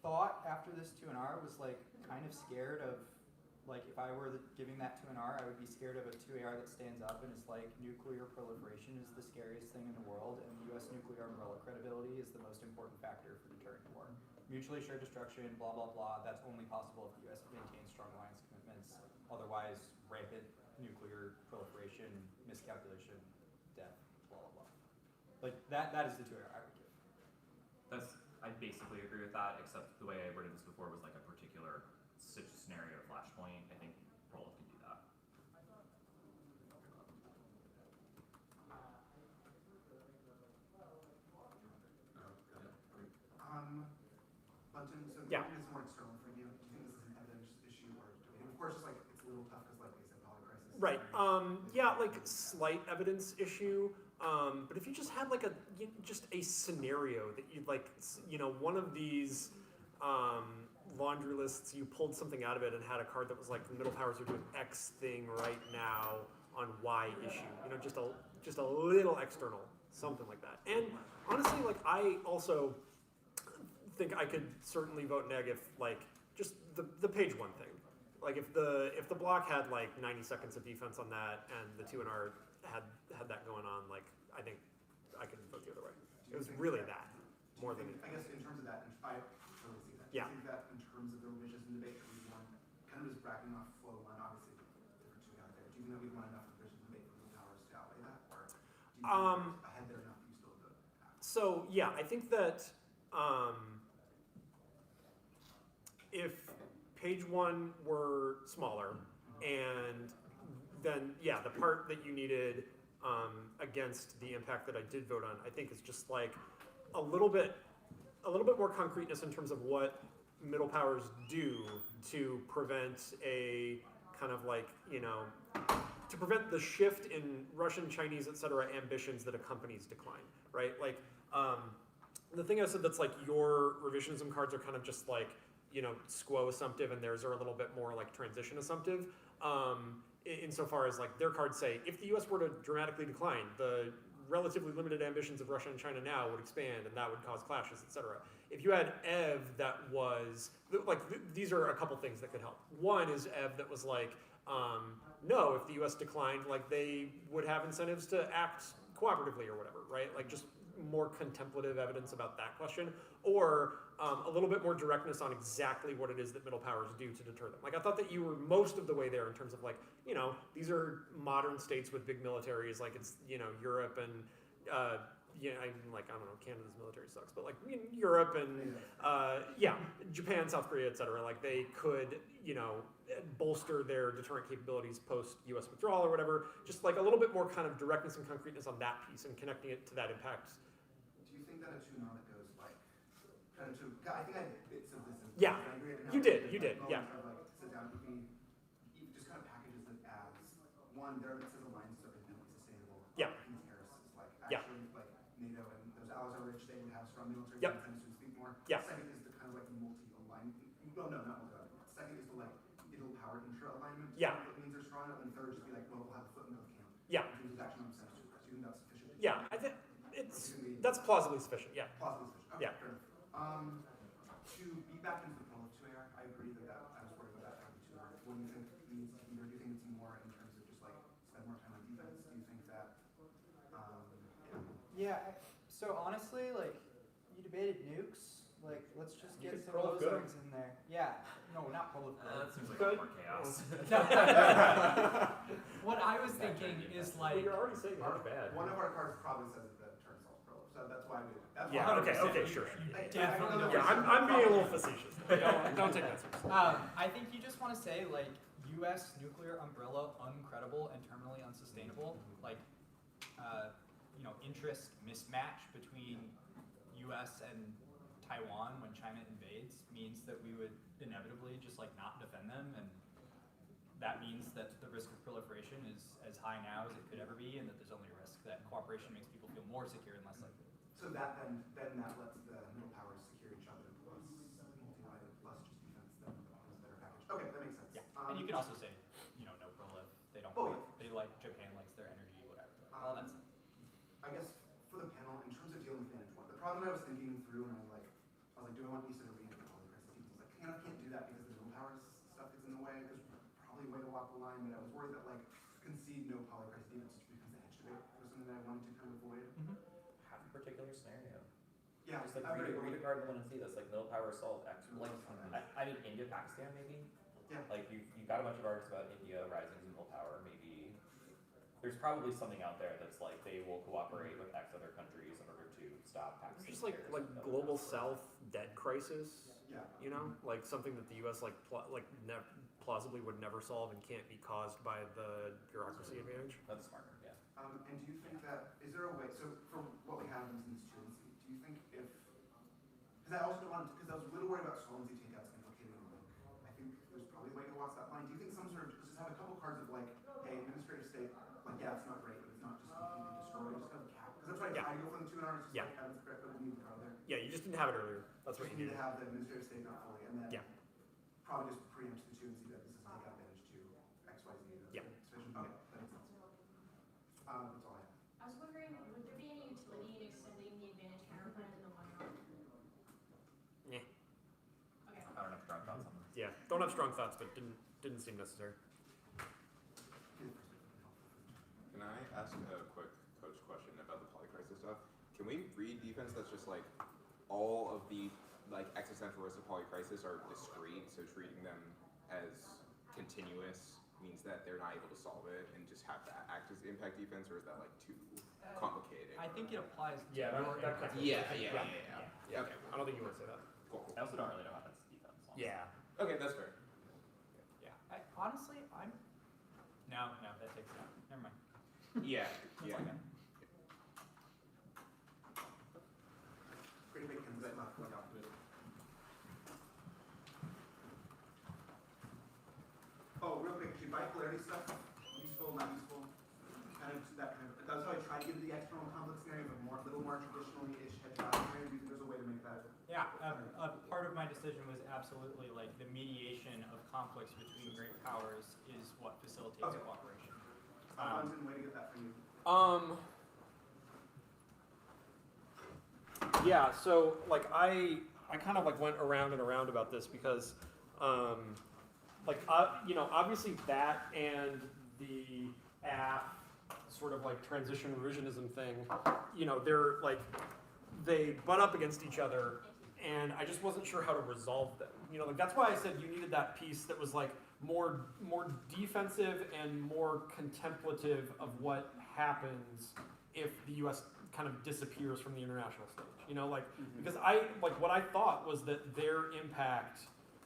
thought after this 2NR was like kind of scared of, like if I were giving that 2NR, I would be scared of a 2AR that stands up and is like nuclear proliferation is the scariest thing in the world and the US nuclear umbrella credibility is the most important factor for deterring war. Mutually assured destruction, blah, blah, blah, that's only possible if the US maintains strong alliance commitments. Otherwise, rampant nuclear proliferation, miscalculation, death, blah, blah, blah. Like that is the 2AR I would give. I basically agree with that, except the way I worded this before was like a particular scenario flashpoint. I think Roll can do that. Bunton, so Yeah. maybe it's more external for you. Do you think this is an evidence issue or debate? Of course, just like it's a little tough because, like they said, poly crisis. Right. Yeah, like slight evidence issue. But if you just had like just a scenario that you'd like, one of these laundry lists, you pulled something out of it and had a card that was like the middle powers are doing X thing right now on Y issue. Just a little external, something like that. And honestly, like I also think I could certainly vote neg if like just the page one thing. Like if the block had like 90 seconds of defense on that and the 2NR had that going on, like I think I could vote the other way. It was really that more than I guess in terms of that, and I totally see that. Yeah. Do you think that in terms of the revisions and debate that we want, kind of just bracketing off flow one, obviously different two out there. Do you think that we want enough revisions and debate for middle powers to outweigh that, or do you think there's ahead there enough you still vote? So yeah, I think that if page one were smaller, and then yeah, the part that you needed against the impact that I did vote on, I think is just like a little bit more concreteness in terms of what middle powers do to prevent a kind of like to prevent the shift in Russian, Chinese, etc. ambitions that accompanies decline, right? Like the thing I said that's like your revisionism cards are kind of just like squo assumptive, and theirs are a little bit more like transition assumptive. Insofar as like their cards say, if the U.S. were to dramatically decline, the relatively limited ambitions of Russia and China now would expand, and that would cause clashes, etc. If you had EV that was like these are a couple things that could help. One is EV that was like, no, if the U.S. declined, like they would have incentives to act cooperatively or whatever, right? Like just more contemplative evidence about that question, or a little bit more directness on exactly what it is that middle powers do to deter them. Like I thought that you were most of the way there in terms of like, these are modern states with big militaries, like it's, Europe and, I don't know, Canada's military sucks, but like Europe and, Japan, South Korea, et cetera, like they could, bolster their deterrent capabilities post-US withdrawal or whatever, just like a little bit more kind of directness and concreteness on that piece and connecting it to that impact. Do you think that a 2NR that goes like kind of to? I think I did bits of this. Yeah, you did, yeah. Like sit down with me, just kind of packages it as one, their evidence says alliances are infinitely sustainable. Yeah. Peace Harris is like Yeah. actually like NATO and those allies are rich, they would have strong military Yep. defense to speak more. Yeah. Second is the kind of like multi-alignment. Well, no, not multi-alignment. Second is the like middle power intra-alignment. Yeah. That means they're strong enough. And third, just be like, well, we'll have a foot in both camp. Yeah. In terms of action on centers. Do you think that's sufficient? Yeah, I think that's plausibly sufficient. Yeah. Plausibly sufficient. Okay, Yeah. fair enough. To be back into the primitive 2AR, I agree that I was worried about that having too hard. What do you think needs to be, or do you think it's more in terms of just like spend more time on defense? Do you think that, Yeah, so honestly, like, you debated nukes, like, let's just You get could some of those proliferate. things in there. Yeah, no, not proliferate. That seems like Good. more chaos. What I was thinking is like, You're already saying hard bad. one of our cards probably says that turn solves prolif, so that's why we did it. That's Yeah. why Okay. Sure. definitely Yeah. I'm being a little facetious. Don't take that seriously. I think you just want to say, like, U.S. nuclear umbrella, uncredible and terminally unsustainable. Like, interest mismatch between U.S. and Taiwan when China invades means that we would inevitably just like not defend them, and that means that the risk of proliferation is as high now as it could ever be, and that there's only a risk that cooperation makes people feel more secure and less likely. So that then that lets the middle powers secure each other plus multi-sided plus just defense then becomes a better package. Okay, that makes sense. Yeah, and you can also say, no prolif. They don't. Oh, They like Japan likes their energy, whatever. All that's. I guess for the panel, in terms of dealing with management, the problem I was thinking through and I was like, do I want ESA to re-enter all the crisis teams? I was like, can't do that because the middle powers stuff is in the way. There's probably a way to walk the line, but I was worried that like concede no polycrisis defense just becomes the hedge debate was something that I wanted to kind of avoid. Have a particular scenario. Yeah, Just like I read agree. a card and see this, like middle power assault X. Like I mean India, Pakistan maybe. Yeah. Like you got a bunch of articles about India rising as middle power. Maybe there's probably something out there that's like they will cooperate with X other countries in order to stop Pakistan. Just like global South debt crisis. Yeah. You know, like something that the U.S. plausibly would never solve and can't be caused by the bureaucracy advantage. That's smarter. Yeah. And do you think that, is there a way, so for what we have in this truancy, do you think if, because I also don't want to, because I was a little worried about solvency takeouts implicating a link. I think there's probably a way to walk that line. Do you think some sort of, just have a couple cards of like, hey, administrative state, like, yeah, it's not great, but it's not just completely destroyed, just kind of cap. Because that's why I tried to go from the 2 hours, just like have it correct, but we need the card there. Yeah, you just didn't have it earlier. That's what Just you need needed. to have the administrative state not fully, and then Yeah. probably just preempt the truancy that this is take advantage to X, Y, Z. Yeah. Sufficient. Okay, that makes sense. That's all I have. I was wondering, would there be any utility in extending the advantage counterplan to the 1 round? Yeah. Okay. I don't have strong thoughts on this. Yeah. Don't have strong thoughts, but didn't seem necessary. Can I ask a quick coach question about the polycrisis stuff? Can we read defense that's just like all of the like existential risks of polycrisis are discrete, so treating them as continuous means that they're not able to solve it, and just have that act as impact defense, or is that like too complicated? I think it applies. To Yeah, that kind of Yeah. Okay. I don't think you want to say that. Cool. I also don't really know how that's defense. honestly. Yeah. Okay, that's fair. Yeah. Honestly, No, that takes it out. Never mind. Yeah. That's okay. Great big consent left. Oh, real quick, the bipolarity stuff, useful, not useful, kind of that kind of, that's how I try to get into the external conflict scenario, but a little more traditionally-ish hedgehog scenario. Do you think there's a way to make that? Yeah, part of my decision was absolutely like the mediation of conflicts between great powers is what facilitates Okay. cooperation. Alfonso, way to get that from you. Yeah, so like I kind of like went around and around about this because obviously that and the AFF sort of like transition revisionism thing, they're like they butt up against each other, and I just wasn't sure how to resolve them. That's why I said you needed that piece that was like more defensive and more contemplative of what happens if the U.S. kind of disappears from the international stage. Because what I thought was that their impact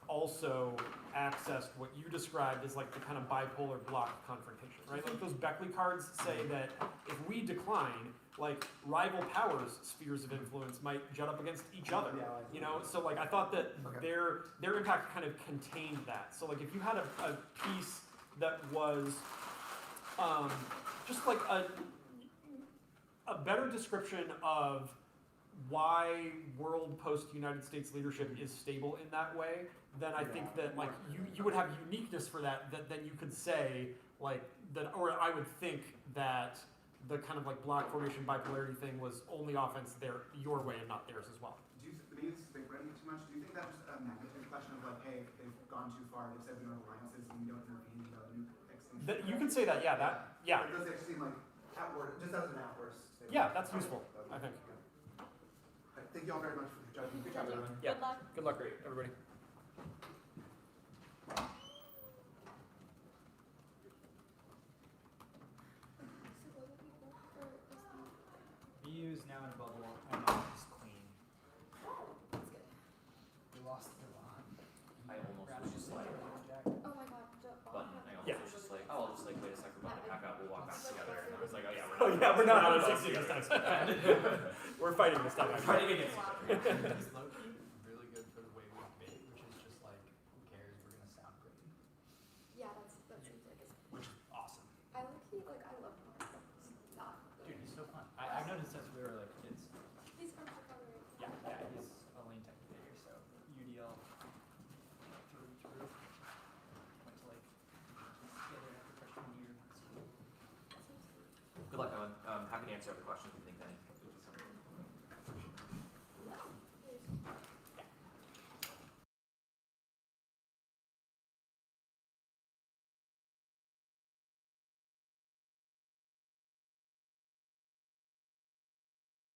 also accessed what you described as like the kind of bipolar block confrontation, right? Like those Beckley cards say that if we decline, like rival powers' spheres of influence might jut up against each other. So like I thought that their impact kind of contained that. So like if you had a piece that was just like a better description of why world post-United States leadership is stable in that way, then I think that like you would have uniqueness for that then you could say like that, or I would think that the kind of like block formation bipolarity thing was only offense your way and not theirs as well. Do you, maybe this is spreading too much. Do you think that was a magnitude question of like, hey, they've gone too far, they've said we don't have alliances and we don't intervene, we don't nuke extinction? You can say that, yeah, yeah. It does actually seem like outward, just as an outburst. Yeah, that's useful, I think. Thank you all very much for your judgment. Good job, everyone. Good luck. Good luck, everybody. BU is now in a bubble, and it's clean. We lost the bond. I almost was just like, Oh my god, button. I almost Yeah. was just like, oh, I'll just like wait a second, button to pack up, we'll walk back together. And I was like, oh yeah, Oh yeah, we're not on 60 this time. We're fighting this time. fighting against each other. It's low-key really good for the way we bait, which is just like, who cares, we're gonna sound great. Yeah, that seems like it's. Which is awesome. I love Mark. Not. Dude, he's so fun. I've noticed since we were like kids. He's from Chicago. Yeah, he's a lane technicator, so UDL through. Went to like together after freshman year. Good luck, Owen. Happy to answer other questions if you think of any.